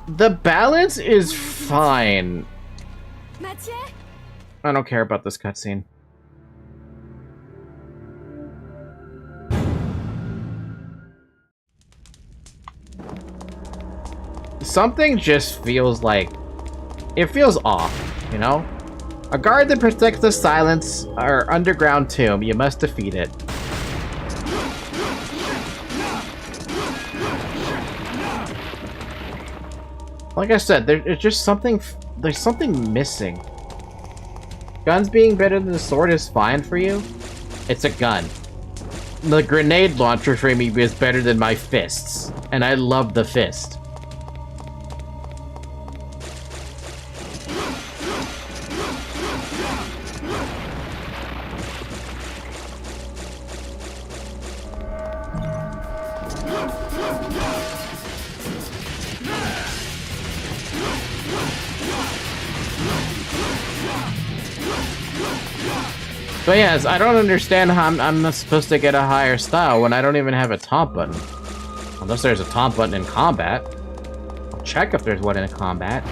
The balance is fine. I don't care about this cutscene. Something just feels like... It feels off, you know? A guard that protects the silence or underground tomb. You must defeat it. Like I said, there's just something... There's something missing. Guns being better than the sword is fine for you. It's a gun. The grenade launcher for me is better than my fists. And I love the fist. But yes, I don't understand how I'm not supposed to get a higher style when I don't even have a taunt button. Unless there's a taunt button in combat. I'll check if there's one in combat.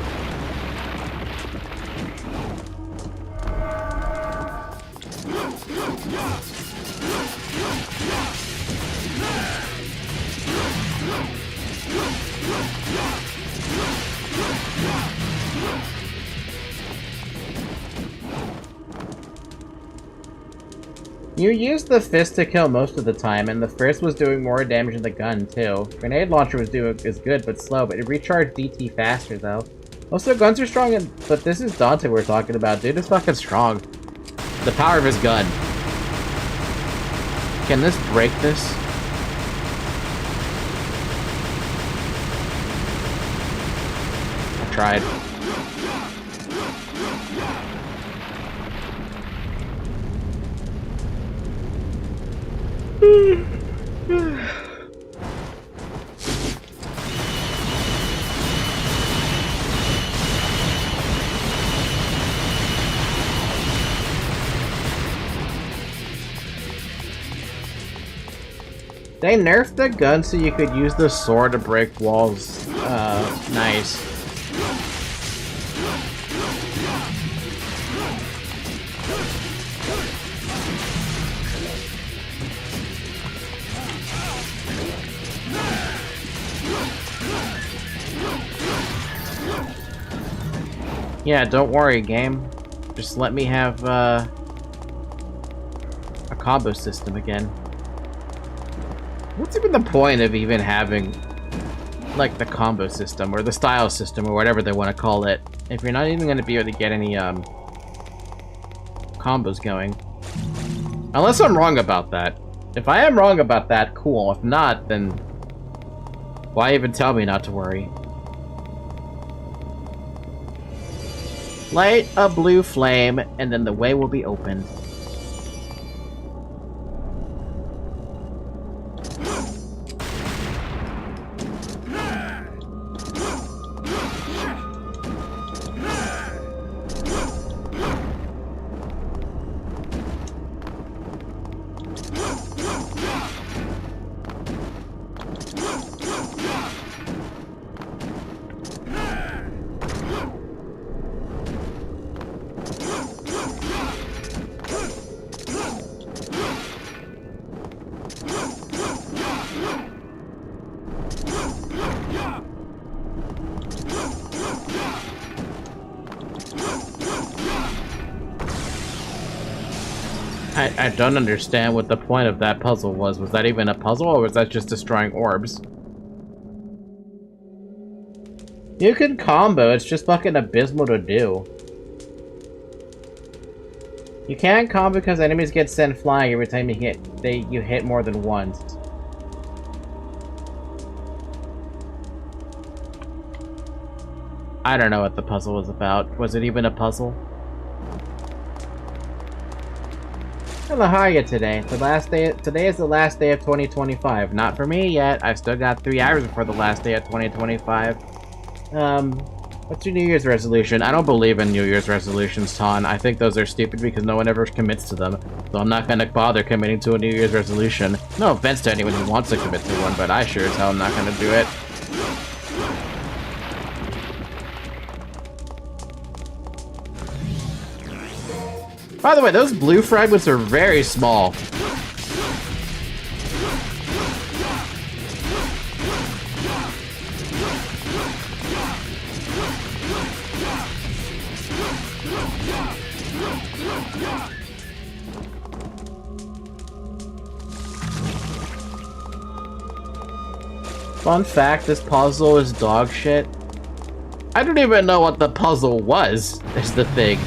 You used the fist to kill most of the time, and the first was doing more damage than the gun, too. Grenade launcher is good, but slow, but it recharged DT faster, though. Also, guns are strong, but this is Dante we're talking about. Dude is fucking strong. The power of his gun. Can this break this? I tried. They nerfed the gun so you could use the sword to break walls. Nice. Yeah, don't worry, game. Just let me have, a combo system again. What's even the point of even having, like, the combo system, or the style system, or whatever they want to call it, if you're not even going to be able to get any, combos going? Unless I'm wrong about that. If I am wrong about that, cool. If not, then why even tell me not to worry? Light a blue flame, and then the way will be opened. I don't understand what the point of that puzzle was. Was that even a puzzle, or was that just destroying orbs? You can combo, it's just fucking abysmal to do. You can't combo because enemies get sent flying every time you hit more than once. I don't know what the puzzle was about. Was it even a puzzle? Hello, how are you today? Today is the last day of 2025. Not for me yet. I've still got 3 hours before the last day of 2025. What's your New Year's resolution? I don't believe in New Year's resolutions, Ton. I think those are stupid because no one ever commits to them. So I'm not gonna bother committing to a New Year's resolution. No offense to anyone who wants to commit to one, but I sure as hell am not gonna do it. By the way, those blue fragments are very small. Fun fact, this puzzle is dog shit. I don't even know what the puzzle was, is the thing.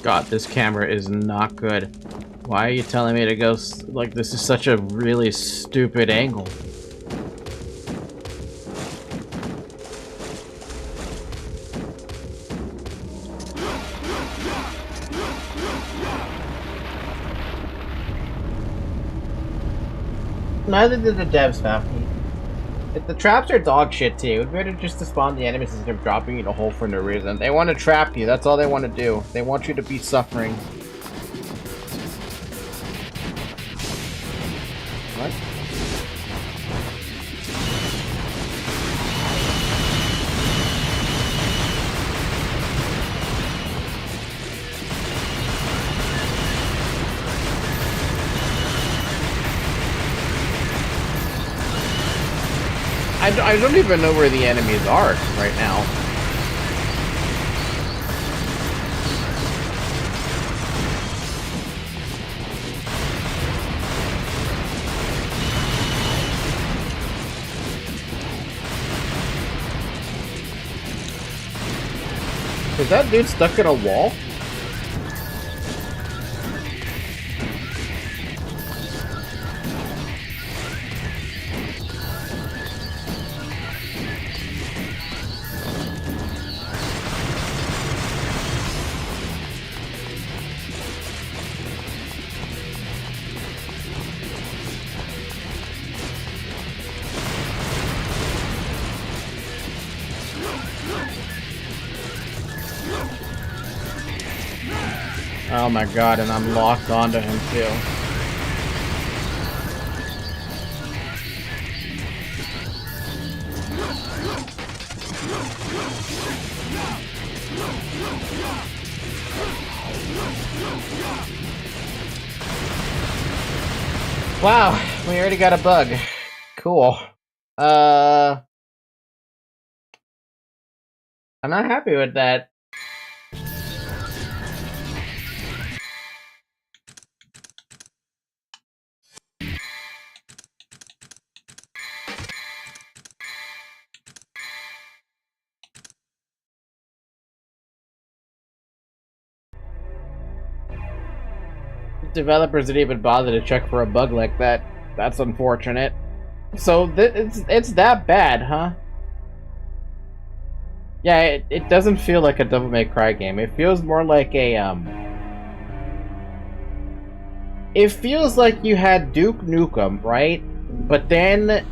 God, this camera is not good. Why are you telling me to go like this is such a really stupid angle? Neither did the devs, Falcon. If the traps are dog shit too, it'd better just to spawn the enemies instead of dropping you in a hole for no reason. They want to trap you, that's all they want to do. They want you to be suffering. What? I don't even know where the enemies are right now. Is that dude stuck in a wall? Oh my god, and I'm locked onto him too. Wow, we already got a bug. Cool. I'm not happy with that. Developers didn't even bother to check for a bug like that. That's unfortunate. So it's that bad, huh? Yeah, it doesn't feel like a Devil May Cry game. It feels more like a it feels like you had Duke Nukem, right? But then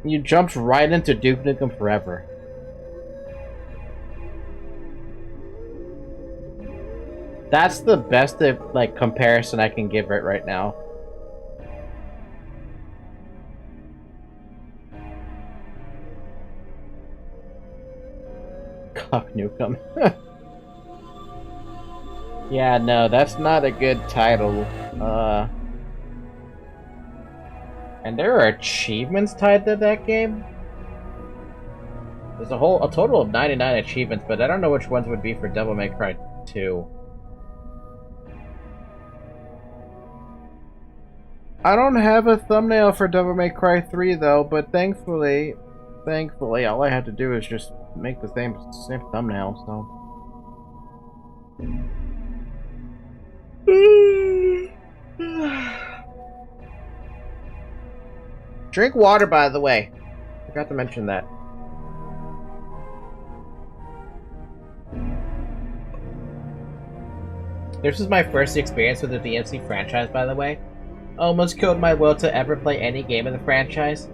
you jumped right into Duke Nukem Forever. That's the best like comparison I can give it right now. Cock Nukem. Yeah, no, that's not a good title. And there are achievements tied to that game? There's a total of 99 achievements, but I don't know which ones would be for Devil May Cry 2. I don't have a thumbnail for Devil May Cry 3 though, but thankfully, all I had to do is just make the same thumbnail, so. Drink water, by the way. Forgot to mention that. This is my first experience with the DMC franchise, by the way. Almost killed my will to ever play any game in the franchise.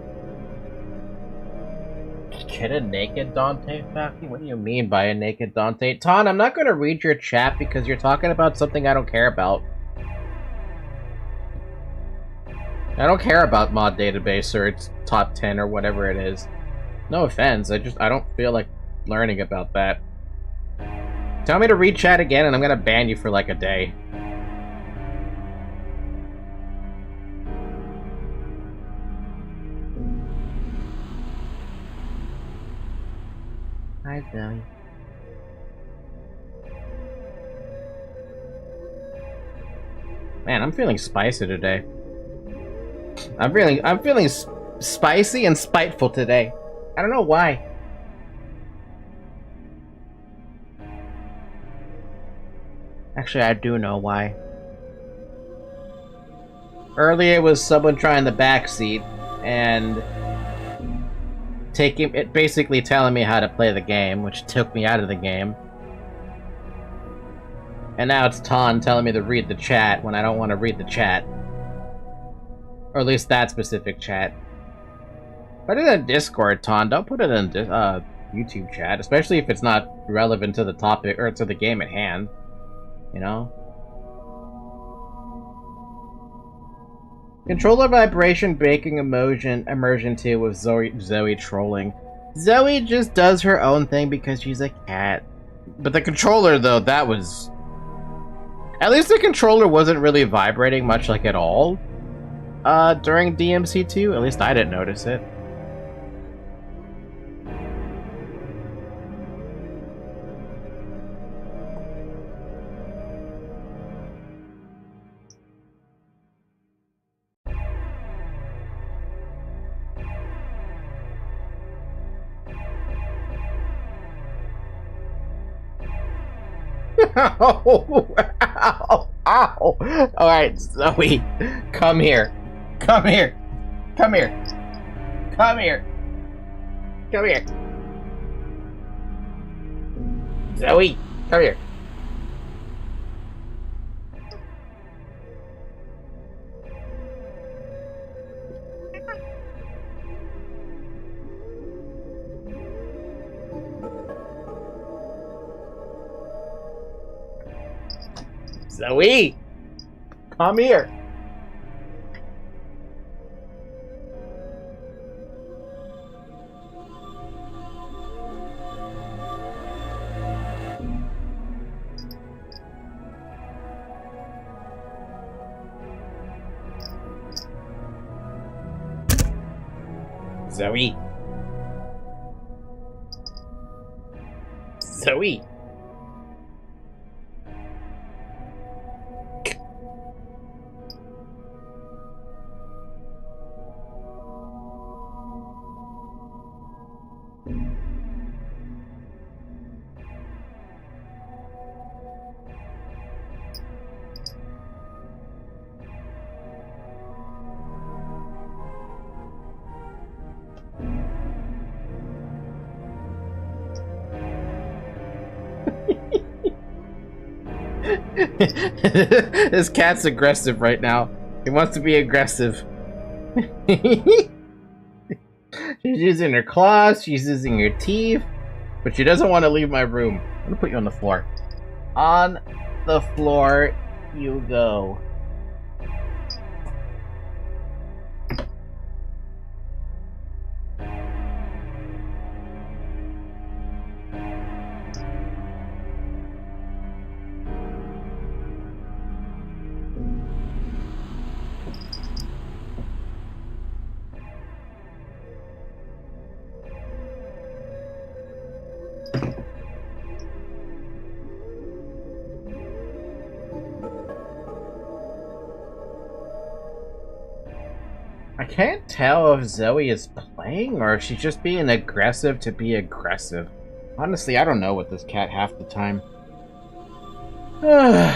Get a naked Dante, Falcon? What do you mean by a naked Dante? Ton, I'm not going to read your chat because you're talking about something I don't care about. I don't care about mod database or its top 10 or whatever it is. No offense, I don't feel like learning about that. Tell me to read chat again and I'm gonna ban you for like a day. Hi, Zoe. Man, I'm feeling spicy today. I'm feeling spicy and spiteful today. I don't know why. Actually, I do know why. Earlier was someone trying the backseat and basically telling me how to play the game, which took me out of the game. And now it's Ton telling me to read the chat when I don't want to read the chat. Or at least that specific chat. Put it in Discord, Ton. Don't put it in YouTube chat, especially if it's not relevant to the topic or to the game at hand. You know? Controller vibration baking immersion 2 with Zoe trolling. Zoe just does her own thing because she's a cat. But the controller, though, that was... At least the controller wasn't really vibrating much like at all during DMC2. At least I didn't notice it. Ow! Ow! Ow! Alright, Zoe, come here. Come here. Come here. Come here. Come here. Zoe, come here. Zoe! Come here! Zoe! Zoe! This cat's aggressive right now. He wants to be aggressive. She's using her claws, she's using her teeth, but she doesn't want to leave my room. I'm gonna put you on the floor. On the floor you go. I can't tell if Zoe is playing or if she's just being aggressive to be aggressive. Honestly, I don't know with this cat half the time. Oh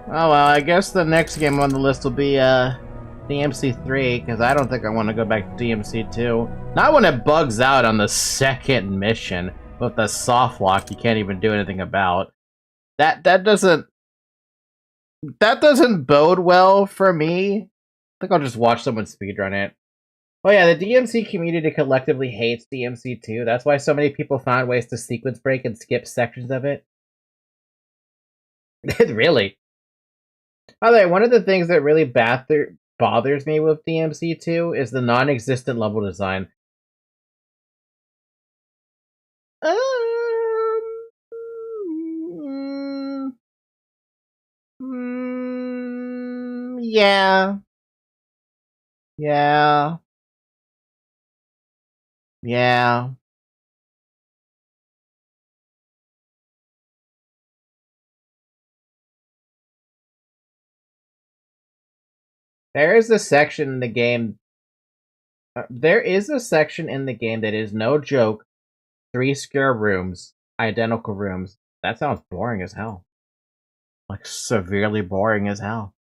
well, I guess the next game on the list will be DMC3, because I don't think I want to go back to DMC2. Not when it bugs out on the second mission with the soft lock you can't even do anything about. That doesn't bode well for me. I think I'll just watch someone speedrun it. Oh yeah, the DMC community collectively hates DMC2. That's why so many people found ways to sequence break and skip sections of it. Really? By the way, one of the things that really bothers me with DMC2 is the non-existent level design. Yeah. Yeah. Yeah. There is a section in the game There is a section in the game that is no joke, 3 square rooms, identical rooms. That sounds boring as hell. Like, severely boring as hell.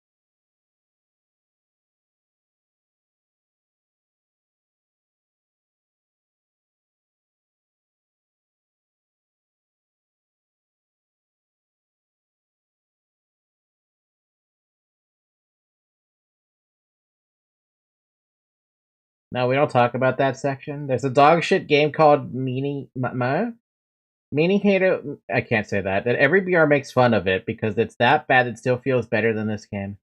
No, we don't talk about that section. There's a dog shit game called Meaning Hater. I can't say that. That every BR makes fun of it because it's that bad it still feels better than this game.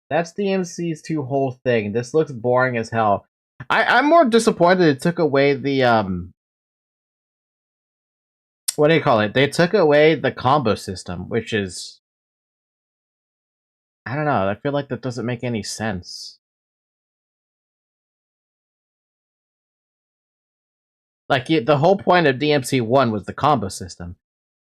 That's DMC's whole thing. This looks boring as hell. I'm more disappointed it took away the what do you call it? They took away the combo system, which is, I don't know, I feel like that doesn't make any sense. Like, the whole point of DMC 1 was the combo system.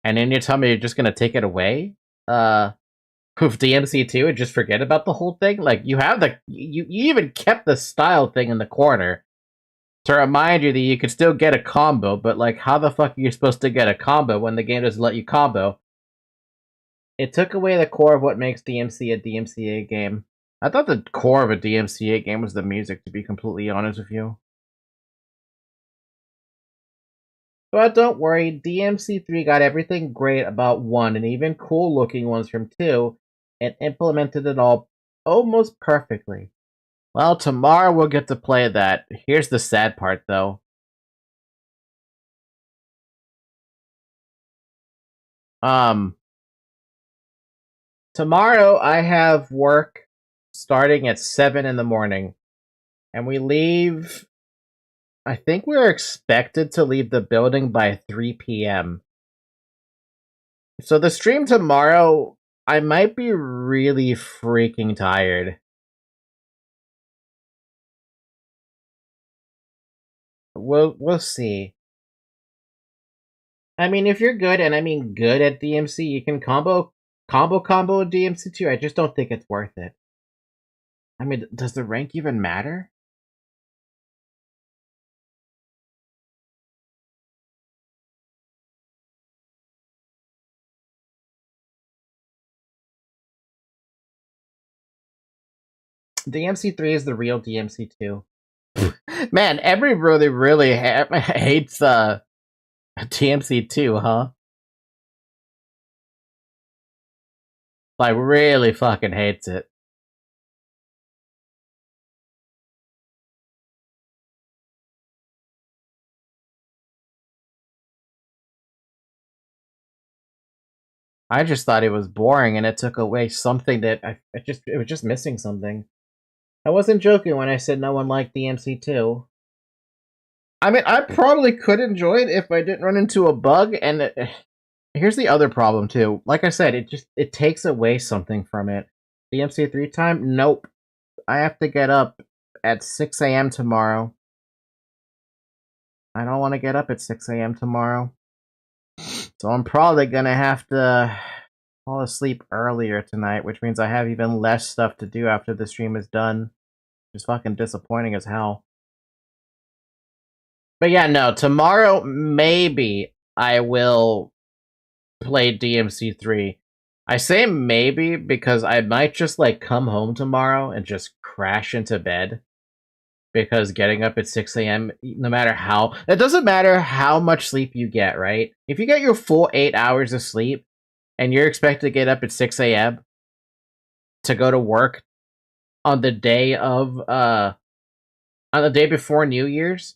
And then you're telling me you're just gonna take it away? With DMC 2 and just forget about the whole thing? Like, you have you even kept the style thing in the corner to remind you that you could still get a combo, but like, how the fuck are you supposed to get a combo when the game doesn't let you combo? It took away the core of what makes DMC a DMCA game. I thought the core of a DMCA game was the music, to be completely honest with you. But don't worry, DMC3 got everything great about 1 and even cool looking ones from 2 and implemented it all almost perfectly. Well, tomorrow we'll get to play that. Here's the sad part though. Tomorrow I have work starting at 7 in the morning. And we leave, I think we're expected to leave the building by 3 p.m. So the stream tomorrow, I might be really freaking tired. We'll see. I mean, if you're good, and I mean good at DMC, you can combo DMC2. I just don't think it's worth it. I mean, does the rank even matter? DMC3 is the real DMC2. Man, everybody really hates DMC2, huh? Like, really fucking hates it. I just thought it was boring, and it took away something that it was just missing something. I wasn't joking when I said no one liked DMC2. I mean, I probably could enjoy it if I didn't run into a bug, and here's the other problem too. Like I said, it takes away something from it. DMC3 time? Nope. I have to get up at 6 a.m. tomorrow. I don't want to get up at 6 a.m. tomorrow. So I'm probably gonna have to fall asleep earlier tonight, which means I have even less stuff to do after the stream is done. Just fucking disappointing as hell. But yeah, no, tomorrow maybe I will play DMC3. I say maybe because I might just like come home tomorrow and just crash into bed. Because getting up at 6 a.m., no matter how, it doesn't matter how much sleep you get, right? If you get your full 8 hours of sleep and you're expected to get up at 6 a.m. to go to work on the day of, on the day before New Year's,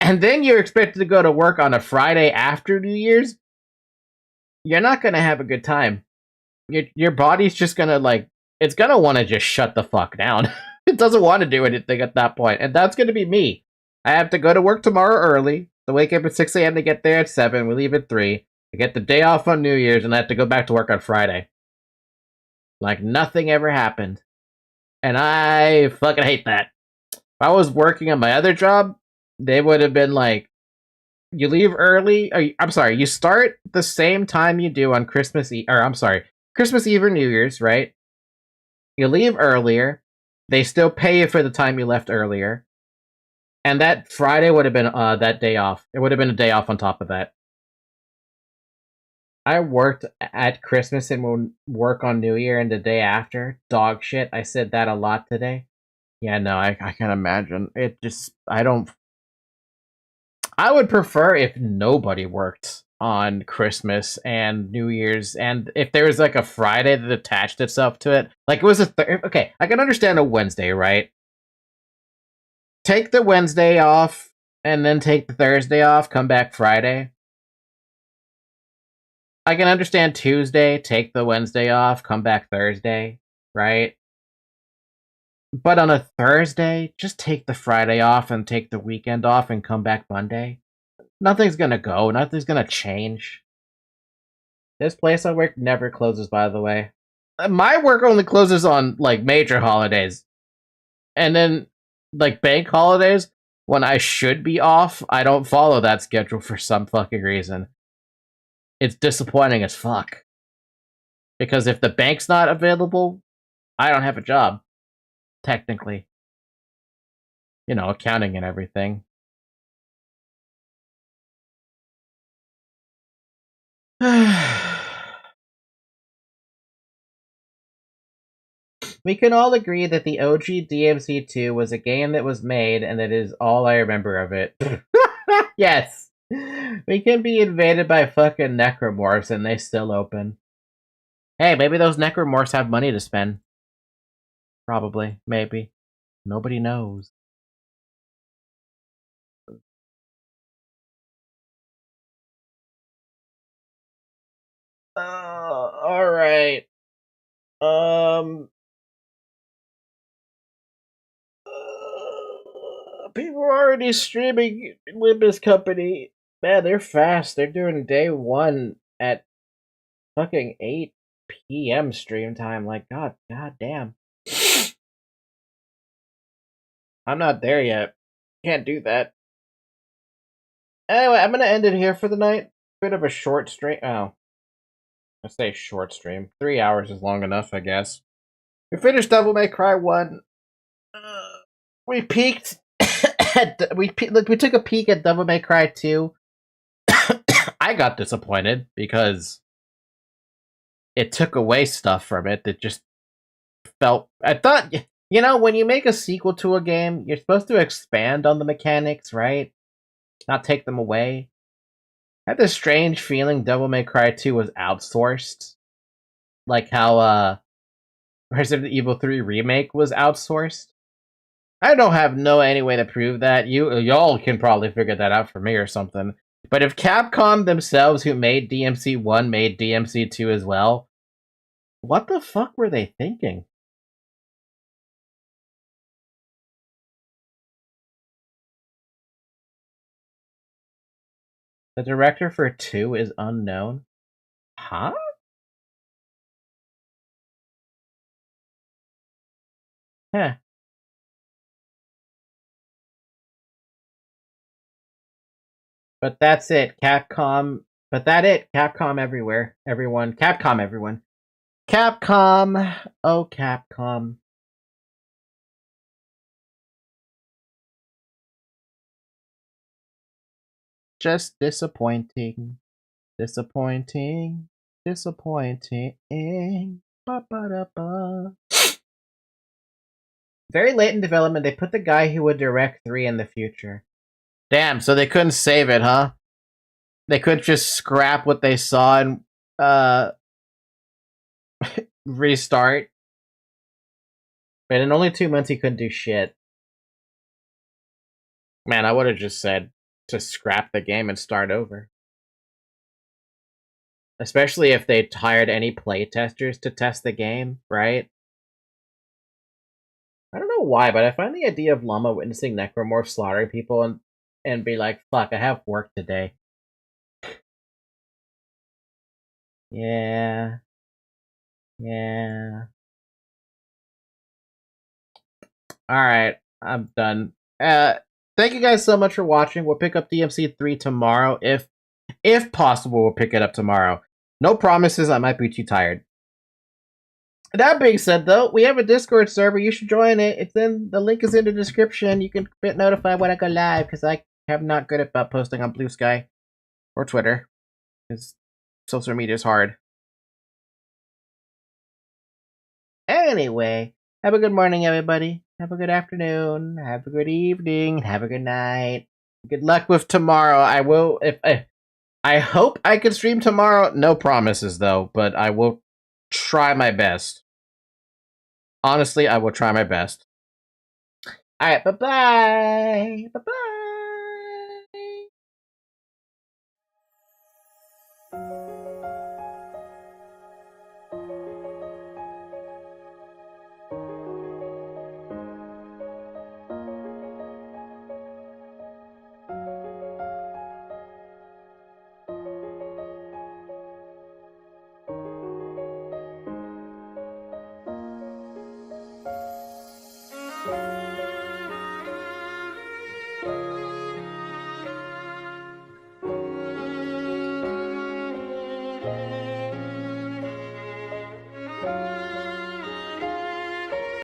and then you're expected to go to work on a Friday after New Year's, you're not gonna have a good time. Your body's just gonna, like, it's gonna want to just shut the fuck down. It doesn't want to do anything at that point, and that's going to be me. I have to go to work tomorrow early, to wake up at 6 a.m. to get there at 7, we leave at 3, I get the day off on New Year's, and I have to go back to work on Friday. Like nothing ever happened. And I fucking hate that. If I was working on my other job, they would have been like, you leave early, you start the same time you do on Christmas Eve, Christmas Eve or New Year's, right? You leave earlier, They still pay you for the time you left earlier. And that Friday would have been that day off. It would have been a day off on top of that. I worked at Christmas and will work on New Year and the day after. Dog shit. I said that a lot today. Yeah, no, I can't imagine. It just, I would prefer if nobody worked on Christmas and New Year's, and if there was like a Friday that attached itself to it. Like it was okay, I can understand a Wednesday, right? Take the Wednesday off, and then take the Thursday off, come back Friday. I can understand Tuesday, take the Wednesday off, come back Thursday, right? But on a Thursday, just take the Friday off and take the weekend off and come back Monday. Nothing's gonna go, nothing's gonna change. This place I work never closes, by the way. My work only closes on, like, major holidays. And then, like, bank holidays, when I should be off, I don't follow that schedule for some fucking reason. It's disappointing as fuck. Because if the bank's not available, I don't have a job. Technically. You know, accounting and everything. We can all agree that the OG DMC2 was a game that was made, and that is all I remember of it. Yes! We can be invaded by fucking necromorphs and they still open. Hey, maybe those necromorphs have money to spend. Probably. Maybe. Nobody knows. Alright. People are already streaming Limbus Company. Man, they're fast. They're doing day one at fucking 8 p.m. stream time. Like, god damn. I'm not there yet. Can't do that. Anyway, I'm gonna end it here for the night. Bit of a short stream. Oh. I say short stream. 3 hours is long enough, I guess. We finished Devil May Cry 1. We peaked we took a peek at Devil May Cry 2. I got disappointed because it took away stuff from it that just felt... I thought, you know, when you make a sequel to a game, you're supposed to expand on the mechanics, right? Not take them away. I had this strange feeling Devil May Cry 2 was outsourced. Like how Resident Evil 3 Remake was outsourced. I don't have any way to prove that. Y'all can probably figure that out for me or something. But if Capcom themselves, who made DMC1, made DMC2 as well, what the fuck were they thinking? The director for 2 is unknown? Huh? Huh. But that's it. Capcom. But that it. Capcom everywhere. Everyone. Capcom everyone. Capcom. Oh, Capcom. Just disappointing. Disappointing. Disappointing. Ba-ba-da-ba. Very late in development, they put the guy who would direct 3 in the future. Damn, so they couldn't save it, huh? They could just scrap what they saw and restart. But in only 2 months he couldn't do shit. Man, I would have just said to scrap the game and start over. Especially if they hired any playtesters to test the game, right? I don't know why, but I find the idea of Llama witnessing necromorphs slaughtering people and be like, fuck, I have work today. Yeah. Yeah. Alright, I'm done. Thank you guys so much for watching. We'll pick up DMC3 tomorrow. If possible, we'll pick it up tomorrow. No promises, I might be too tired. That being said, though, we have a Discord server. You should join it. It's in the link is in the description. You can get notified when I go live because I am not good about posting on Blue Sky or Twitter because social media is hard. Anyway, have a good morning, everybody. Have a good afternoon. Have a good evening. Have a good night. Good luck with tomorrow. I will. I hope I can stream tomorrow. No promises though, but I will try my best. Honestly, I will try my best. All right, bye-bye. Bye-bye.